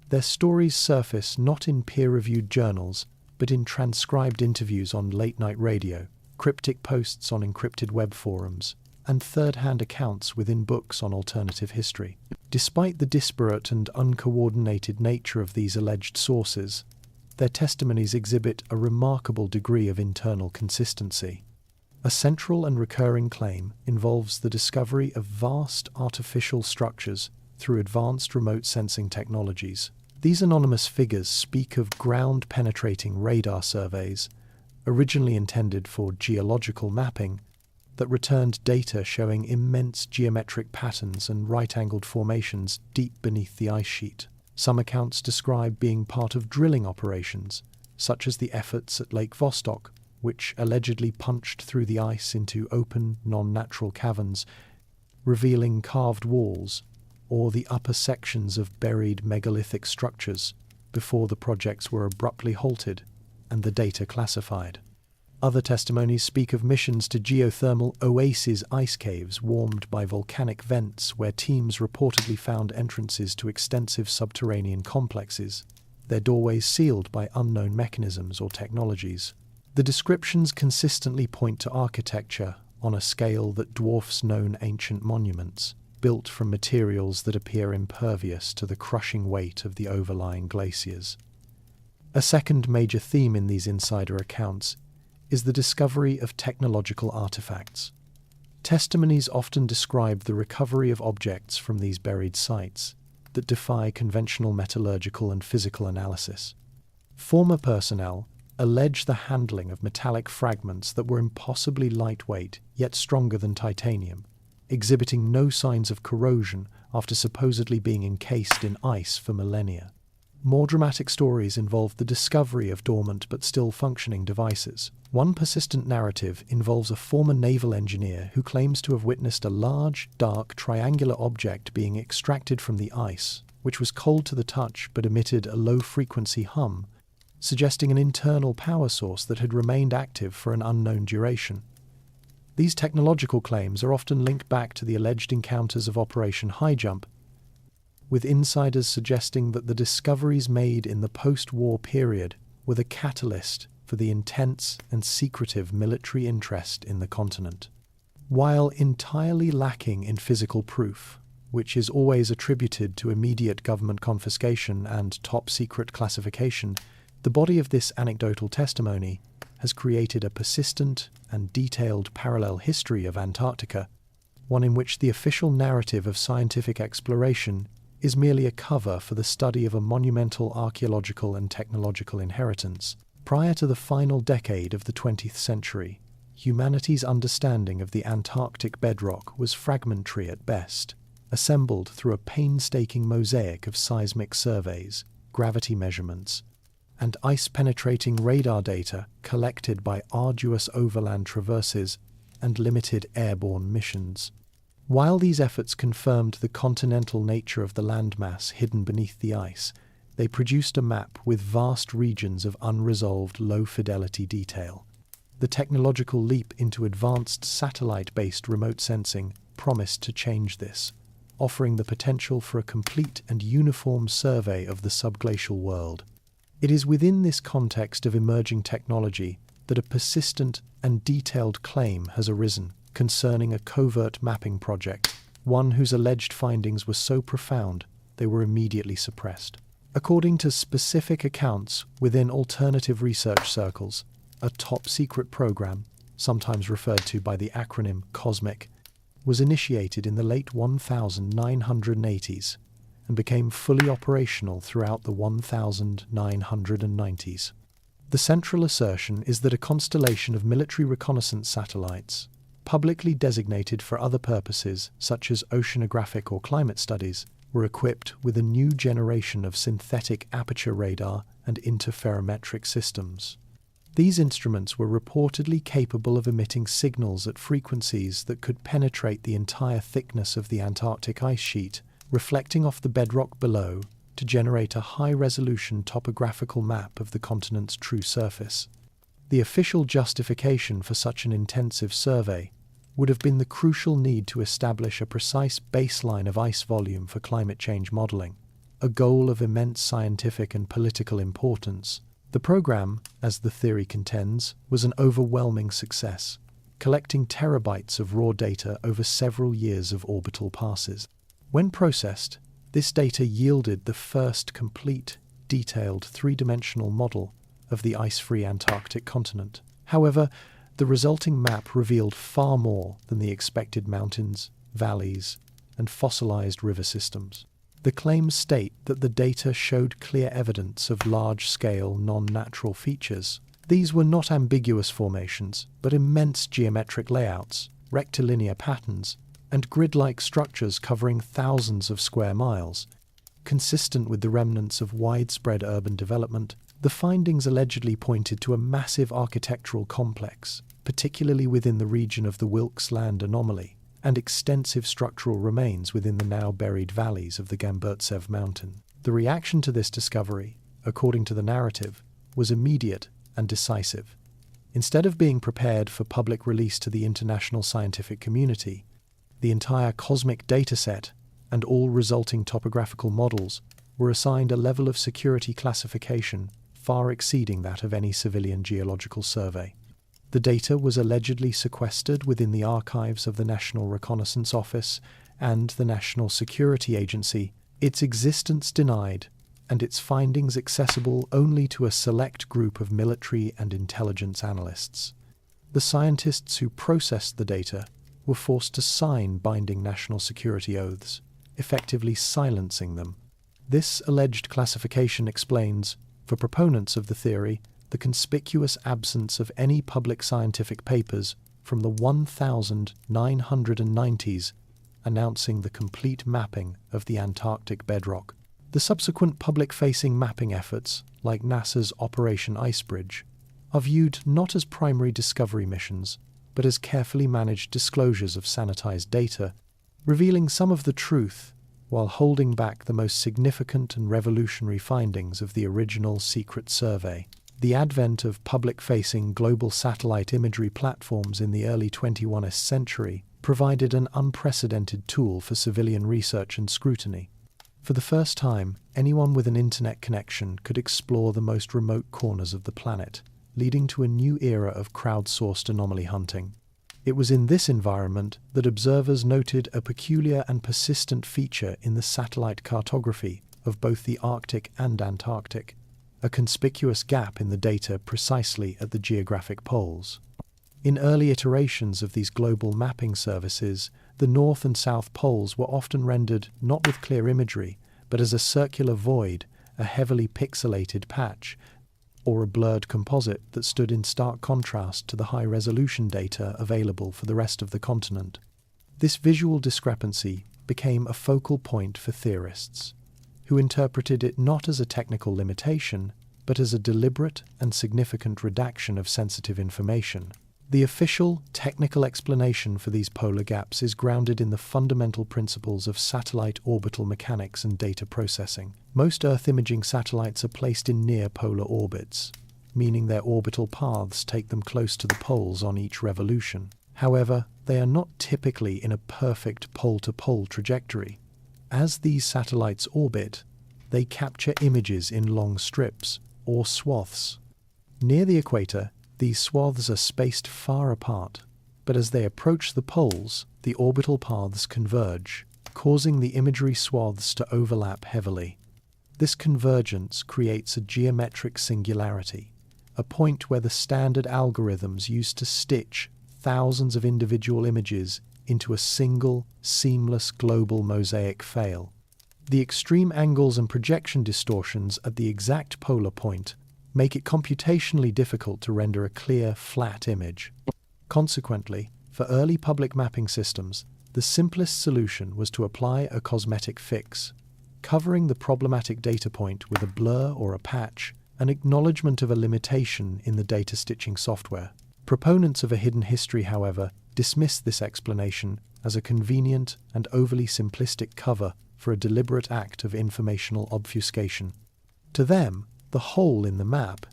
Their stories surface not in peer-reviewed journals, but in transcribed interviews on late-night radio, cryptic posts on encrypted web forums, and third-hand accounts within books on alternative history. Despite the disparate and uncoordinated nature of these alleged sources, their testimonies exhibit a remarkable degree of internal consistency. A central and recurring claim involves the discovery of vast artificial structures through advanced remote sensing technologies. These anonymous figures speak of ground-penetrating radar surveys, originally intended for geological mapping, that returned data showing immense geometric patterns and right-angled formations deep beneath the ice sheet. Some accounts describe being part of drilling operations, such as the efforts at Lake Vostok, which allegedly punched through the ice into open, non-natural caverns, revealing carved walls, or the upper sections of buried megalithic structures, before the projects were abruptly halted and the data classified. Other testimonies speak of missions to geothermal oasis ice caves warmed by volcanic vents where teams reportedly found entrances to extensive subterranean complexes, their doorways sealed by unknown mechanisms or technologies. The descriptions consistently point to architecture on a scale that dwarfs known ancient monuments, built from materials that appear impervious to the crushing weight of the overlying glaciers. A second major theme in these insider accounts is the discovery of technological artifacts. Testimonies often describe the recovery of objects from these buried sites that defy conventional metallurgical and physical analysis. Former personnel allege the handling of metallic fragments that were impossibly lightweight yet stronger than titanium, exhibiting no signs of corrosion after supposedly being encased in ice for millennia. More dramatic stories involve the discovery of dormant but still functioning devices. One persistent narrative involves a former naval engineer who claims to have witnessed a large, dark, triangular object being extracted from the ice, which was cold to the touch but emitted a low-frequency hum, suggesting an internal power source that had remained active for an unknown duration. These technological claims are often linked back to the alleged encounters of Operation High Jump, with insiders suggesting that the discoveries made in the post-war period were the catalyst for the intense and secretive military interest in the continent. While entirely lacking in physical proof, which is always attributed to immediate government confiscation and top-secret classification, the body of this anecdotal testimony has created a persistent and detailed parallel history of Antarctica, one in which the official narrative of scientific exploration is merely a cover for the study of a monumental archaeological and technological inheritance. Prior to the final decade of the 20th century, humanity's understanding of the Antarctic bedrock was fragmentary at best, assembled through a painstaking mosaic of seismic surveys, gravity measurements, and ice-penetrating radar data collected by arduous overland traverses and limited airborne missions. While these efforts confirmed the continental nature of the landmass hidden beneath the ice, they produced a map with vast regions of unresolved low-fidelity detail. The technological leap into advanced satellite-based remote sensing promised to change this, offering the potential for a complete and uniform survey of the subglacial world. It is within this context of emerging technology that a persistent and detailed claim has arisen concerning a covert mapping project, one whose alleged findings were so profound they were immediately suppressed. According to specific accounts within alternative research circles, a top-secret program, sometimes referred to by the acronym COSMIC, was initiated in the late 1980s and became fully operational throughout the 1990s. The central assertion is that a constellation of military reconnaissance satellites, publicly designated for other purposes such as oceanographic or climate studies, were equipped with a new generation of synthetic aperture radar and interferometric systems. These instruments were reportedly capable of emitting signals at frequencies that could penetrate the entire thickness of the Antarctic ice sheet, reflecting off the bedrock below to generate a high-resolution topographical map of the continent's true surface. The official justification for such an intensive survey would have been the crucial need to establish a precise baseline of ice volume for climate change modeling, a goal of immense scientific and political importance. The program, as the theory contends, was an overwhelming success, collecting terabytes of raw data over several years of orbital passes. When processed, this data yielded the first complete, detailed three-dimensional model of the ice-free Antarctic continent. However, the resulting map revealed far more than the expected mountains, valleys, and fossilized river systems. The claims state that the data showed clear evidence of large-scale, non-natural features. These were not ambiguous formations, but immense geometric layouts, rectilinear patterns, and grid-like structures covering thousands of square miles. Consistent with the remnants of widespread urban development, the findings allegedly pointed to a massive architectural complex, particularly within the region of the Wilkes Land anomaly, and extensive structural remains within the now-buried valleys of the Gamburtsev mountain. The reaction to this discovery, according to the narrative, was immediate and decisive. Instead of being prepared for public release to the international scientific community, the entire cosmic dataset and all resulting topographical models were assigned a level of security classification far exceeding that of any civilian geological survey. The data was allegedly sequestered within the archives of the National Reconnaissance Office and the National Security Agency, its existence denied, and its findings accessible only to a select group of military and intelligence analysts. The scientists who processed the data were forced to sign binding national security oaths, effectively silencing them. This alleged classification explains, for proponents of the theory, the conspicuous absence of any public scientific papers from the 1990s announcing the complete mapping of the Antarctic bedrock. The subsequent public-facing mapping efforts, like NASA's Operation Icebridge, are viewed not as primary discovery missions, but as carefully managed disclosures of sanitized data, revealing some of the truth while holding back the most significant and revolutionary findings of the original secret survey. The advent of public-facing global satellite imagery platforms in the early 21st century provided an unprecedented tool for civilian research and scrutiny. For the first time, anyone with an internet connection could explore the most remote corners of the planet, leading to a new era of crowdsourced anomaly hunting. It was in this environment that observers noted a peculiar and persistent feature in the satellite cartography of both the Arctic and Antarctic, a conspicuous gap in the data precisely at the geographic poles. In early iterations of these global mapping services, the North and South poles were often rendered not with clear imagery, but as a circular void, a heavily pixelated patch, or a blurred composite that stood in stark contrast to the high-resolution data available for the rest of the continent. This visual discrepancy became a focal point for theorists, who interpreted it not as a technical limitation, but as a deliberate and significant redaction of sensitive information. The official technical explanation for these polar gaps is grounded in the fundamental principles of satellite orbital mechanics and data processing. Most Earth imaging satellites are placed in near-polar orbits, meaning their orbital paths take them close to the poles on each revolution. However, they are not typically in a perfect pole-to-pole trajectory. As these satellites orbit, they capture images in long strips, or swaths. Near the equator, these swaths are spaced far apart, but as they approach the poles, the orbital paths converge, causing the imagery swaths to overlap heavily. This convergence creates a geometric singularity, a point where the standard algorithms used to stitch thousands of individual images into a single, seamless global mosaic fail. The extreme angles and projection distortions at the exact polar point make it computationally difficult to render a clear, flat image. Consequently, for early public mapping systems, the simplest solution was to apply a cosmetic fix, covering the problematic data point with a blur or a patch, an acknowledgement of a limitation in the data stitching software. Proponents of a hidden history, however, dismiss this explanation as a convenient and overly simplistic cover for a deliberate act of informational obfuscation. To them, the hole in the map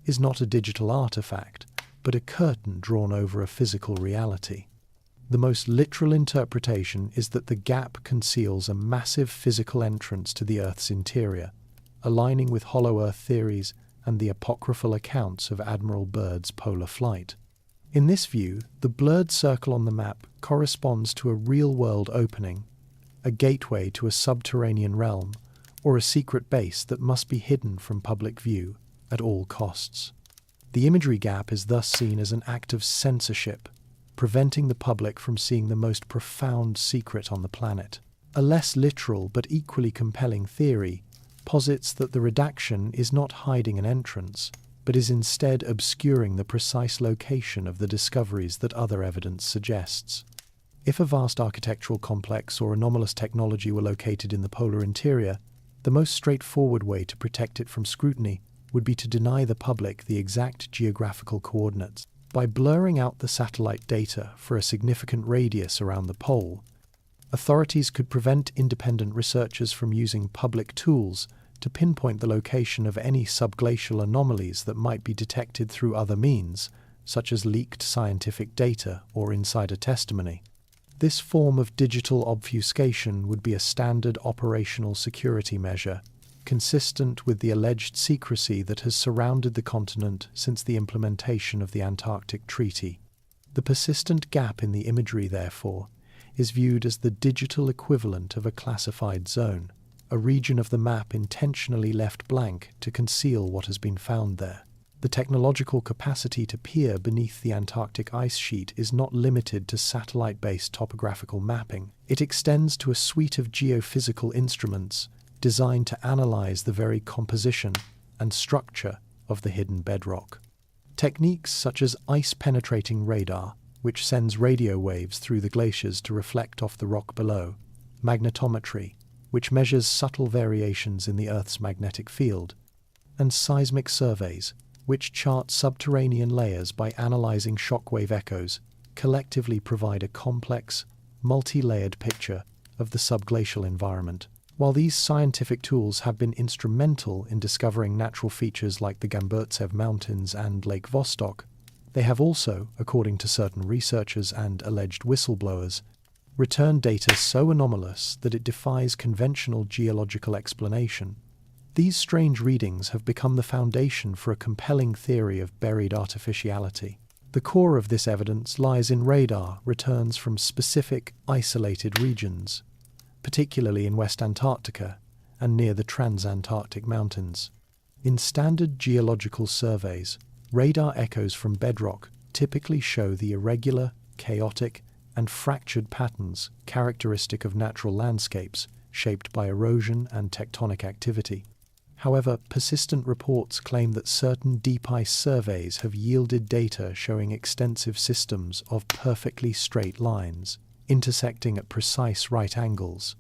is not a digital artifact, but a curtain drawn over a physical reality. The most literal interpretation is that the gap conceals a massive physical entrance to the Earth's interior, aligning with hollow Earth theories and the apocryphal accounts of Admiral Byrd's polar flight. In this view, the blurred circle on the map corresponds to a real-world opening, a gateway to a subterranean realm, or a secret base that must be hidden from public view at all costs. The imagery gap is thus seen as an act of censorship, preventing the public from seeing the most profound secret on the planet. A less literal but equally compelling theory posits that the redaction is not hiding an entrance, but is instead obscuring the precise location of the discoveries that other evidence suggests. If a vast architectural complex or anomalous technology were located in the polar interior, the most straightforward way to protect it from scrutiny would be to deny the public the exact geographical coordinates. By blurring out the satellite data for a significant radius around the pole, authorities could prevent independent researchers from using public tools to pinpoint the location of any subglacial anomalies that might be detected through other means, such as leaked scientific data or insider testimony. This form of digital obfuscation would be a standard operational security measure, consistent with the alleged secrecy that has surrounded the continent since the implementation of the Antarctic Treaty. The persistent gap in the imagery, therefore, is viewed as the digital equivalent of a classified zone, a region of the map intentionally left blank to conceal what has been found there. The technological capacity to peer beneath the Antarctic ice sheet is not limited to satellite-based topographical mapping. It extends to a suite of geophysical instruments designed to analyze the very composition and structure of the hidden bedrock. Techniques such as ice-penetrating radar, which sends radio waves through the glaciers to reflect off the rock below, magnetometry, which measures subtle variations in the Earth's magnetic field, and seismic surveys, which chart subterranean layers by analyzing shockwave echoes, collectively provide a complex, multi-layered picture of the subglacial environment. While these scientific tools have been instrumental in discovering natural features like the Gamburtsev Mountains and Lake Vostok, they have also, according to certain researchers and alleged whistleblowers, returned data so anomalous that it defies conventional geological explanation. These strange readings have become the foundation for a compelling theory of buried artificiality. The core of this evidence lies in radar returns from specific, isolated regions, particularly in West Antarctica and near the Transantarctic Mountains. In standard geological surveys, radar echoes from bedrock typically show the irregular, chaotic, and fractured patterns characteristic of natural landscapes shaped by erosion and tectonic activity. However, persistent reports claim that certain deep ice surveys have yielded data showing extensive systems of perfectly straight lines, intersecting at precise right angles.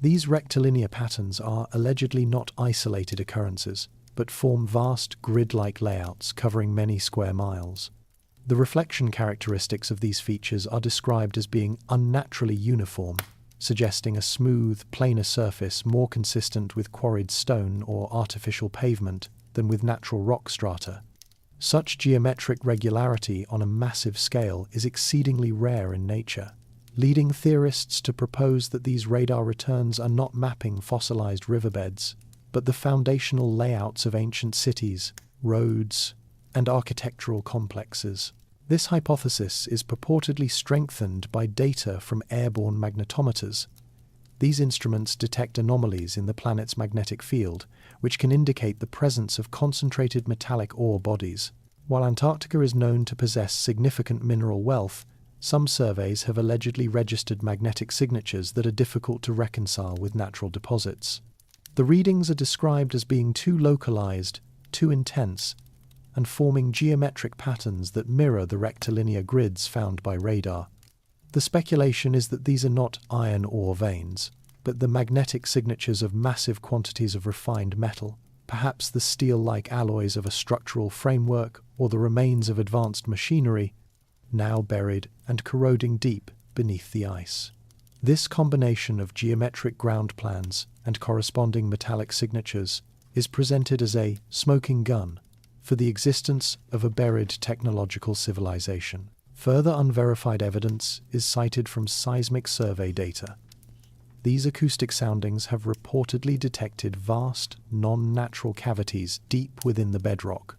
These rectilinear patterns are allegedly not isolated occurrences, but form vast grid-like layouts covering many square miles. The reflection characteristics of these features are described as being unnaturally uniform, suggesting a smooth, planar surface more consistent with quarried stone or artificial pavement than with natural rock strata. Such geometric regularity on a massive scale is exceedingly rare in nature, leading theorists to propose that these radar returns are not mapping fossilized riverbeds, but the foundational layouts of ancient cities, roads, and architectural complexes. This hypothesis is purportedly strengthened by data from airborne magnetometers. These instruments detect anomalies in the planet's magnetic field, which can indicate the presence of concentrated metallic ore bodies. While Antarctica is known to possess significant mineral wealth, some surveys have allegedly registered magnetic signatures that are difficult to reconcile with natural deposits. The readings are described as being too localized, too intense, and forming geometric patterns that mirror the rectilinear grids found by radar. The speculation is that these are not iron ore veins, but the magnetic signatures of massive quantities of refined metal, perhaps the steel-like alloys of a structural framework or the remains of advanced machinery, now buried and corroding deep beneath the ice. This combination of geometric ground plans and corresponding metallic signatures is presented as a smoking gun for the existence of a buried technological civilization. Further unverified evidence is cited from seismic survey data. These acoustic soundings have reportedly detected vast, non-natural cavities deep within the bedrock.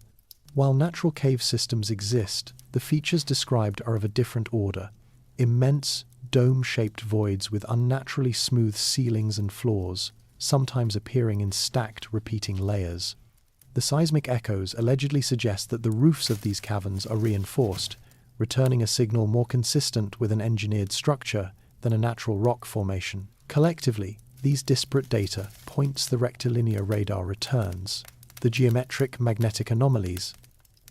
While natural cave systems exist, the features described are of a different order: immense, dome-shaped voids with unnaturally smooth ceilings and floors, sometimes appearing in stacked, repeating layers. The seismic echoes allegedly suggest that the roofs of these caverns are reinforced, returning a signal more consistent with an engineered structure than a natural rock formation. Collectively, these disparate data points the rectilinear radar returns, the geometric magnetic anomalies,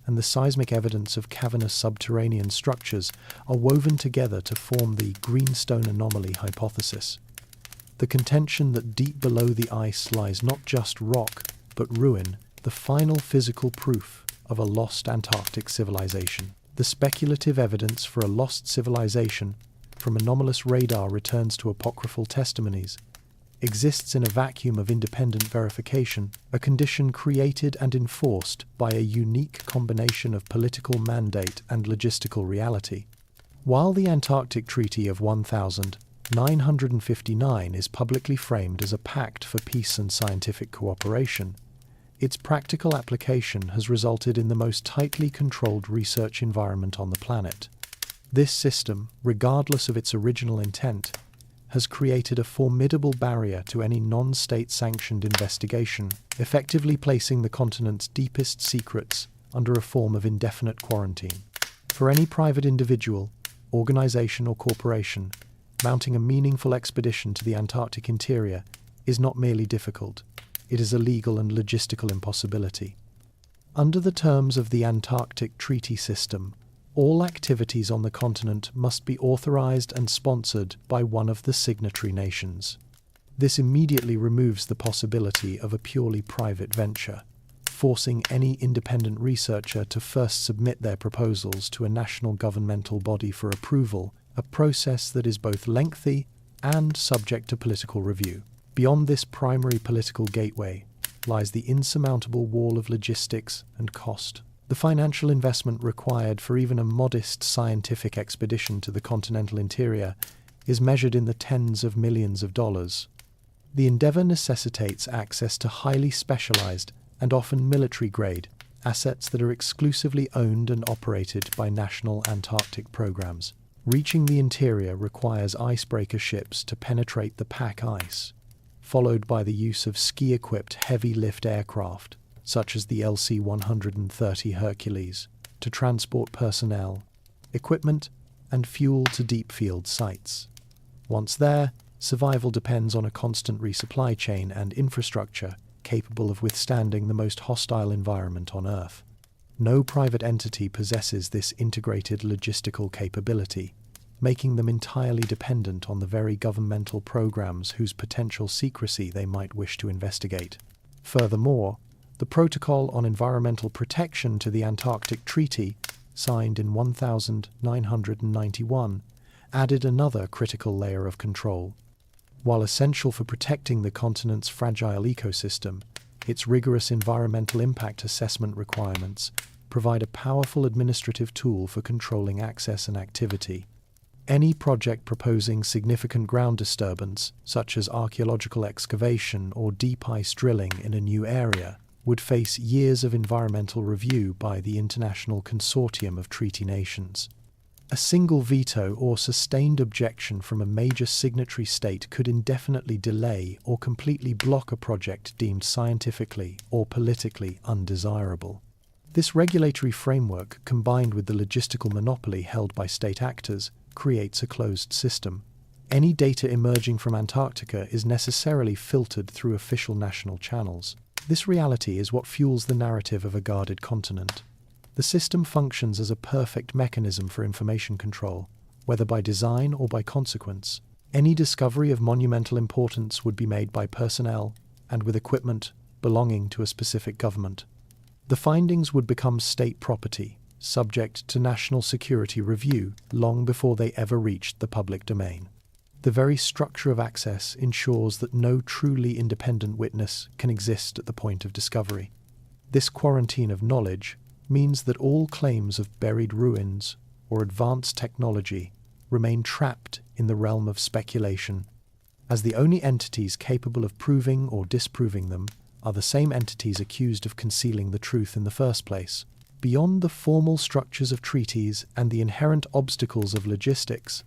and the seismic evidence of cavernous subterranean structures are woven together to form the greenstone anomaly hypothesis. The contention that deep below the ice lies not just rock, but ruin, the final physical proof of a lost Antarctic civilization. The speculative evidence for a lost civilization from anomalous radar returns to apocryphal testimonies exists in a vacuum of independent verification, a condition created and enforced by a unique combination of political mandate and logistical reality. While the Antarctic Treaty of 1959 is publicly framed as a pact for peace and scientific cooperation, its practical application has resulted in the most tightly controlled research environment on the planet. This system, regardless of its original intent, has created a formidable barrier to any non-state-sanctioned investigation, effectively placing the continent's deepest secrets under a form of indefinite quarantine. For any private individual, organization or corporation, mounting a meaningful expedition to the Antarctic interior is not merely difficult, it is a legal and logistical impossibility. Under the terms of the Antarctic Treaty System, all activities on the continent must be authorized and sponsored by one of the signatory nations. This immediately removes the possibility of a purely private venture, forcing any independent researcher to first submit their proposals to a national governmental body for approval, a process that is both lengthy and subject to political review. Beyond this primary political gateway lies the insurmountable wall of logistics and cost. The financial investment required for even a modest scientific expedition to the continental interior is measured in the tens of millions of dollars. The endeavor necessitates access to highly specialized and often military-grade assets that are exclusively owned and operated by national Antarctic programs. Reaching the interior requires icebreaker ships to penetrate the pack ice, followed by the use of ski-equipped heavy-lift aircraft such as the LC-130 Hercules, to transport personnel, equipment, and fuel to deep field sites. Once there, survival depends on a constant resupply chain and infrastructure capable of withstanding the most hostile environment on Earth. No private entity possesses this integrated logistical capability, making them entirely dependent on the very governmental programs whose potential secrecy they might wish to investigate. Furthermore, the Protocol on Environmental Protection to the Antarctic Treaty, signed in 1991, added another critical layer of control. While essential for protecting the continent's fragile ecosystem, its rigorous environmental impact assessment requirements provide a powerful administrative tool for controlling access and activity. Any project proposing significant ground disturbance, such as archaeological excavation or deep ice drilling in a new area, would face years of environmental review by the International Consortium of Treaty Nations. A single veto or sustained objection from a major signatory state could indefinitely delay or completely block a project deemed scientifically or politically undesirable. This regulatory framework, combined with the logistical monopoly held by state actors, creates a closed system. Any data emerging from Antarctica is necessarily filtered through official national channels. This reality is what fuels the narrative of a guarded continent. The system functions as a perfect mechanism for information control, whether by design or by consequence. Any discovery of monumental importance would be made by personnel and with equipment belonging to a specific government. The findings would become state property, subject to national security review long before they ever reached the public domain. The very structure of access ensures that no truly independent witness can exist at the point of discovery. This quarantine of knowledge means that all claims of buried ruins or advanced technology remain trapped in the realm of speculation, as the only entities capable of proving or disproving them are the same entities accused of concealing the truth in the first place. Beyond the formal structures of treaties and the inherent obstacles of logistics,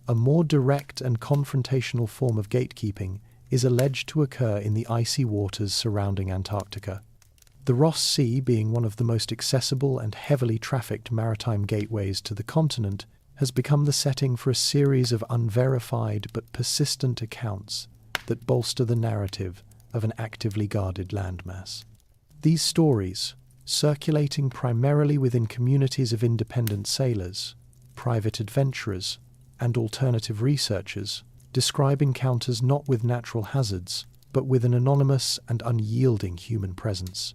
a more direct and confrontational form of gatekeeping is alleged to occur in the icy waters surrounding Antarctica. The Ross Sea, being one of the most accessible and heavily trafficked maritime gateways to the continent, has become the setting for a series of unverified but persistent accounts that bolster the narrative of an actively guarded landmass. These stories, circulating primarily within communities of independent sailors, private adventurers, and alternative researchers, describe encounters not with natural hazards, but with an anonymous and unyielding human presence.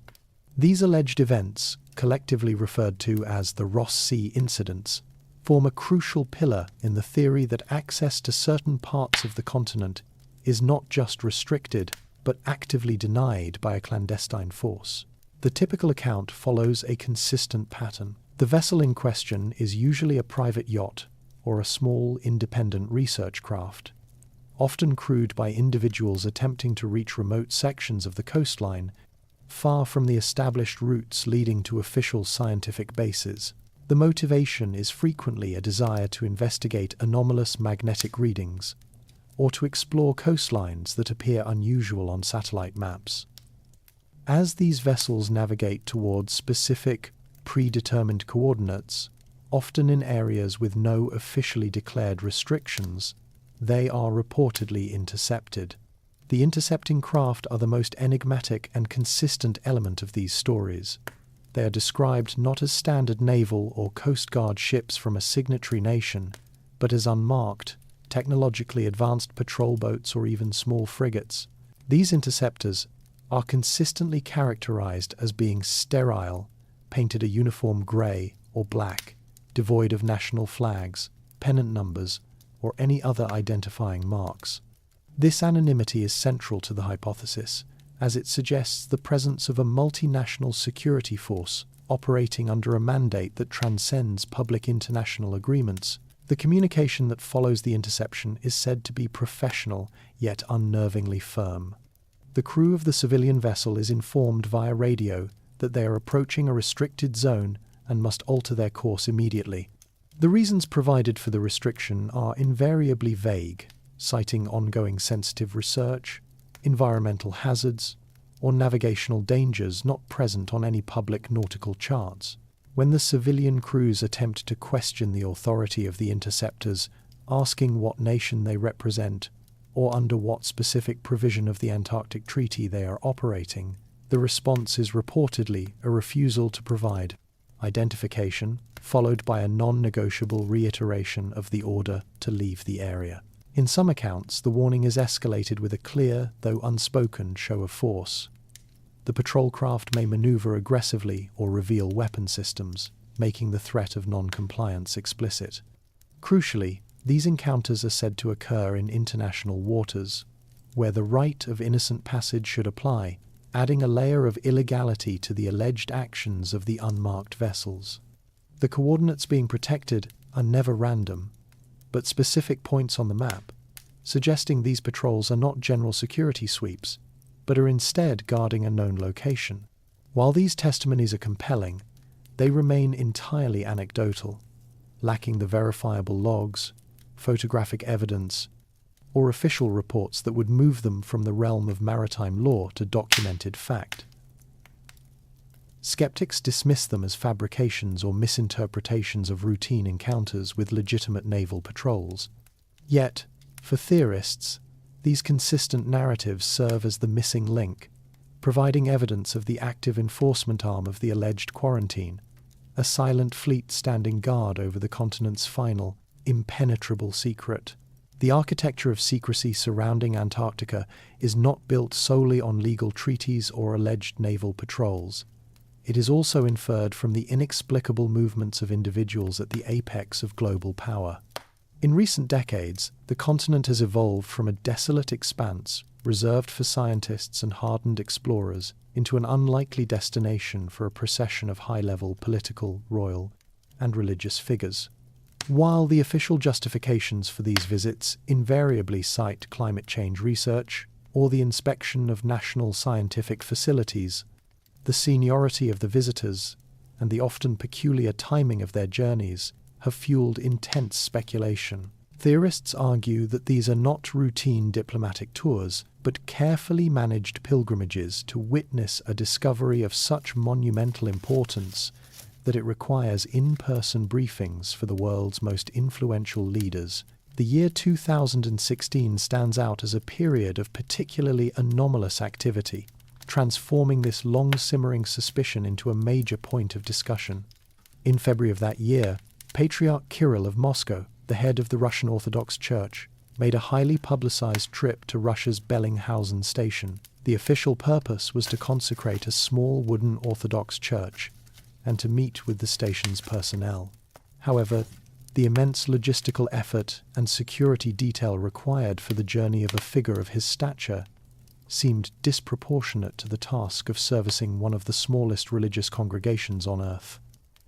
These alleged events, collectively referred to as the Ross Sea incidents, form a crucial pillar in the theory that access to certain parts of the continent is not just restricted, but actively denied by a clandestine force. The typical account follows a consistent pattern. The vessel in question is usually a private yacht or a small independent research craft, often crewed by individuals attempting to reach remote sections of the coastline, far from the established routes leading to official scientific bases. The motivation is frequently a desire to investigate anomalous magnetic readings, or to explore coastlines that appear unusual on satellite maps. As these vessels navigate towards specific, predetermined coordinates, often in areas with no officially declared restrictions, they are reportedly intercepted. The intercepting craft are the most enigmatic and consistent element of these stories. They are described not as standard naval or coast guard ships from a signatory nation, but as unmarked, technologically advanced patrol boats or even small frigates. These interceptors are consistently characterized as being sterile, painted a uniform grey or black, devoid of national flags, pennant numbers, or any other identifying marks. This anonymity is central to the hypothesis, as it suggests the presence of a multinational security force operating under a mandate that transcends public international agreements. The communication that follows the interception is said to be professional, yet unnervingly firm. The crew of the civilian vessel is informed via radio that they are approaching a restricted zone and must alter their course immediately. The reasons provided for the restriction are invariably vague, citing ongoing sensitive research, environmental hazards, or navigational dangers not present on any public nautical charts. When the civilian crews attempt to question the authority of the interceptors, asking what nation they represent or under what specific provision of the Antarctic Treaty they are operating, the response is reportedly a refusal to provide identification, followed by a non-negotiable reiteration of the order to leave the area. In some accounts, the warning is escalated with a clear, though unspoken, show of force. The patrol craft may maneuver aggressively or reveal weapon systems, making the threat of non-compliance explicit. Crucially, these encounters are said to occur in international waters, where the right of innocent passage should apply, adding a layer of illegality to the alleged actions of the unmarked vessels. The coordinates being protected are never random, but specific points on the map, suggesting these patrols are not general security sweeps, but are instead guarding a known location. While these testimonies are compelling, they remain entirely anecdotal, lacking the verifiable logs, photographic evidence, or official reports that would move them from the realm of maritime law to documented fact. Skeptics dismiss them as fabrications or misinterpretations of routine encounters with legitimate naval patrols. Yet, for theorists, these consistent narratives serve as the missing link, providing evidence of the active enforcement arm of the alleged quarantine, a silent fleet standing guard over the continent's final, impenetrable secret. The architecture of secrecy surrounding Antarctica is not built solely on legal treaties or alleged naval patrols. It is also inferred from the inexplicable movements of individuals at the apex of global power. In recent decades, the continent has evolved from a desolate expanse reserved for scientists and hardened explorers into an unlikely destination for a procession of high-level political, royal, and religious figures. While the official justifications for these visits invariably cite climate change research or the inspection of national scientific facilities, the seniority of the visitors and the often peculiar timing of their journeys have fueled intense speculation. Theorists argue that these are not routine diplomatic tours, but carefully managed pilgrimages to witness a discovery of such monumental importance that it requires in-person briefings for the world's most influential leaders. The year 2016 stands out as a period of particularly anomalous activity, transforming this long-simmering suspicion into a major point of discussion. In February of that year, Patriarch Kirill of Moscow, the head of the Russian Orthodox Church, made a highly publicized trip to Russia's Bellinghausen station. The official purpose was to consecrate a small wooden Orthodox church and to meet with the station's personnel. However, the immense logistical effort and security detail required for the journey of a figure of his stature seemed disproportionate to the task of servicing one of the smallest religious congregations on earth.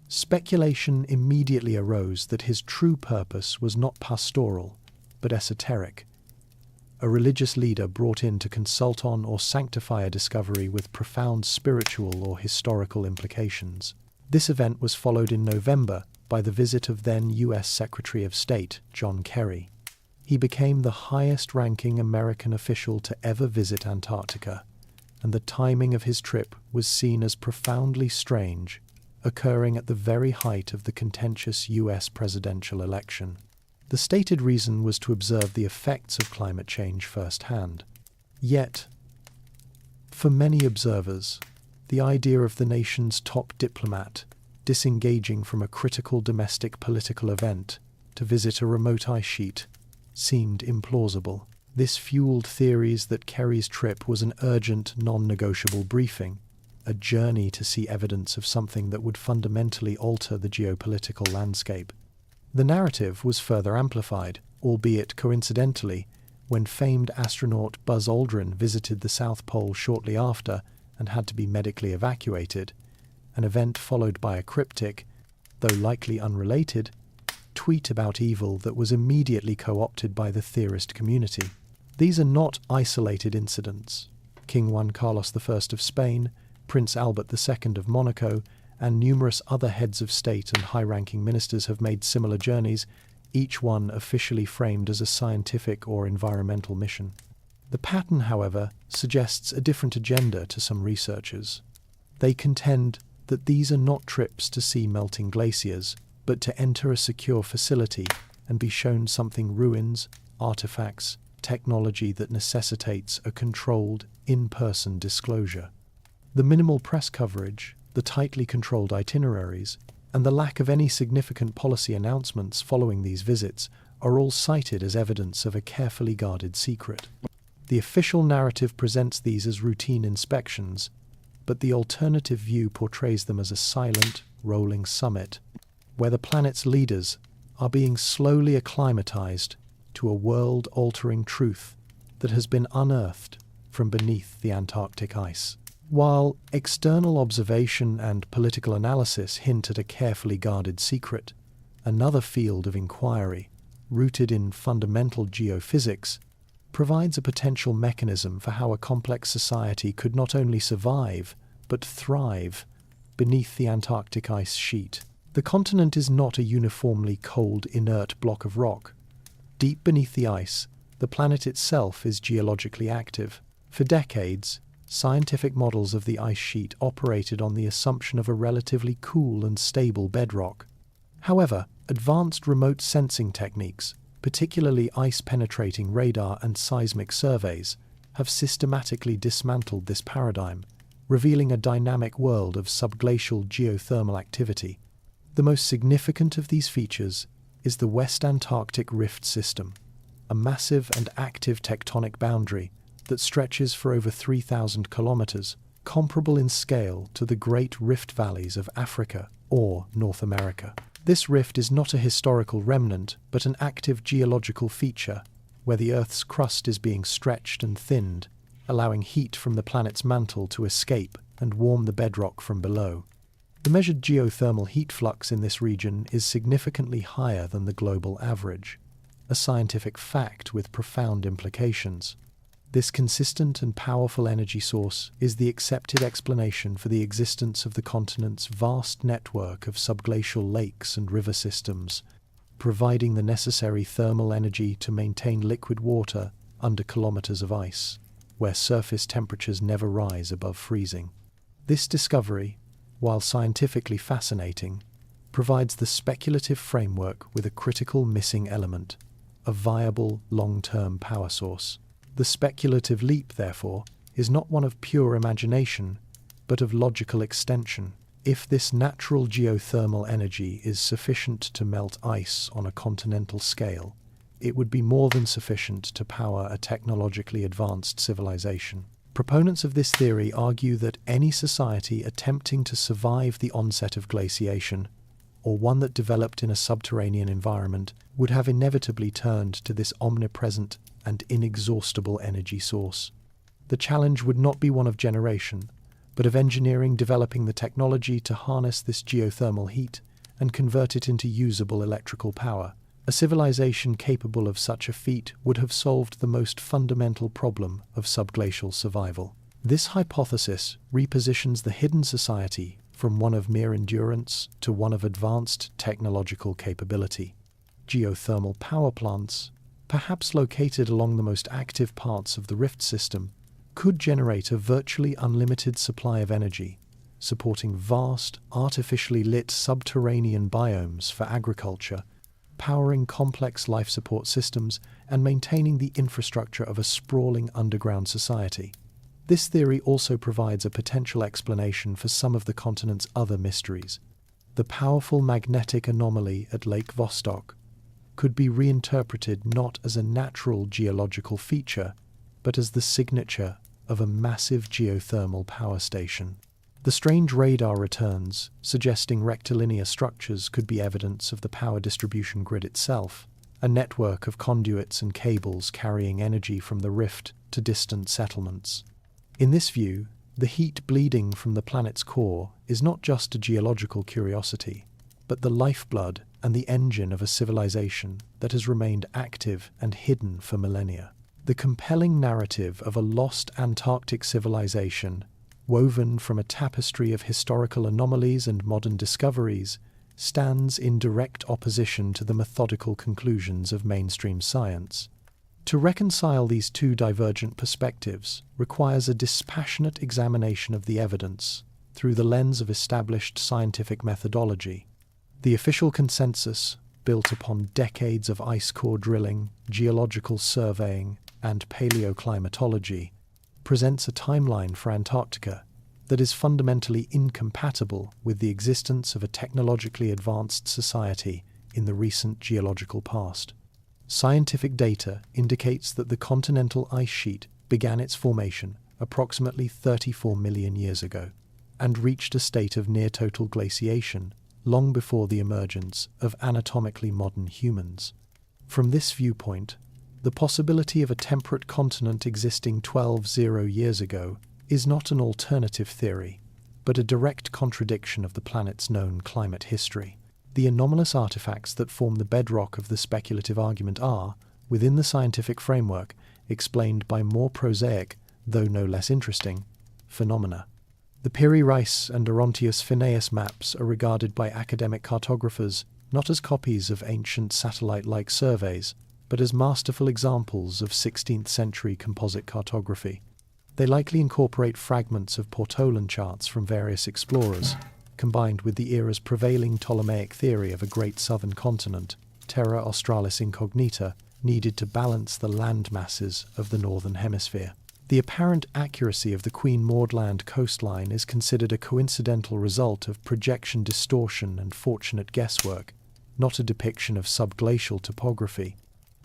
Speculation immediately arose that his true purpose was not pastoral, but esoteric, a religious leader brought in to consult on or sanctify a discovery with profound spiritual or historical implications. This event was followed in November by the visit of then U.S. Secretary of State John Kerry. He became the highest-ranking American official to ever visit Antarctica, and the timing of his trip was seen as profoundly strange, occurring at the very height of the contentious U.S. presidential election. The stated reason was to observe the effects of climate change firsthand. Yet, for many observers, the idea of the nation's top diplomat disengaging from a critical domestic political event to visit a remote ice sheet seemed implausible. This fueled theories that Kerry's trip was an urgent, non-negotiable briefing, a journey to see evidence of something that would fundamentally alter the geopolitical landscape. The narrative was further amplified, albeit coincidentally, when famed astronaut Buzz Aldrin visited the South Pole shortly after and had to be medically evacuated, an event followed by a cryptic, though likely unrelated, tweet about evil that was immediately co-opted by the theorist community. These are not isolated incidents. King Juan Carlos I of Spain, Prince Albert II of Monaco, and numerous other heads of state and high-ranking ministers have made similar journeys, each one officially framed as a scientific or environmental mission. The pattern, however, suggests a different agenda to some researchers. They contend that these are not trips to see melting glaciers, but to enter a secure facility and be shown something: ruins, artifacts, technology that necessitates a controlled, in-person disclosure. The minimal press coverage, the tightly controlled itineraries, and the lack of any significant policy announcements following these visits are all cited as evidence of a carefully guarded secret. The official narrative presents these as routine inspections, but the alternative view portrays them as a silent, rolling summit, where the planet's leaders are being slowly acclimatized to a world-altering truth that has been unearthed from beneath the Antarctic ice. While external observation and political analysis hint at a carefully guarded secret, another field of inquiry, rooted in fundamental geophysics, provides a potential mechanism for how a complex society could not only survive, but thrive beneath the Antarctic ice sheet. The continent is not a uniformly cold, inert block of rock. Deep beneath the ice, the planet itself is geologically active. For decades, scientific models of the ice sheet operated on the assumption of a relatively cool and stable bedrock. However, advanced remote sensing techniques, particularly ice-penetrating radar and seismic surveys, have systematically dismantled this paradigm, revealing a dynamic world of subglacial geothermal activity. The most significant of these features is the West Antarctic Rift System, a massive and active tectonic boundary that stretches for over 3,000 kilometers, comparable in scale to the Great Rift Valleys of Africa or North America. This rift is not a historical remnant, but an active geological feature, where the Earth's crust is being stretched and thinned, allowing heat from the planet's mantle to escape and warm the bedrock from below. The measured geothermal heat flux in this region is significantly higher than the global average, a scientific fact with profound implications. This consistent and powerful energy source is the accepted explanation for the existence of the continent's vast network of subglacial lakes and river systems, providing the necessary thermal energy to maintain liquid water under kilometers of ice, where surface temperatures never rise above freezing. This discovery, while scientifically fascinating, provides the speculative framework with a critical missing element: a viable long-term power source. The speculative leap, therefore, is not one of pure imagination, but of logical extension. If this natural geothermal energy is sufficient to melt ice on a continental scale, it would be more than sufficient to power a technologically advanced civilization. Proponents of this theory argue that any society attempting to survive the onset of glaciation, or one that developed in a subterranean environment, would have inevitably turned to this omnipresent and inexhaustible energy source. The challenge would not be one of generation, but of engineering developing the technology to harness this geothermal heat and convert it into usable electrical power. A civilization capable of such a feat would have solved the most fundamental problem of subglacial survival. This hypothesis repositions the hidden society from one of mere endurance to one of advanced technological capability. Geothermal power plants, perhaps located along the most active parts of the rift system, could generate a virtually unlimited supply of energy, supporting vast, artificially lit subterranean biomes for agriculture, powering complex life support systems, and maintaining the infrastructure of a sprawling underground society. This theory also provides a potential explanation for some of the continent's other mysteries. The powerful magnetic anomaly at Lake Vostok could be reinterpreted not as a natural geological feature, but as the signature of a massive geothermal power station. The strange radar returns, suggesting rectilinear structures, could be evidence of the power distribution grid itself, a network of conduits and cables carrying energy from the rift to distant settlements. In this view, the heat bleeding from the planet's core is not just a geological curiosity, but the lifeblood and the engine of a civilization that has remained active and hidden for millennia. The compelling narrative of a lost Antarctic civilization, woven from a tapestry of historical anomalies and modern discoveries, stands in direct opposition to the methodical conclusions of mainstream science. To reconcile these two divergent perspectives requires a dispassionate examination of the evidence through the lens of established scientific methodology. The official consensus, built upon decades of ice core drilling, geological surveying, and paleoclimatology, presents a timeline for Antarctica that is fundamentally incompatible with the existence of a technologically advanced society in the recent geological past. Scientific data indicates that the continental ice sheet began its formation approximately 34 million years ago and reached a state of near-total glaciation long before the emergence of anatomically modern humans. From this viewpoint, the possibility of a temperate continent existing 12,000 years ago is not an alternative theory, but a direct contradiction of the planet's known climate history. The anomalous artifacts that form the bedrock of the speculative argument are, within the scientific framework, explained by more prosaic, though no less interesting, phenomena. The Piri-Reis and Orontius Phineas maps are regarded by academic cartographers not as copies of ancient satellite-like surveys, but as masterful examples of 16th century composite cartography. They likely incorporate fragments of Portolan charts from various explorers, combined with the era's prevailing Ptolemaic theory of a great southern continent, terra australis incognita, needed to balance the land masses of the northern hemisphere. The apparent accuracy of the Queen Maud Land coastline is considered a coincidental result of projection distortion and fortunate guesswork, not a depiction of subglacial topography.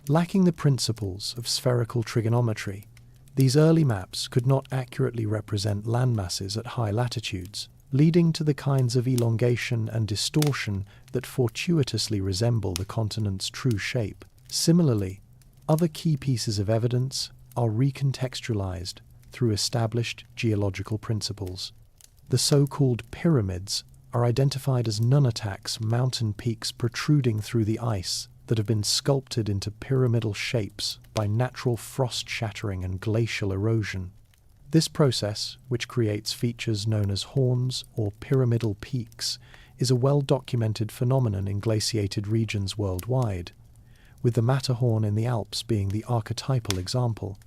Lacking the principles of spherical trigonometry, these early maps could not accurately represent landmasses at high latitudes, leading to the kinds of elongation and distortion that fortuitously resemble the continent's true shape. Similarly, other key pieces of evidence are recontextualized through established geological principles. The so-called pyramids are identified as nunataks, mountain peaks protruding through the ice that have been sculpted into pyramidal shapes by natural frost shattering and glacial erosion. This process, which creates features known as horns or pyramidal peaks, is a well-documented phenomenon in glaciated regions worldwide, with the Matterhorn in the Alps being the archetypal example.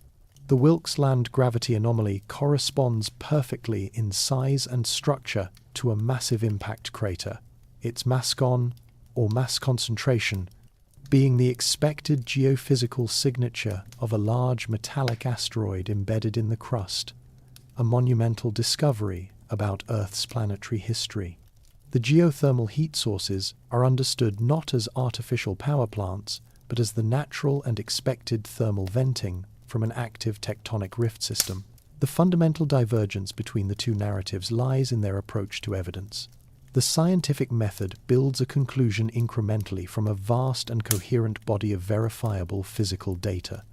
The Wilkes Land gravity anomaly corresponds perfectly in size and structure to a massive impact crater, its mascon, or mass concentration, being the expected geophysical signature of a large metallic asteroid embedded in the crust, a monumental discovery about Earth's planetary history. The geothermal heat sources are understood not as artificial power plants, but as the natural and expected thermal venting from an active tectonic rift system. The fundamental divergence between the two narratives lies in their approach to evidence. The scientific method builds a conclusion incrementally from a vast and coherent body of verifiable physical data.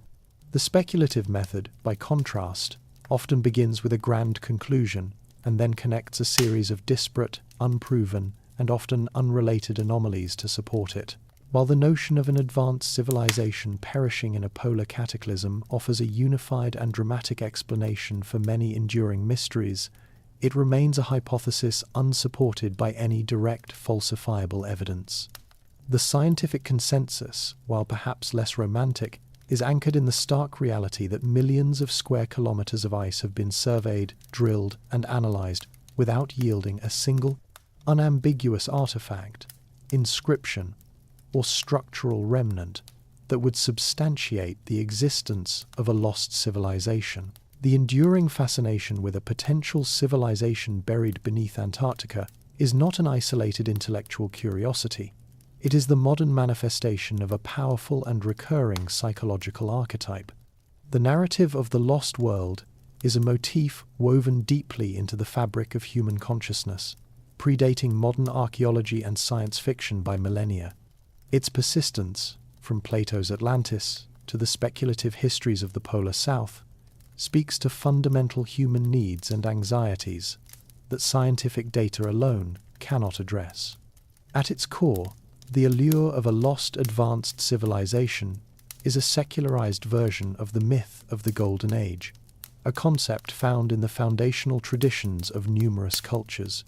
The speculative method, by contrast, often begins with a grand conclusion and then connects a series of disparate, unproven, and often unrelated anomalies to support it. While the notion of an advanced civilization perishing in a polar cataclysm offers a unified and dramatic explanation for many enduring mysteries, it remains a hypothesis unsupported by any direct falsifiable evidence. The scientific consensus, while perhaps less romantic, is anchored in the stark reality that millions of square kilometers of ice have been surveyed, drilled, and analyzed without yielding a single, unambiguous artifact, inscription, or structural remnant that would substantiate the existence of a lost civilization. The enduring fascination with a potential civilization buried beneath Antarctica is not an isolated intellectual curiosity. It is the modern manifestation of a powerful and recurring psychological archetype. The narrative of the lost world is a motif woven deeply into the fabric of human consciousness, predating modern archaeology and science fiction by millennia. Its persistence, from Plato's Atlantis to the speculative histories of the Polar South, speaks to fundamental human needs and anxieties that scientific data alone cannot address. At its core, the allure of a lost advanced civilization is a secularized version of the myth of the Golden Age, a concept found in the foundational traditions of numerous cultures.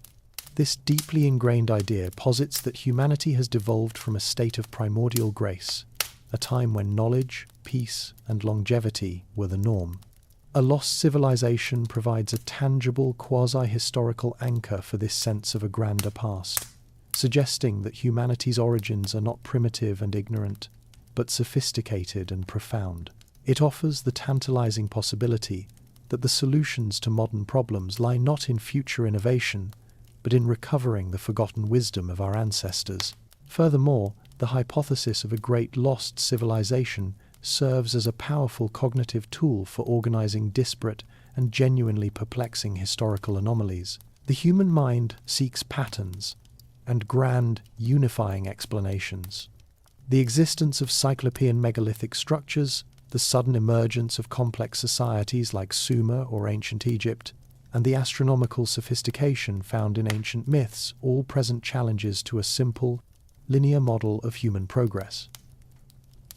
This deeply ingrained idea posits that humanity has devolved from a state of primordial grace, a time when knowledge, peace, and longevity were the norm. A lost civilization provides a tangible quasi-historical anchor for this sense of a grander past, suggesting that humanity's origins are not primitive and ignorant, but sophisticated and profound. It offers the tantalizing possibility that the solutions to modern problems lie not in future innovation, but in recovering the forgotten wisdom of our ancestors. Furthermore, the hypothesis of a great lost civilization serves as a powerful cognitive tool for organizing disparate and genuinely perplexing historical anomalies. The human mind seeks patterns and grand, unifying explanations. The existence of cyclopean megalithic structures, the sudden emergence of complex societies like Sumer or ancient Egypt, and the astronomical sophistication found in ancient myths all present challenges to a simple, linear model of human progress.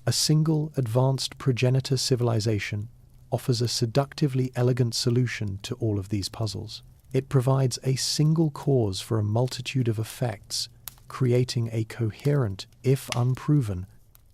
A single, advanced progenitor civilization offers a seductively elegant solution to all of these puzzles. It provides a single cause for a multitude of effects, creating a coherent, if unproven,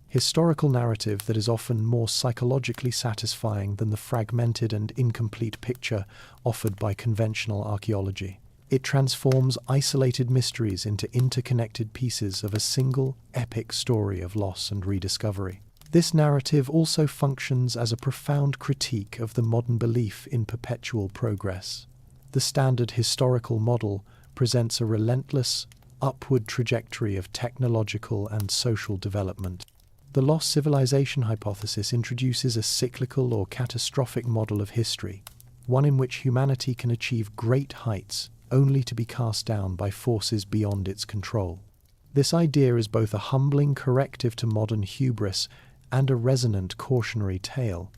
historical narrative that is often more psychologically satisfying than the fragmented and incomplete picture offered by conventional archaeology. It transforms isolated mysteries into interconnected pieces of a single, epic story of loss and rediscovery. This narrative also functions as a profound critique of the modern belief in perpetual progress. The standard historical model presents a relentless, upward trajectory of technological and social development. The lost civilization hypothesis introduces a cyclical or catastrophic model of history, one in which humanity can achieve great heights only to be cast down by forces beyond its control. This idea is both a humbling corrective to modern hubris and a resonant cautionary tale.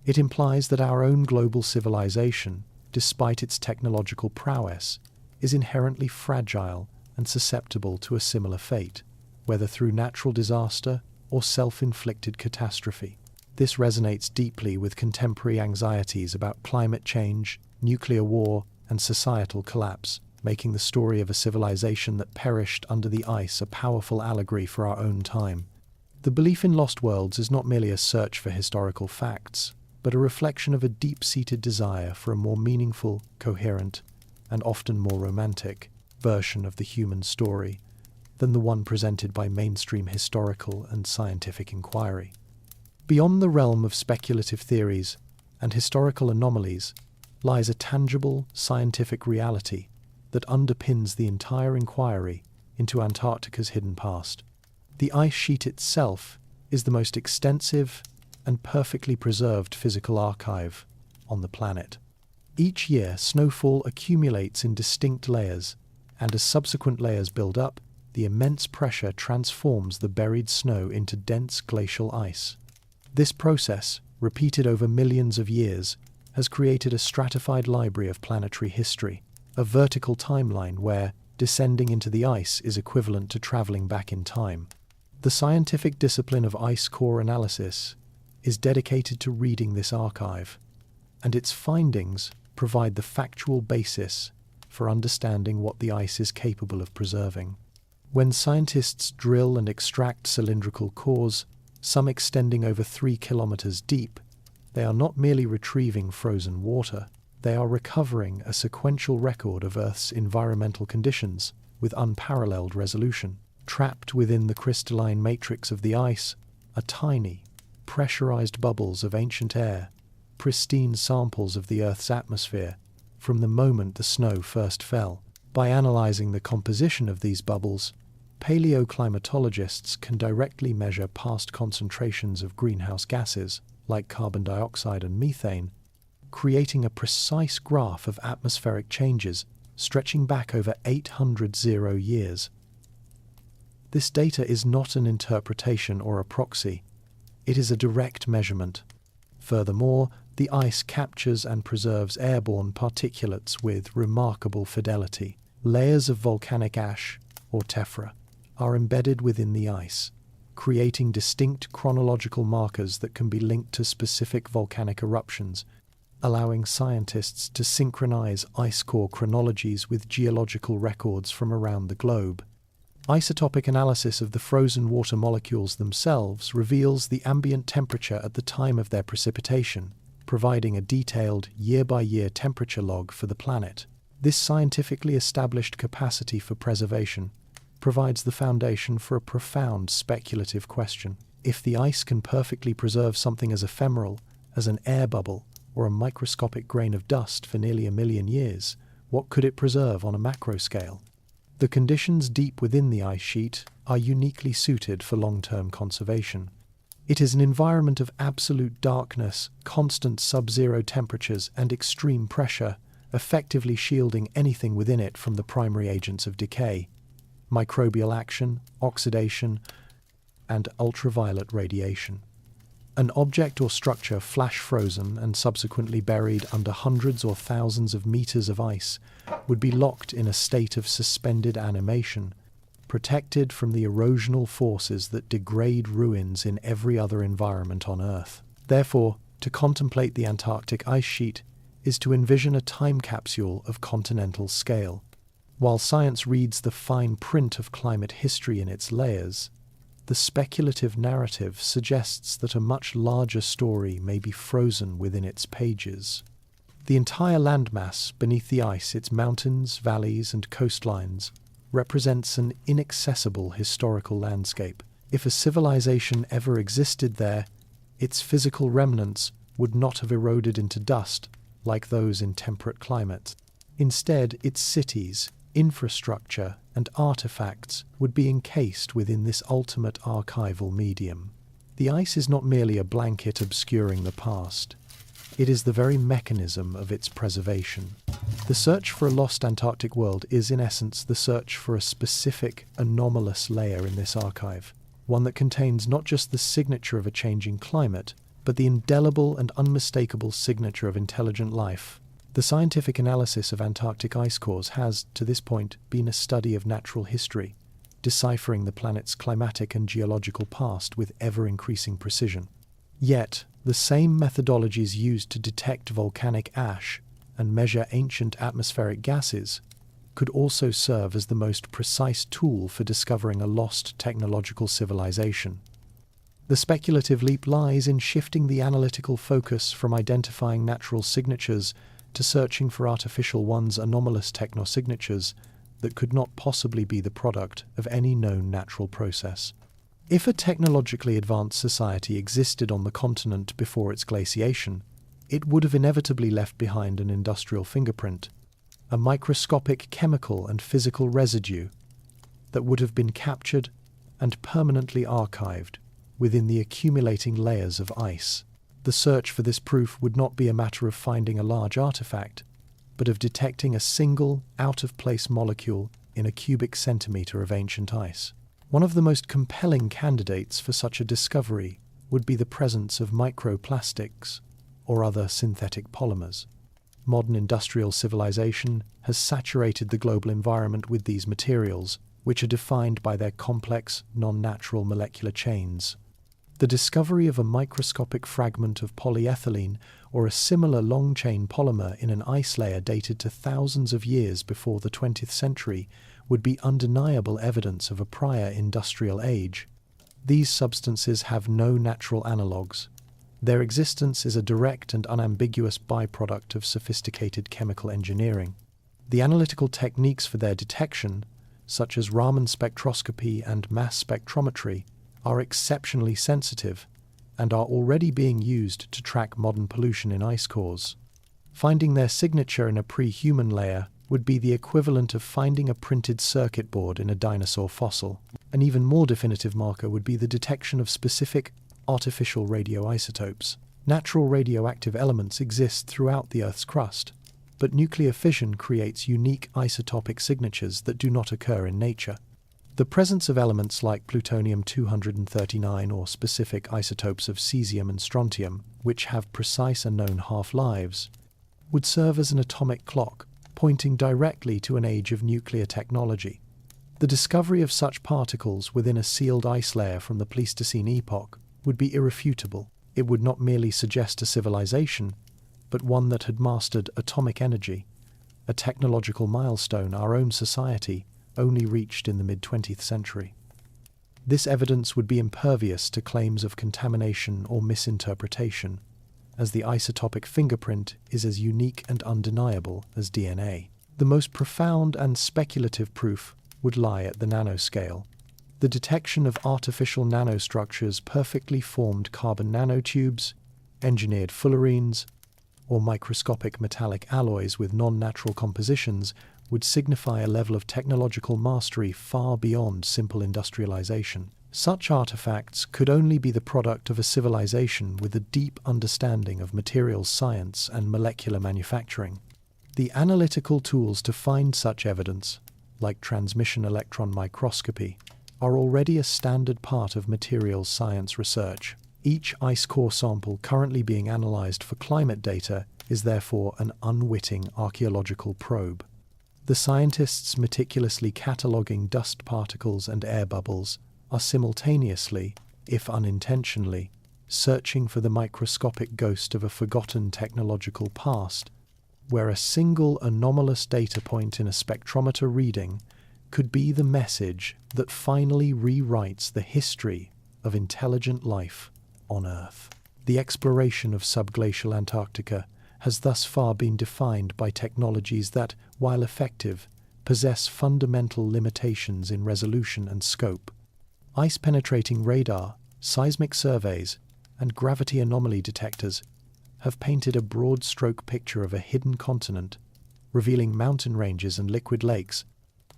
It implies that our own global civilization, despite its technological prowess, is inherently fragile and susceptible to a similar fate, whether through natural disaster or self-inflicted catastrophe. This resonates deeply with contemporary anxieties about climate change, nuclear war, and societal collapse, making the story of a civilization that perished under the ice a powerful allegory for our own time. The belief in lost worlds is not merely a search for historical facts, but a reflection of a deep-seated desire for a more meaningful, coherent, and often more romantic version of the human story than the one presented by mainstream historical and scientific inquiry. Beyond the realm of speculative theories and historical anomalies lies a tangible scientific reality that underpins the entire inquiry into Antarctica's hidden past. The ice sheet itself is the most extensive and perfectly preserved physical archive on the planet. Each year, snowfall accumulates in distinct layers, and as subsequent layers build up, the immense pressure transforms the buried snow into dense glacial ice. This process, repeated over millions of years, has created a stratified library of planetary history, a vertical timeline where descending into the ice is equivalent to traveling back in time. The scientific discipline of ice core analysis is dedicated to reading this archive, and its findings provide the factual basis for understanding what the ice is capable of preserving. When scientists drill and extract cylindrical cores, some extending over 3 kilometers deep, they are not merely retrieving frozen water, they are recovering a sequential record of Earth's environmental conditions with unparalleled resolution. Trapped within the crystalline matrix of the ice are tiny, pressurized bubbles of ancient air, pristine samples of the Earth's atmosphere from the moment the snow first fell. By analyzing the composition of these bubbles, paleoclimatologists can directly measure past concentrations of greenhouse gases, like carbon dioxide and methane, creating a precise graph of atmospheric changes stretching back over 800 years. This data is not an interpretation or a proxy, it is a direct measurement. Furthermore, the ice captures and preserves airborne particulates with remarkable fidelity. Layers of volcanic ash, or tephra, are embedded within the ice, creating distinct chronological markers that can be linked to specific volcanic eruptions, allowing scientists to synchronize ice core chronologies with geological records from around the globe. Isotopic analysis of the frozen water molecules themselves reveals the ambient temperature at the time of their precipitation, providing a detailed year-by-year temperature log for the planet. This scientifically established capacity for preservation provides the foundation for a profound speculative question. If the ice can perfectly preserve something as ephemeral as an air bubble or a microscopic grain of dust for nearly 1 million years, what could it preserve on a macro scale? The conditions deep within the ice sheet are uniquely suited for long-term conservation. It is an environment of absolute darkness, constant sub-zero temperatures, and extreme pressure, effectively shielding anything within it from the primary agents of decay, microbial action, oxidation, and ultraviolet radiation. An object or structure flash frozen and subsequently buried under hundreds or thousands of meters of ice would be locked in a state of suspended animation, protected from the erosional forces that degrade ruins in every other environment on Earth. Therefore, to contemplate the Antarctic ice sheet is to envision a time capsule of continental scale. While science reads the fine print of climate history in its layers, the speculative narrative suggests that a much larger story may be frozen within its pages. The entire landmass beneath the ice, its mountains, valleys, and coastlines, represents an inaccessible historical landscape. If a civilization ever existed there, its physical remnants would not have eroded into dust like those in temperate climates. Instead, its cities, infrastructure, and artifacts would be encased within this ultimate archival medium. The ice is not merely a blanket obscuring the past. It is the very mechanism of its preservation. The search for a lost Antarctic world is, in essence, the search for a specific, anomalous layer in this archive, one that contains not just the signature of a changing climate, but the indelible and unmistakable signature of intelligent life. The scientific analysis of Antarctic ice cores has, to this point, been a study of natural history, deciphering the planet's climatic and geological past with ever-increasing precision. Yet, the same methodologies used to detect volcanic ash and measure ancient atmospheric gases could also serve as the most precise tool for discovering a lost technological civilization. The speculative leap lies in shifting the analytical focus from identifying natural signatures to searching for artificial ones, anomalous technosignatures that could not possibly be the product of any known natural process. If a technologically advanced society existed on the continent before its glaciation, it would have inevitably left behind an industrial fingerprint, a microscopic chemical and physical residue that would have been captured and permanently archived within the accumulating layers of ice. The search for this proof would not be a matter of finding a large artifact, but of detecting a single, out-of-place molecule in a cubic centimeter of ancient ice. One of the most compelling candidates for such a discovery would be the presence of microplastics or other synthetic polymers. Modern industrial civilization has saturated the global environment with these materials, which are defined by their complex, non-natural molecular chains. The discovery of a microscopic fragment of polyethylene or a similar long-chain polymer in an ice layer dated to thousands of years before the 20th century would be undeniable evidence of a prior industrial age. These substances have no natural analogues. Their existence is a direct and unambiguous byproduct of sophisticated chemical engineering. The analytical techniques for their detection, such as Raman spectroscopy and mass spectrometry, are exceptionally sensitive and are already being used to track modern pollution in ice cores. Finding their signature in a pre-human layer would be the equivalent of finding a printed circuit board in a dinosaur fossil. An even more definitive marker would be the detection of specific artificial radioisotopes. Natural radioactive elements exist throughout the Earth's crust, but nuclear fission creates unique isotopic signatures that do not occur in nature. The presence of elements like plutonium-239 or specific isotopes of cesium and strontium, which have precise and known half-lives, would serve as an atomic clock, pointing directly to an age of nuclear technology. The discovery of such particles within a sealed ice layer from the Pleistocene epoch would be irrefutable. It would not merely suggest a civilization, but one that had mastered atomic energy, a technological milestone our own society only reached in the mid-20th century. This evidence would be impervious to claims of contamination or misinterpretation, as the isotopic fingerprint is as unique and undeniable as DNA. The most profound and speculative proof would lie at the nanoscale. The detection of artificial nanostructures, perfectly formed carbon nanotubes, engineered fullerenes, or microscopic metallic alloys with non-natural compositions would signify a level of technological mastery far beyond simple industrialization. Such artifacts could only be the product of a civilization with a deep understanding of materials science and molecular manufacturing. The analytical tools to find such evidence, like transmission electron microscopy, are already a standard part of materials science research. Each ice core sample currently being analyzed for climate data is therefore an unwitting archaeological probe. The scientists meticulously cataloging dust particles and air bubbles are simultaneously, if unintentionally, searching for the microscopic ghost of a forgotten technological past, where a single anomalous data point in a spectrometer reading could be the message that finally rewrites the history of intelligent life on Earth. The exploration of subglacial Antarctica has thus far been defined by technologies that, while effective, possess fundamental limitations in resolution and scope. Ice-penetrating radar, seismic surveys, and gravity anomaly detectors have painted a broad-stroke picture of a hidden continent, revealing mountain ranges and liquid lakes,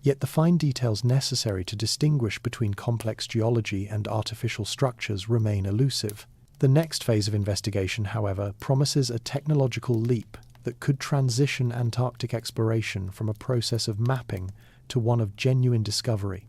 yet the fine details necessary to distinguish between complex geology and artificial structures remain elusive. The next phase of investigation, however, promises a technological leap that could transition Antarctic exploration from a process of mapping to one of genuine discovery.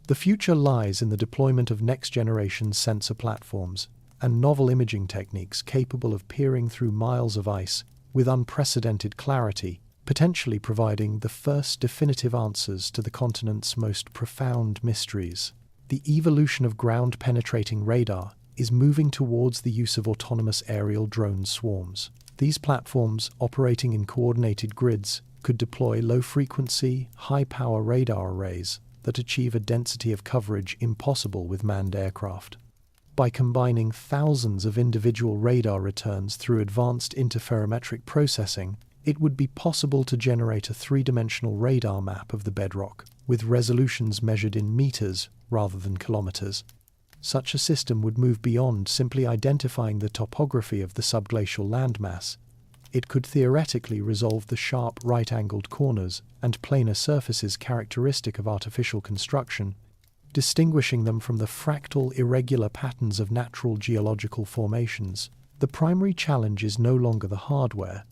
The future lies in the deployment of next-generation sensor platforms and novel imaging techniques capable of peering through miles of ice with unprecedented clarity, potentially providing the first definitive answers to the continent's most profound mysteries. The evolution of ground-penetrating radar is moving towards the use of autonomous aerial drone swarms. These platforms, operating in coordinated grids, could deploy low-frequency, high-power radar arrays that achieve a density of coverage impossible with manned aircraft. By combining thousands of individual radar returns through advanced interferometric processing, it would be possible to generate a three-dimensional radar map of the bedrock, with resolutions measured in meters rather than kilometers. Such a system would move beyond simply identifying the topography of the subglacial landmass. It could theoretically resolve the sharp right-angled corners and planar surfaces characteristic of artificial construction, distinguishing them from the fractal, irregular patterns of natural geological formations. The primary challenge is no longer the hardware,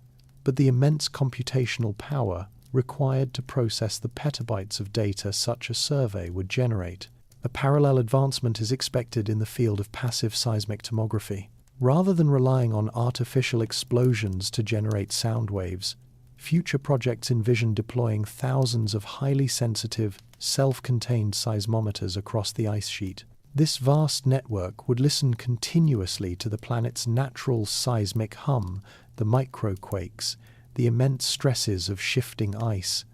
but the immense computational power required to process the petabytes of data such a survey would generate. A parallel advancement is expected in the field of passive seismic tomography. Rather than relying on artificial explosions to generate sound waves, future projects envision deploying thousands of highly sensitive, self-contained seismometers across the ice sheet. This vast network would listen continuously to the planet's natural seismic hum, the microquakes, the immense stresses of shifting ice,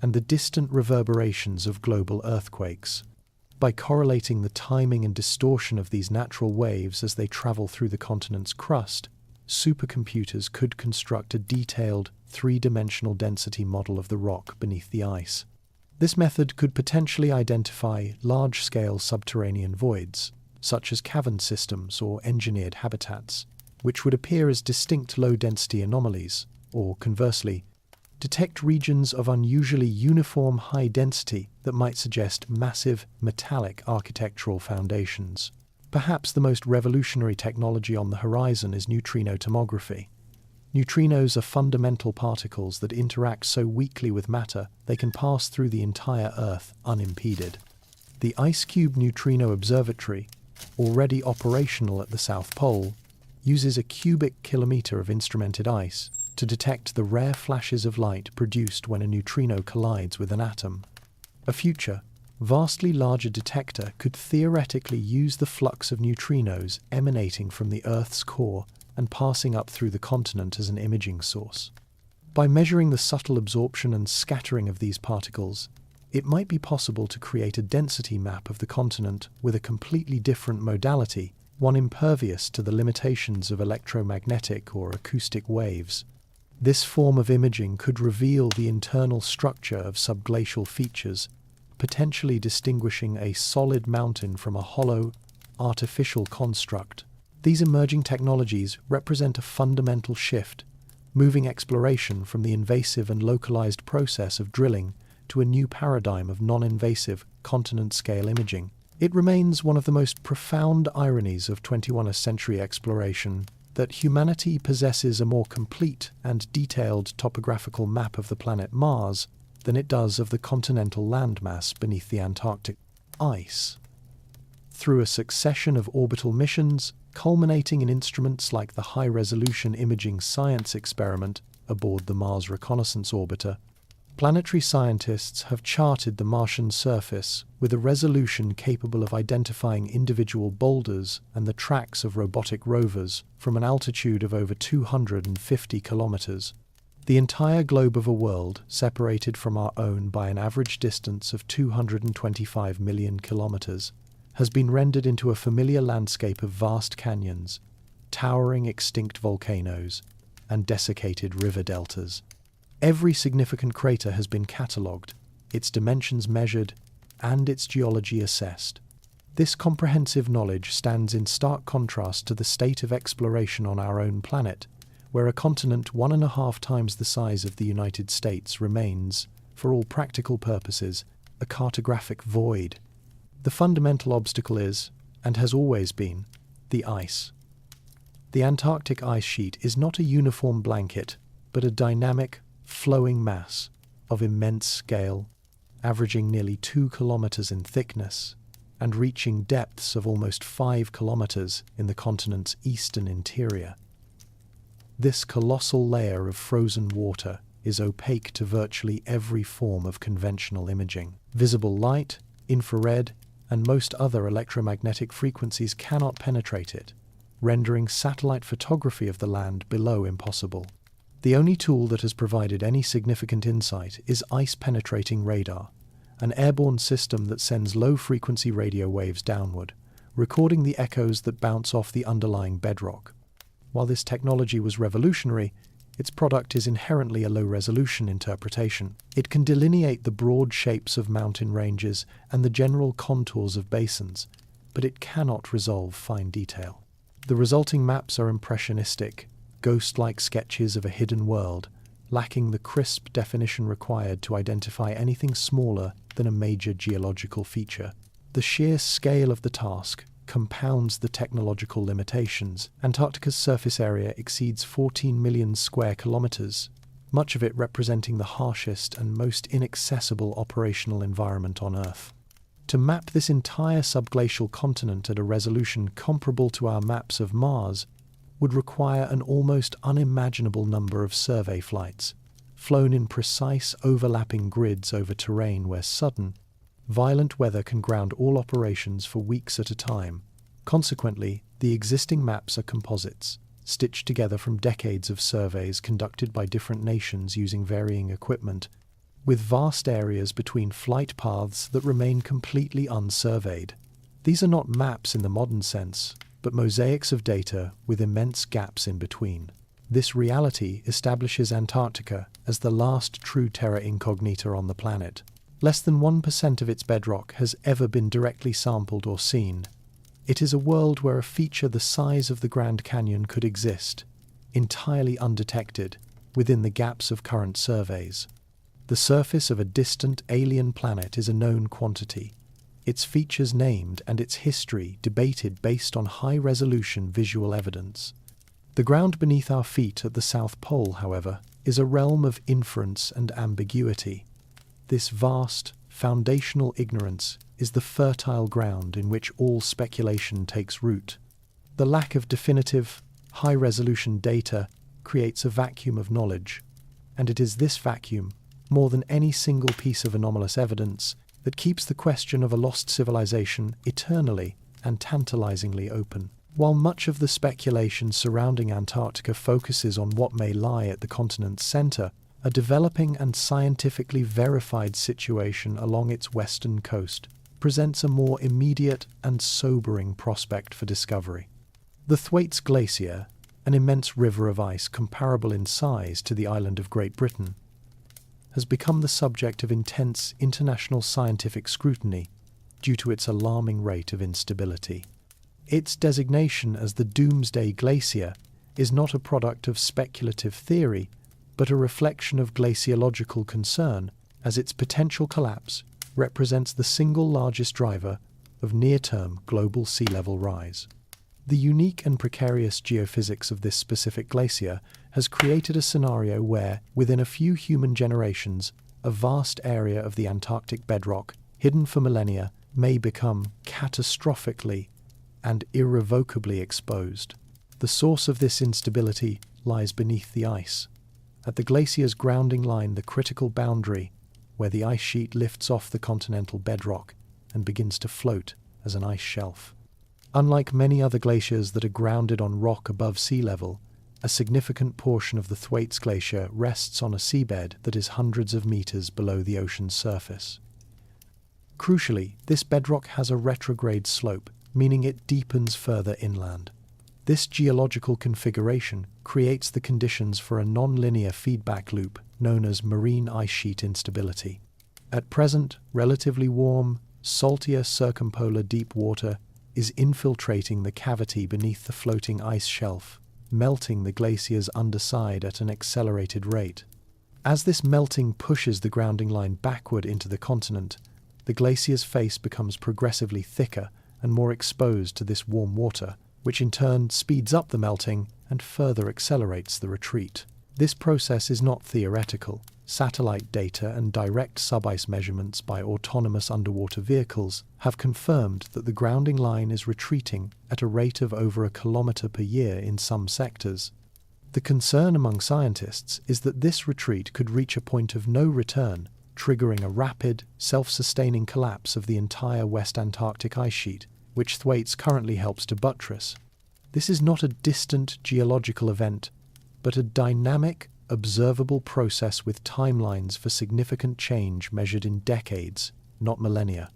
and the distant reverberations of global earthquakes. By correlating the timing and distortion of these natural waves as they travel through the continent's crust, supercomputers could construct a detailed, three-dimensional density model of the rock beneath the ice. This method could potentially identify large-scale subterranean voids, such as cavern systems or engineered habitats, which would appear as distinct low-density anomalies, or conversely, detect regions of unusually uniform high density that might suggest massive, metallic architectural foundations. Perhaps the most revolutionary technology on the horizon is neutrino tomography. Neutrinos are fundamental particles that interact so weakly with matter they can pass through the entire Earth unimpeded. The IceCube Neutrino Observatory, already operational at the South Pole, uses a cubic kilometer of instrumented ice to detect the rare flashes of light produced when a neutrino collides with an atom. A future, vastly larger detector could theoretically use the flux of neutrinos emanating from the Earth's core and passing up through the continent as an imaging source. By measuring the subtle absorption and scattering of these particles, it might be possible to create a density map of the continent with a completely different modality, one impervious to the limitations of electromagnetic or acoustic waves. This form of imaging could reveal the internal structure of subglacial features, potentially distinguishing a solid mountain from a hollow, artificial construct. These emerging technologies represent a fundamental shift, moving exploration from the invasive and localized process of drilling to a new paradigm of non-invasive, continent-scale imaging. It remains one of the most profound ironies of 21st century exploration that humanity possesses a more complete and detailed topographical map of the planet Mars than it does of the continental landmass beneath the Antarctic ice. Through a succession of orbital missions, culminating in instruments like the high-resolution imaging science experiment aboard the Mars Reconnaissance Orbiter, planetary scientists have charted the Martian surface with a resolution capable of identifying individual boulders and the tracks of robotic rovers from an altitude of over 250 kilometers. The entire globe of a world separated from our own by an average distance of 225 million kilometers has been rendered into a familiar landscape of vast canyons, towering extinct volcanoes, and desiccated river deltas. Every significant crater has been catalogued, its dimensions measured, and its geology assessed. This comprehensive knowledge stands in stark contrast to the state of exploration on our own planet, where a continent 1.5 times the size of the United States remains, for all practical purposes, a cartographic void. The fundamental obstacle is, and has always been, the ice. The Antarctic ice sheet is not a uniform blanket, but a dynamic, flowing mass of immense scale, averaging nearly 2 kilometers in thickness and reaching depths of almost 5 kilometers in the continent's eastern interior. This colossal layer of frozen water is opaque to virtually every form of conventional imaging. Visible light, infrared, and most other electromagnetic frequencies cannot penetrate it, rendering satellite photography of the land below impossible. The only tool that has provided any significant insight is ice-penetrating radar, an airborne system that sends low-frequency radio waves downward, recording the echoes that bounce off the underlying bedrock. While this technology was revolutionary, its product is inherently a low-resolution interpretation. It can delineate the broad shapes of mountain ranges and the general contours of basins, but it cannot resolve fine detail. The resulting maps are impressionistic, ghost-like sketches of a hidden world, lacking the crisp definition required to identify anything smaller than a major geological feature. The sheer scale of the task compounds the technological limitations. Antarctica's surface area exceeds 14 million square kilometers, much of it representing the harshest and most inaccessible operational environment on Earth. To map this entire subglacial continent at a resolution comparable to our maps of Mars would require an almost unimaginable number of survey flights, flown in precise overlapping grids over terrain where sudden, violent weather can ground all operations for weeks at a time. Consequently, the existing maps are composites, stitched together from decades of surveys conducted by different nations using varying equipment, with vast areas between flight paths that remain completely unsurveyed. These are not maps in the modern sense, but mosaics of data with immense gaps in between. This reality establishes Antarctica as the last true terra incognita on the planet. Less than 1% of its bedrock has ever been directly sampled or seen. It is a world where a feature the size of the Grand Canyon could exist, entirely undetected, within the gaps of current surveys. The surface of a distant alien planet is a known quantity, its features named and its history debated based on high-resolution visual evidence. The ground beneath our feet at the South Pole, however, is a realm of inference and ambiguity. This vast, foundational ignorance is the fertile ground in which all speculation takes root. The lack of definitive, high-resolution data creates a vacuum of knowledge, and it is this vacuum, more than any single piece of anomalous evidence, that keeps the question of a lost civilization eternally and tantalizingly open. While much of the speculation surrounding Antarctica focuses on what may lie at the continent's center, A developing and scientifically verified situation along its western coast presents a more immediate and sobering prospect for discovery. The Thwaites Glacier, an immense river of ice comparable in size to the island of Great Britain, has become the subject of intense international scientific scrutiny due to its alarming rate of instability. Its designation as the Doomsday Glacier is not a product of speculative theory, but a reflection of glaciological concern, as its potential collapse represents the single largest driver of near-term global sea level rise. The unique and precarious geophysics of this specific glacier has created a scenario where, within a few human generations, a vast area of the Antarctic bedrock, hidden for millennia, may become catastrophically and irrevocably exposed. The source of this instability lies beneath the ice. At the glacier's grounding line, the critical boundary, where the ice sheet lifts off the continental bedrock and begins to float as an ice shelf. Unlike many other glaciers that are grounded on rock above sea level, a significant portion of the Thwaites Glacier rests on a seabed that is hundreds of meters below the ocean's surface. Crucially, this bedrock has a retrograde slope, meaning it deepens further inland. This geological configuration creates the conditions for a non-linear feedback loop known as marine ice sheet instability. At present, relatively warm, saltier circumpolar deep water is infiltrating the cavity beneath the floating ice shelf, melting the glacier's underside at an accelerated rate. As this melting pushes the grounding line backward into the continent, the glacier's face becomes progressively thicker and more exposed to this warm water, which in turn speeds up the melting and further accelerates the retreat. This process is not theoretical. Satellite data and direct subice measurements by autonomous underwater vehicles have confirmed that the grounding line is retreating at a rate of over 1 kilometer per year in some sectors. The concern among scientists is that this retreat could reach a point of no return, triggering a rapid, self-sustaining collapse of the entire West Antarctic ice sheet, which Thwaites currently helps to buttress. This is not a distant geological event, but a dynamic, observable process with timelines for significant change measured in decades, not millennia.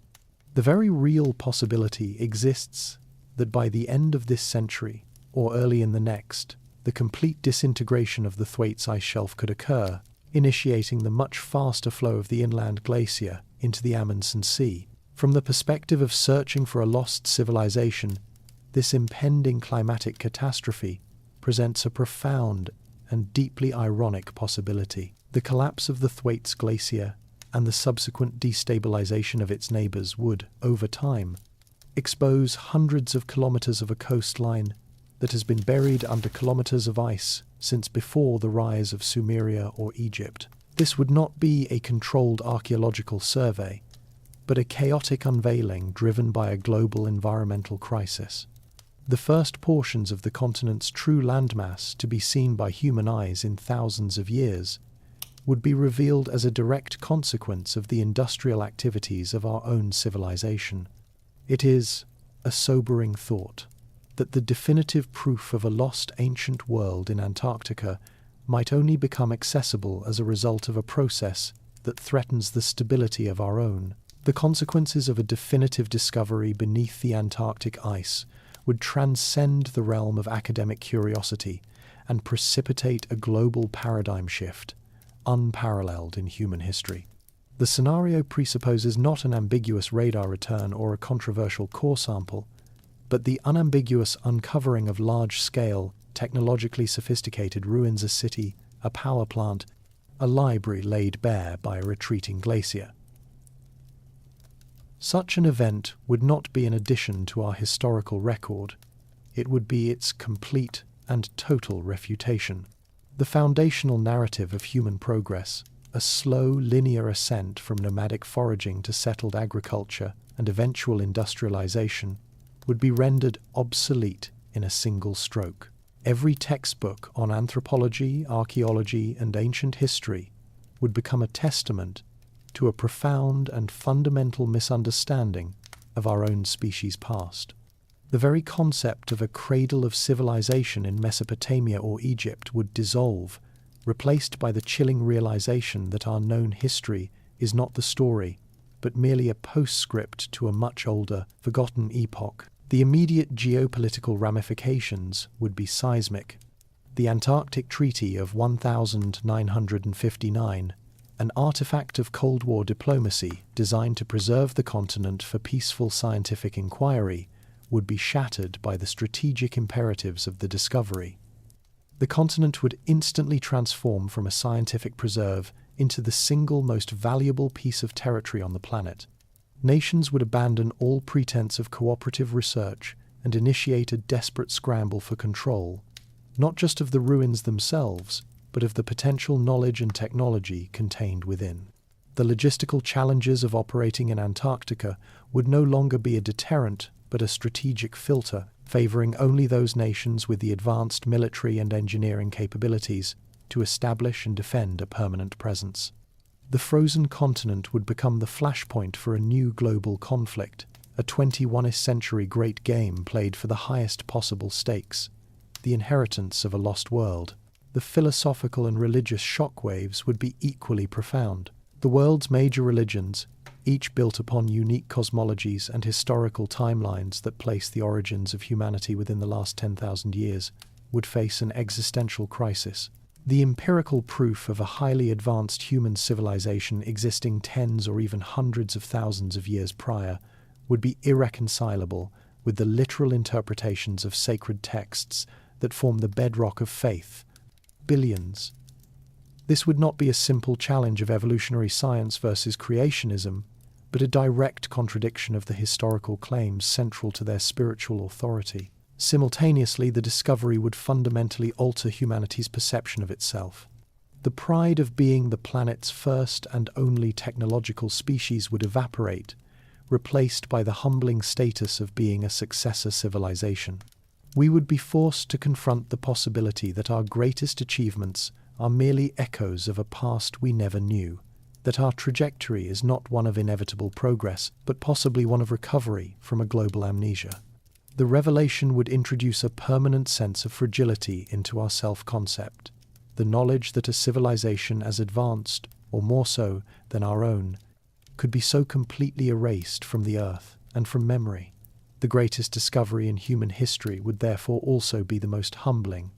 The very real possibility exists that by the end of this century, or early in the next, the complete disintegration of the Thwaites ice shelf could occur, initiating the much faster flow of the inland glacier into the Amundsen Sea. From the perspective of searching for a lost civilization, this impending climatic catastrophe presents a profound and deeply ironic possibility. The collapse of the Thwaites Glacier and the subsequent destabilization of its neighbors would, over time, expose hundreds of kilometers of a coastline that has been buried under kilometers of ice since before the rise of Sumeria or Egypt. This would not be a controlled archaeological survey, but a chaotic unveiling driven by a global environmental crisis. The first portions of the continent's true landmass to be seen by human eyes in thousands of years would be revealed as a direct consequence of the industrial activities of our own civilization. It is a sobering thought that the definitive proof of a lost ancient world in Antarctica might only become accessible as a result of a process that threatens the stability of our own. The consequences of a definitive discovery beneath the Antarctic ice would transcend the realm of academic curiosity and precipitate a global paradigm shift, unparalleled in human history. The scenario presupposes not an ambiguous radar return or a controversial core sample, but the unambiguous uncovering of large-scale, technologically sophisticated ruins, a city, a power plant, a library laid bare by a retreating glacier. Such an event would not be an addition to our historical record, it would be its complete and total refutation. The foundational narrative of human progress, a slow linear ascent from nomadic foraging to settled agriculture and eventual industrialization, would be rendered obsolete in a single stroke. Every textbook on anthropology, archaeology, and ancient history would become a testament to a profound and fundamental misunderstanding of our own species' past. The very concept of a cradle of civilization in Mesopotamia or Egypt would dissolve replaced by the chilling realization that our known history is not the story, but merely a postscript to a much older, forgotten epoch. The immediate geopolitical ramifications would be seismic. The Antarctic Treaty of 1959, an artifact of Cold War diplomacy designed to preserve the continent for peaceful scientific inquiry, would be shattered by the strategic imperatives of the discovery. The continent would instantly transform from a scientific preserve into the single most valuable piece of territory on the planet. Nations would abandon all pretense of cooperative research and initiate a desperate scramble for control, not just of the ruins themselves, but of the potential knowledge and technology contained within. The logistical challenges of operating in Antarctica would no longer be a deterrent, but a strategic filter, favoring only those nations with the advanced military and engineering capabilities to establish and defend a permanent presence. The frozen continent would become the flashpoint for a new global conflict, a 21st century great game played for the highest possible stakes, the inheritance of a lost world. The philosophical and religious shockwaves would be equally profound. The world's major religions, each built upon unique cosmologies and historical timelines that place the origins of humanity within the last 10,000 years, would face an existential crisis. The empirical proof of a highly advanced human civilization existing tens or even hundreds of thousands of years prior would be irreconcilable with the literal interpretations of sacred texts that form the bedrock of faith. Billions. This would not be a simple challenge of evolutionary science versus creationism, but a direct contradiction of the historical claims central to their spiritual authority. Simultaneously, the discovery would fundamentally alter humanity's perception of itself. The pride of being the planet's first and only technological species would evaporate, replaced by the humbling status of being a successor civilization. We would be forced to confront the possibility that our greatest achievements are merely echoes of a past we never knew, that our trajectory is not one of inevitable progress, but possibly one of recovery from a global amnesia. The revelation would introduce a permanent sense of fragility into our self-concept, the knowledge that a civilization as advanced, or more so, than our own, could be so completely erased from the earth and from memory. The greatest discovery in human history would therefore also be the most humbling,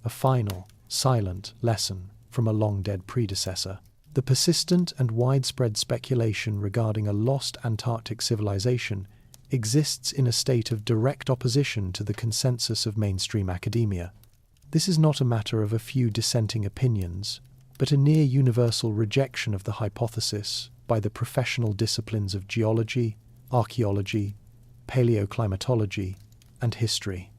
a final, silent lesson from a long-dead predecessor. The persistent and widespread speculation regarding a lost Antarctic civilization exists in a state of direct opposition to the consensus of mainstream academia. This is not a matter of a few dissenting opinions, but a near-universal rejection of the hypothesis by the professional disciplines of geology, archaeology, paleoclimatology, and history.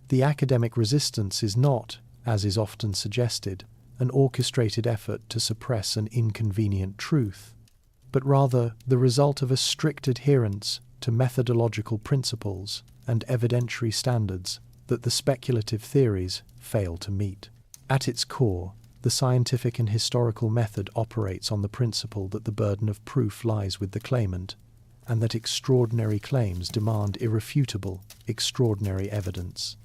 The academic resistance is not, as is often suggested, an orchestrated effort to suppress an inconvenient truth, but rather the result of a strict adherence to methodological principles and evidentiary standards that the speculative theories fail to meet. At its core, the scientific and historical method operates on the principle that the burden of proof lies with the claimant, and that extraordinary claims demand irrefutable, extraordinary evidence.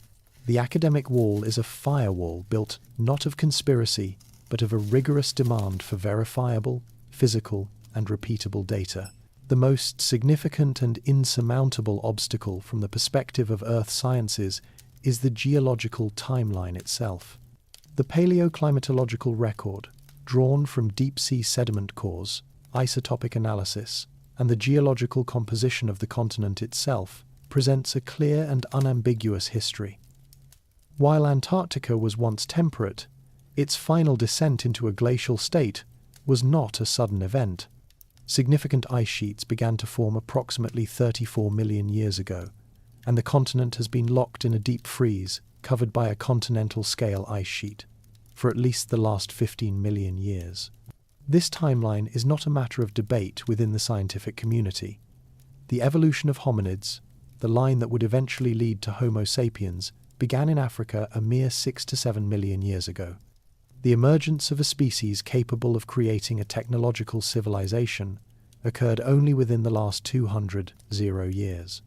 The academic wall is a firewall built not of conspiracy, but of a rigorous demand for verifiable, physical, and repeatable data. The most significant and insurmountable obstacle from the perspective of Earth sciences is the geological timeline itself. The paleoclimatological record, drawn from deep-sea sediment cores, isotopic analysis, and the geological composition of the continent itself, presents a clear and unambiguous history. While Antarctica was once temperate, its final descent into a glacial state was not a sudden event. Significant ice sheets began to form approximately 34 million years ago, and the continent has been locked in a deep freeze covered by a continental-scale ice sheet for at least the last 15 million years. This timeline is not a matter of debate within the scientific community. The evolution of hominids, the line that would eventually lead to Homo sapiens, began in Africa a mere 6 to 7 million years ago. The emergence of a species capable of creating a technological civilization occurred only within the last 200 years.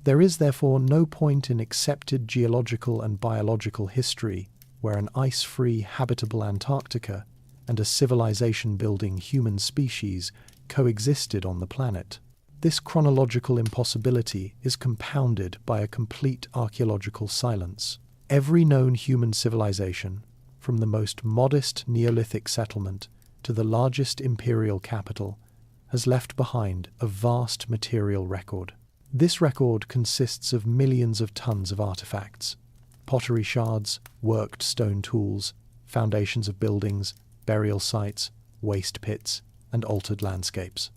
There is therefore no point in accepted geological and biological history where an ice-free, habitable Antarctica and a civilization-building human species coexisted on the planet. This chronological impossibility is compounded by a complete archaeological silence. Every known human civilization, from the most modest Neolithic settlement to the largest imperial capital, has left behind a vast material record. This record consists of millions of tons of artifacts: pottery shards, worked stone tools, foundations of buildings, burial sites, waste pits, and altered landscapes.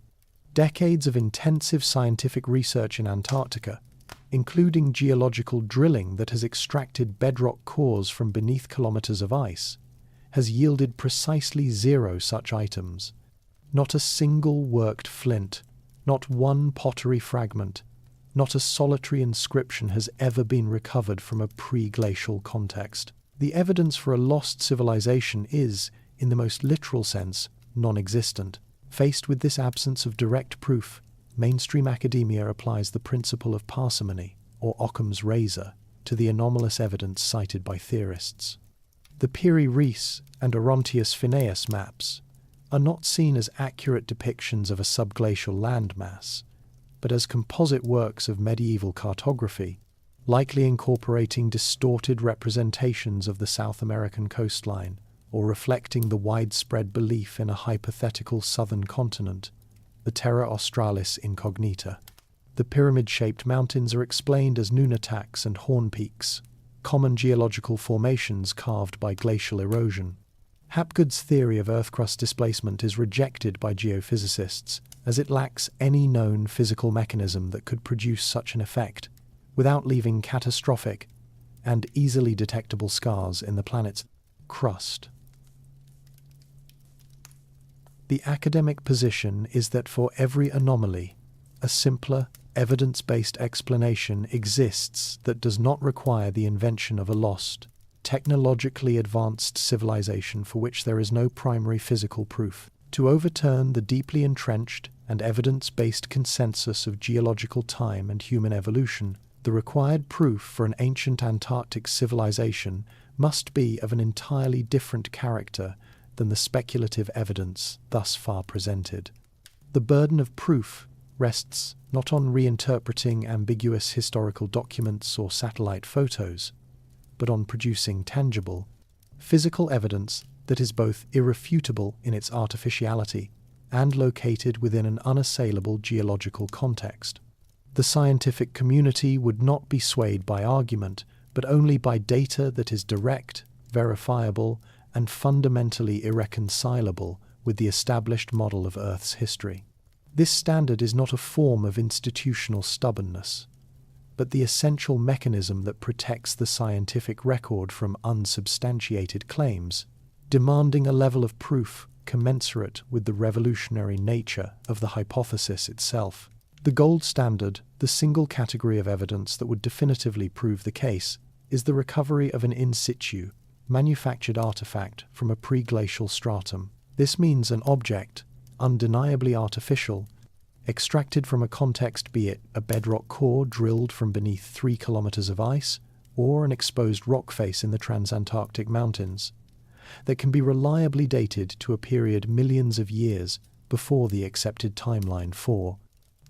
Decades of intensive scientific research in Antarctica, including geological drilling that has extracted bedrock cores from beneath kilometers of ice, has yielded precisely 0 such items. Not a single worked flint, not one pottery fragment, not a solitary inscription has ever been recovered from a pre-glacial context. The evidence for a lost civilization is, in the most literal sense, non-existent. Faced with this absence of direct proof, mainstream academia applies the principle of parsimony, or Occam's razor, to the anomalous evidence cited by theorists. The Piri-Reis and Orontius Phineas maps are not seen as accurate depictions of a subglacial landmass, but as composite works of medieval cartography, likely incorporating distorted representations of the South American coastline, or reflecting the widespread belief in a hypothetical southern continent, the Terra Australis Incognita. The pyramid-shaped mountains are explained as nunataks and horn peaks, common geological formations carved by glacial erosion. Hapgood's theory of Earth crust displacement is rejected by geophysicists, as it lacks any known physical mechanism that could produce such an effect, without leaving catastrophic and easily detectable scars in the planet's crust. The academic position is that for every anomaly, a simpler, evidence-based explanation exists that does not require the invention of a lost, technologically advanced civilization for which there is no primary physical proof. To overturn the deeply entrenched and evidence-based consensus of geological time and human evolution, the required proof for an ancient Antarctic civilization must be of an entirely different character than the speculative evidence thus far presented. The burden of proof rests not on reinterpreting ambiguous historical documents or satellite photos, but on producing tangible, physical evidence that is both irrefutable in its artificiality and located within an unassailable geological context. The scientific community would not be swayed by argument, but only by data that is direct, verifiable, and fundamentally irreconcilable with the established model of Earth's history. This standard is not a form of institutional stubbornness, but the essential mechanism that protects the scientific record from unsubstantiated claims, demanding a level of proof commensurate with the revolutionary nature of the hypothesis itself. The gold standard, the single category of evidence that would definitively prove the case, is the recovery of an in situ, manufactured artifact from a pre-glacial stratum. This means an object, undeniably artificial, extracted from a context, be it a bedrock core drilled from beneath 3 kilometers of ice, or an exposed rock face in the transantarctic mountains, that can be reliably dated to a period millions of years before the accepted timeline for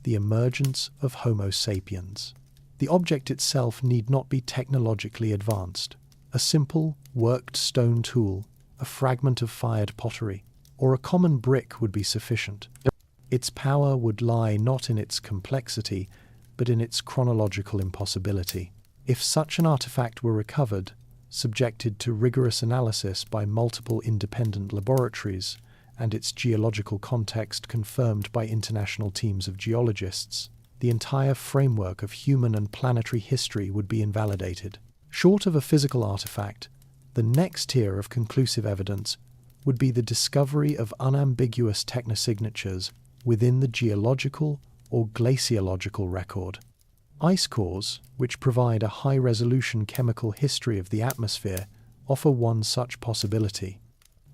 the emergence of Homo sapiens. The object itself need not be technologically advanced. A simple, worked stone tool, a fragment of fired pottery, or a common brick would be sufficient. Its power would lie not in its complexity, but in its chronological impossibility. If such an artifact were recovered, subjected to rigorous analysis by multiple independent laboratories, and its geological context confirmed by international teams of geologists, the entire framework of human and planetary history would be invalidated. Short of a physical artifact, the next tier of conclusive evidence would be the discovery of unambiguous technosignatures within the geological or glaciological record. Ice cores, which provide a high-resolution chemical history of the atmosphere, offer one such possibility.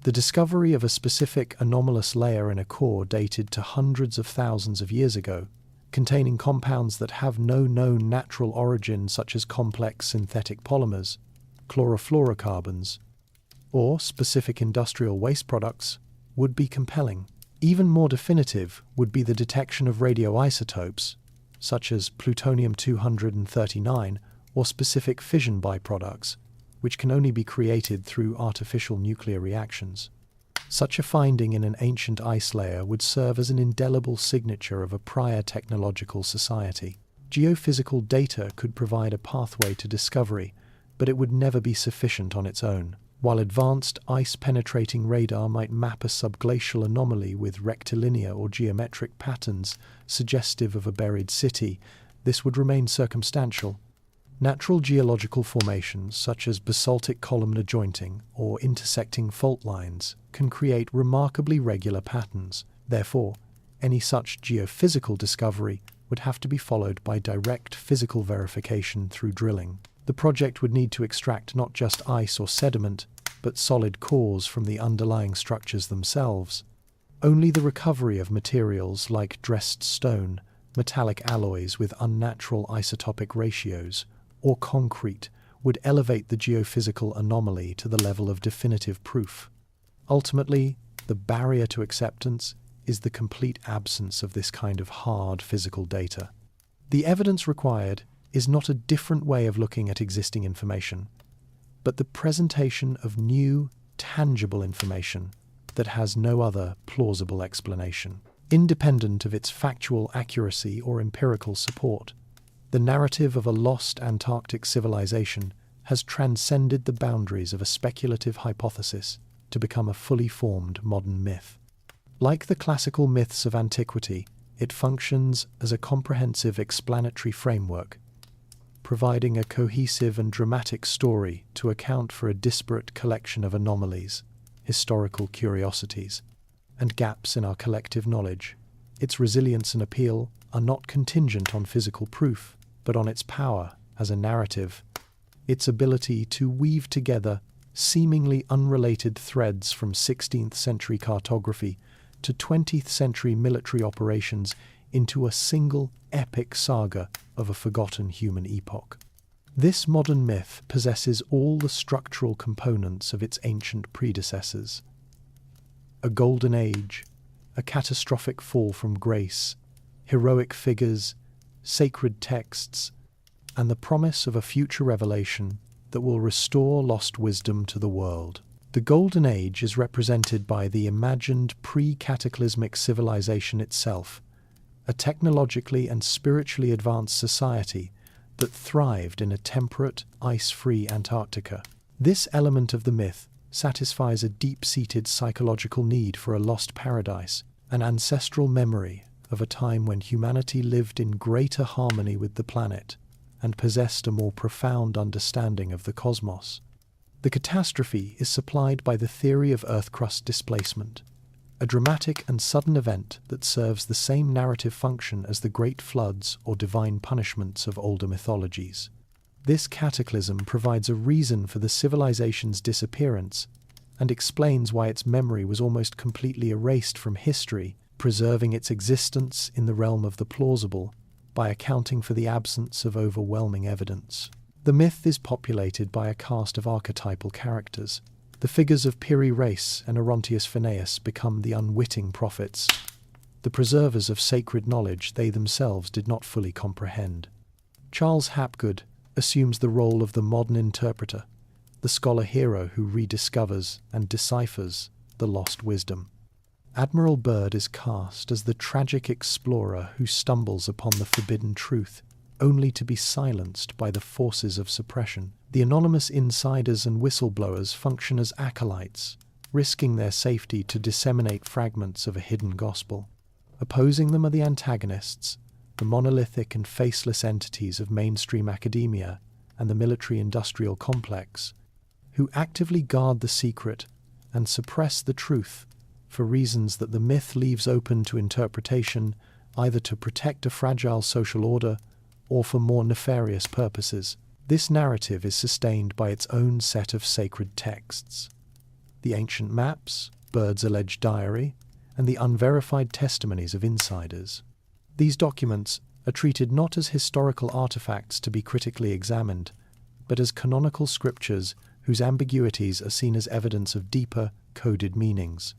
The discovery of a specific anomalous layer in a core dated to hundreds of thousands of years ago, containing compounds that have no known natural origin such as complex synthetic polymers, chlorofluorocarbons, or specific industrial waste products would be compelling. Even more definitive would be the detection of radioisotopes, such as plutonium-239 or specific fission byproducts, which can only be created through artificial nuclear reactions. Such a finding in an ancient ice layer would serve as an indelible signature of a prior technological society. Geophysical data could provide a pathway to discovery, but it would never be sufficient on its own. While advanced ice-penetrating radar might map a subglacial anomaly with rectilinear or geometric patterns suggestive of a buried city, this would remain circumstantial. Natural geological formations, such as basaltic columnar jointing or intersecting fault lines, can create remarkably regular patterns. Therefore, any such geophysical discovery would have to be followed by direct physical verification through drilling. The project would need to extract not just ice or sediment, but solid cores from the underlying structures themselves. Only the recovery of materials like dressed stone, metallic alloys with unnatural isotopic ratios, or concrete would elevate the geophysical anomaly to the level of definitive proof. Ultimately, the barrier to acceptance is the complete absence of this kind of hard physical data. The evidence required is not a different way of looking at existing information, but the presentation of new, tangible information that has no other plausible explanation. Independent of its factual accuracy or empirical support, the narrative of a lost Antarctic civilization has transcended the boundaries of a speculative hypothesis to become a fully formed modern myth. Like the classical myths of antiquity, it functions as a comprehensive explanatory framework, providing a cohesive and dramatic story to account for a disparate collection of anomalies, historical curiosities, and gaps in our collective knowledge. Its resilience and appeal are not contingent on physical proof, but on its power as a narrative, its ability to weave together seemingly unrelated threads from 16th century cartography to 20th century military operations into a single epic saga of a forgotten human epoch. This modern myth possesses all the structural components of its ancient predecessors. A golden age, a catastrophic fall from grace, heroic figures, sacred texts, and the promise of a future revelation that will restore lost wisdom to the world. The Golden Age is represented by the imagined pre-cataclysmic civilization itself, a technologically and spiritually advanced society that thrived in a temperate, ice-free Antarctica. This element of the myth satisfies a deep-seated psychological need for a lost paradise, an ancestral memory of a time when humanity lived in greater harmony with the planet and possessed a more profound understanding of the cosmos. The catastrophe is supplied by the theory of Earth crust displacement, a dramatic and sudden event that serves the same narrative function as the great floods or divine punishments of older mythologies. This cataclysm provides a reason for the civilization's disappearance and explains why its memory was almost completely erased from history, preserving its existence in the realm of the plausible by accounting for the absence of overwhelming evidence. The myth is populated by a cast of archetypal characters. The figures of Piri Reis and Orontius Phineus become the unwitting prophets, the preservers of sacred knowledge they themselves did not fully comprehend. Charles Hapgood assumes the role of the modern interpreter, the scholar hero who rediscovers and deciphers the lost wisdom. Admiral Byrd is cast as the tragic explorer who stumbles upon the forbidden truth, only to be silenced by the forces of suppression. The anonymous insiders and whistleblowers function as acolytes, risking their safety to disseminate fragments of a hidden gospel. Opposing them are the antagonists, the monolithic and faceless entities of mainstream academia and the military-industrial complex, who actively guard the secret and suppress the truth for reasons that the myth leaves open to interpretation, either to protect a fragile social order or for more nefarious purposes. This narrative is sustained by its own set of sacred texts. The ancient maps, Byrd's alleged diary, and the unverified testimonies of insiders. These documents are treated not as historical artifacts to be critically examined, but as canonical scriptures whose ambiguities are seen as evidence of deeper, coded meanings.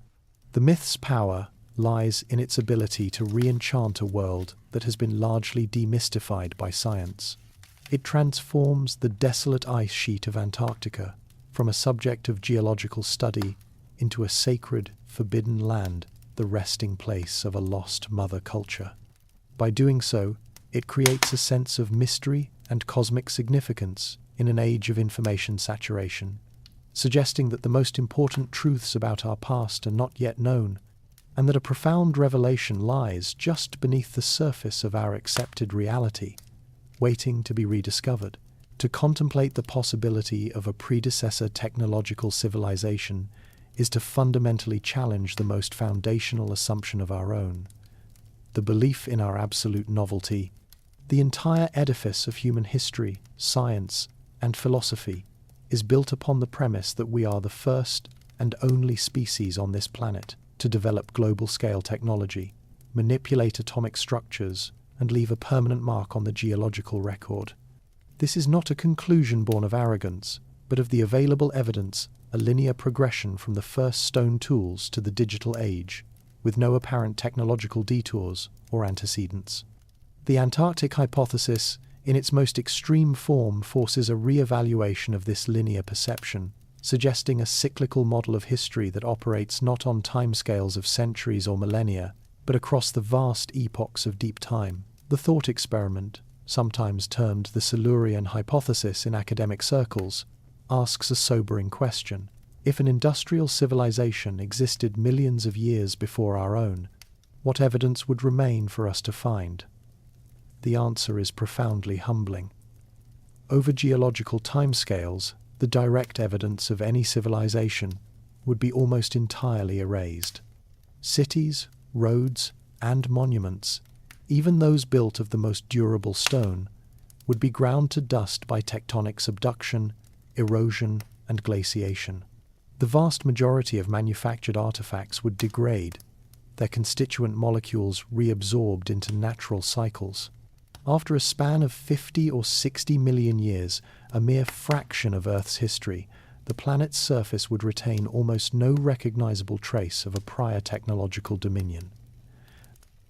The myth's power lies in its ability to re-enchant a world that has been largely demystified by science. It transforms the desolate ice sheet of Antarctica from a subject of geological study into a sacred, forbidden land, the resting place of a lost mother culture. By doing so, it creates a sense of mystery and cosmic significance in an age of information saturation, suggesting that the most important truths about our past are not yet known, and that a profound revelation lies just beneath the surface of our accepted reality, waiting to be rediscovered. To contemplate the possibility of a predecessor technological civilization is to fundamentally challenge the most foundational assumption of our own, the belief in our absolute novelty. The entire edifice of human history, science, and philosophy is built upon the premise that we are the first and only species on this planet to develop global-scale technology, manipulate atomic structures, and leave a permanent mark on the geological record. This is not a conclusion born of arrogance, but of the available evidence, a linear progression from the first stone tools to the digital age, with no apparent technological detours or antecedents. The Antarctic hypothesis, in its most extreme form, forces a re-evaluation of this linear perception, suggesting a cyclical model of history that operates not on timescales of centuries or millennia, but across the vast epochs of deep time. The thought experiment, sometimes termed the Silurian hypothesis in academic circles, asks a sobering question. If an industrial civilization existed millions of years before our own, what evidence would remain for us to find? The answer is profoundly humbling. Over geological timescales, the direct evidence of any civilization would be almost entirely erased. Cities, roads, and monuments, even those built of the most durable stone, would be ground to dust by tectonic subduction, erosion, and glaciation. The vast majority of manufactured artifacts would degrade, their constituent molecules reabsorbed into natural cycles. After a span of 50 or 60 million years, a mere fraction of Earth's history, the planet's surface would retain almost no recognizable trace of a prior technological dominion.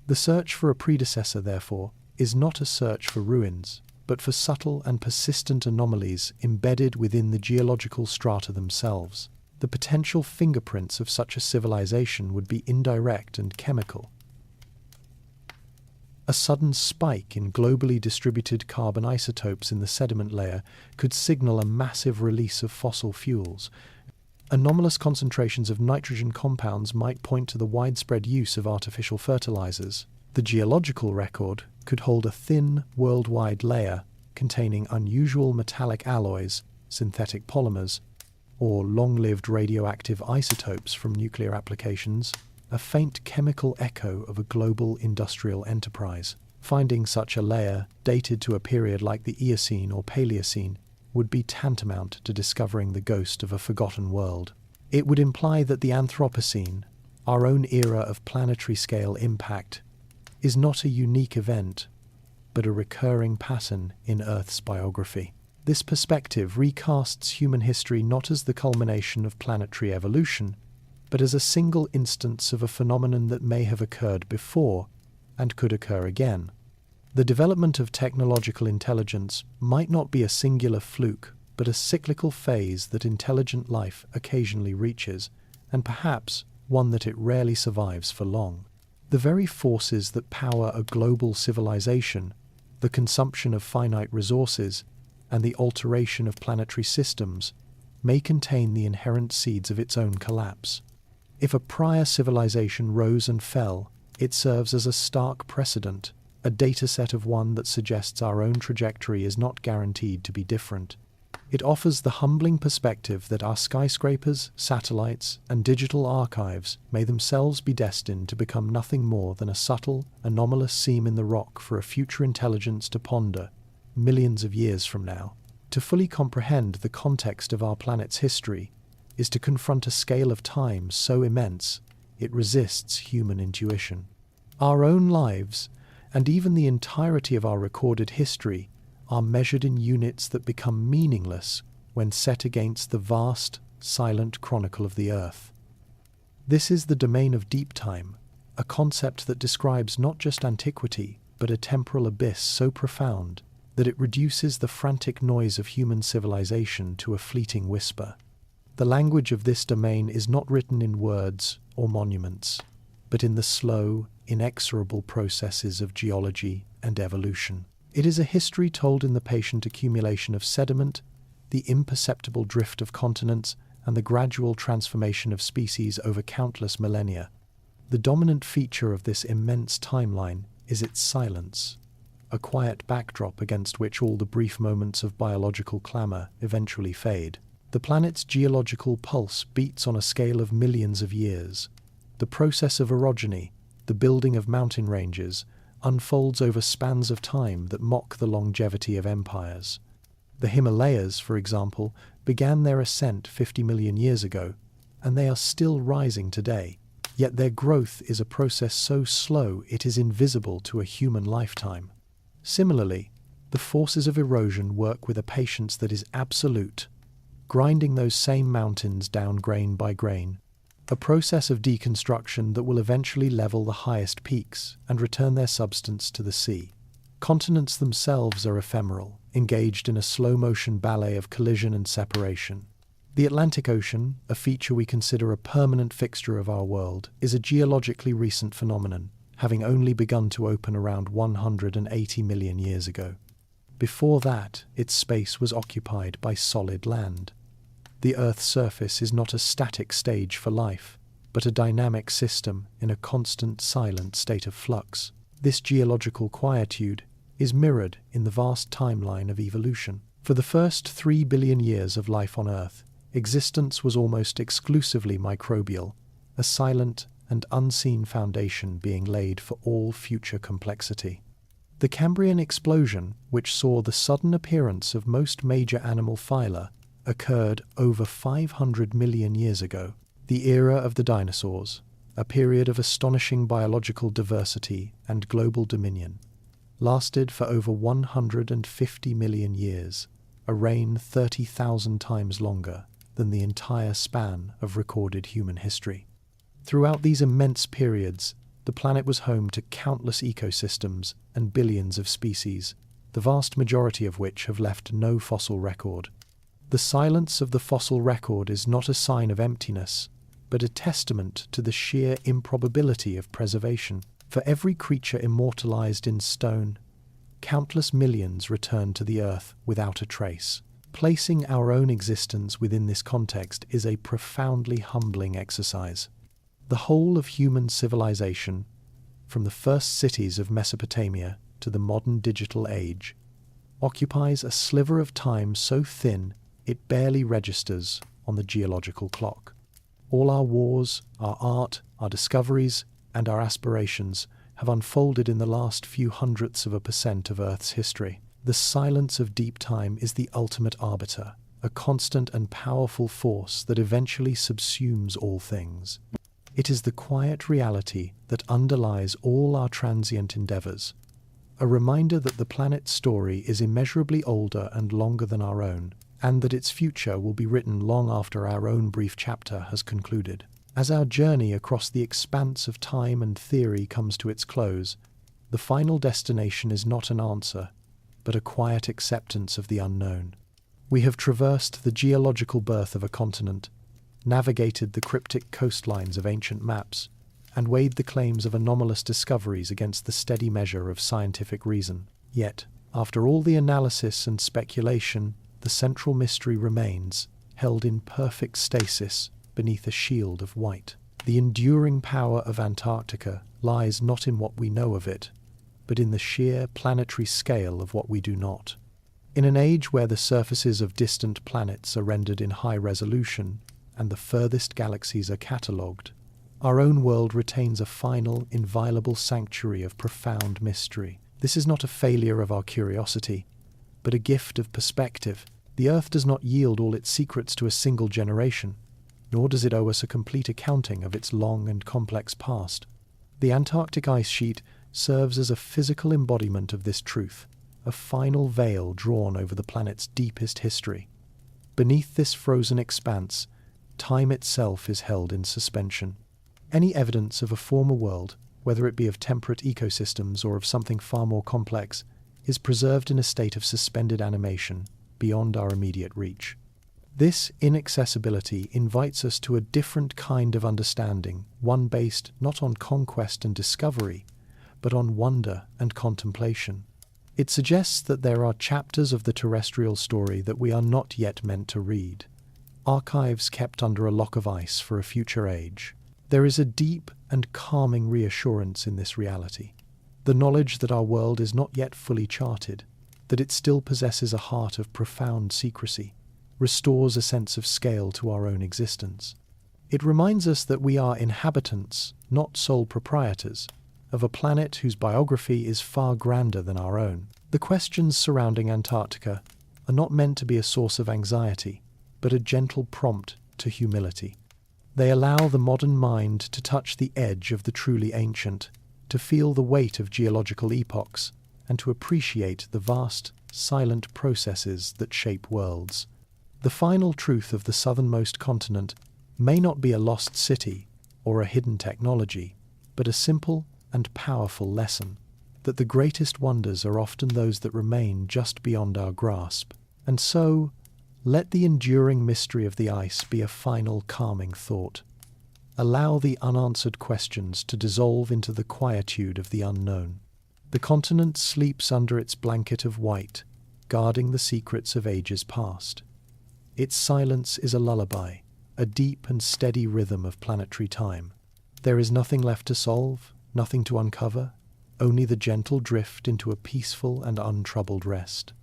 The search for a predecessor, therefore, is not a search for ruins, but for subtle and persistent anomalies embedded within the geological strata themselves. The potential fingerprints of such a civilization would be indirect and chemical. A sudden spike in globally distributed carbon isotopes in the sediment layer could signal a massive release of fossil fuels. Anomalous concentrations of nitrogen compounds might point to the widespread use of artificial fertilizers. The geological record could hold a thin, worldwide layer containing unusual metallic alloys, synthetic polymers, or long-lived radioactive isotopes from nuclear applications, a faint chemical echo of a global industrial enterprise. Finding such a layer, dated to a period like the Eocene or Paleocene, would be tantamount to discovering the ghost of a forgotten world. It would imply that the Anthropocene, our own era of planetary-scale impact, is not a unique event, but a recurring pattern in Earth's biography. This perspective recasts human history not as the culmination of planetary evolution, but as a single instance of a phenomenon that may have occurred before and could occur again. The development of technological intelligence might not be a singular fluke, but a cyclical phase that intelligent life occasionally reaches, and perhaps one that it rarely survives for long. The very forces that power a global civilization, the consumption of finite resources, and the alteration of planetary systems, may contain the inherent seeds of its own collapse. If a prior civilization rose and fell, it serves as a stark precedent, a dataset of one that suggests our own trajectory is not guaranteed to be different. It offers the humbling perspective that our skyscrapers, satellites, and digital archives may themselves be destined to become nothing more than a subtle, anomalous seam in the rock for a future intelligence to ponder, millions of years from now. To fully comprehend the context of our planet's history is to confront a scale of time so immense it resists human intuition. Our own lives, and even the entirety of our recorded history, are measured in units that become meaningless when set against the vast, silent chronicle of the Earth. This is the domain of deep time, a concept that describes not just antiquity, but a temporal abyss so profound that it reduces the frantic noise of human civilization to a fleeting whisper. The language of this domain is not written in words or monuments, but in the slow, inexorable processes of geology and evolution. It is a history told in the patient accumulation of sediment, the imperceptible drift of continents, and the gradual transformation of species over countless millennia. The dominant feature of this immense timeline is its silence, a quiet backdrop against which all the brief moments of biological clamor eventually fade. The planet's geological pulse beats on a scale of millions of years. The process of orogeny, the building of mountain ranges, unfolds over spans of time that mock the longevity of empires. The Himalayas, for example, began their ascent 50 million years ago, and they are still rising today. Yet their growth is a process so slow it is invisible to a human lifetime. Similarly, the forces of erosion work with a patience that is absolute, grinding those same mountains down grain by grain, a process of deconstruction that will eventually level the highest peaks and return their substance to the sea. Continents themselves are ephemeral, engaged in a slow-motion ballet of collision and separation. The Atlantic Ocean, a feature we consider a permanent fixture of our world, is a geologically recent phenomenon, having only begun to open around 180 million years ago. Before that, its space was occupied by solid land. The Earth's surface is not a static stage for life, but a dynamic system in a constant, silent state of flux. This geological quietude is mirrored in the vast timeline of evolution. For the first 3 billion years of life on Earth, existence was almost exclusively microbial, a silent and unseen foundation being laid for all future complexity. The Cambrian explosion, which saw the sudden appearance of most major animal phyla, occurred over 500 million years ago. The era of the dinosaurs, a period of astonishing biological diversity and global dominion, lasted for over 150 million years, a reign 30,000 times longer than the entire span of recorded human history. Throughout these immense periods, the planet was home to countless ecosystems and billions of species, the vast majority of which have left no fossil record. The silence of the fossil record is not a sign of emptiness, but a testament to the sheer improbability of preservation. For every creature immortalized in stone, countless millions return to the Earth without a trace. Placing our own existence within this context is a profoundly humbling exercise. The whole of human civilization, from the first cities of Mesopotamia to the modern digital age, occupies a sliver of time so thin it barely registers on the geological clock. All our wars, our art, our discoveries, and our aspirations have unfolded in the last few hundredths of a percent of Earth's history. The silence of deep time is the ultimate arbiter, a constant and powerful force that eventually subsumes all things. It is the quiet reality that underlies all our transient endeavors, a reminder that the planet's story is immeasurably older and longer than our own, and that its future will be written long after our own brief chapter has concluded. As our journey across the expanse of time and theory comes to its close, the final destination is not an answer, but a quiet acceptance of the unknown. We have traversed the geological birth of a continent, navigated the cryptic coastlines of ancient maps, and weighed the claims of anomalous discoveries against the steady measure of scientific reason. Yet, after all the analysis and speculation, the central mystery remains, held in perfect stasis beneath a shield of white. The enduring power of Antarctica lies not in what we know of it, but in the sheer planetary scale of what we do not. In an age where the surfaces of distant planets are rendered in high resolution and the furthest galaxies are catalogued, our own world retains a final, inviolable sanctuary of profound mystery. This is not a failure of our curiosity, but a gift of perspective. The Earth does not yield all its secrets to a single generation, nor does it owe us a complete accounting of its long and complex past. The Antarctic ice sheet serves as a physical embodiment of this truth, a final veil drawn over the planet's deepest history. Beneath this frozen expanse, time itself is held in suspension. Any evidence of a former world, whether it be of temperate ecosystems or of something far more complex, is preserved in a state of suspended animation beyond our immediate reach. This inaccessibility invites us to a different kind of understanding, one based not on conquest and discovery, but on wonder and contemplation. It suggests that there are chapters of the terrestrial story that we are not yet meant to read, archives kept under a lock of ice for a future age. There is a deep and calming reassurance in this reality, the knowledge that our world is not yet fully charted, that it still possesses a heart of profound secrecy, restores a sense of scale to our own existence. It reminds us that we are inhabitants, not sole proprietors, of a planet whose biography is far grander than our own. The questions surrounding Antarctica are not meant to be a source of anxiety, but a gentle prompt to humility. They allow the modern mind to touch the edge of the truly ancient, to feel the weight of geological epochs, and to appreciate the vast, silent processes that shape worlds. The final truth of the southernmost continent may not be a lost city or a hidden technology, but a simple and powerful lesson, that the greatest wonders are often those that remain just beyond our grasp. And so, let the enduring mystery of the ice be a final calming thought. Allow the unanswered questions to dissolve into the quietude of the unknown. The continent sleeps under its blanket of white, guarding the secrets of ages past. Its silence is a lullaby, a deep and steady rhythm of planetary time. There is nothing left to solve, nothing to uncover, only the gentle drift into a peaceful and untroubled rest.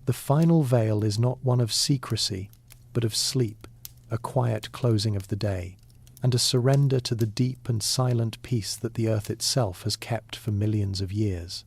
The final veil is not one of secrecy, but of sleep, a quiet closing of the day, and a surrender to the deep and silent peace that the earth itself has kept for millions of years.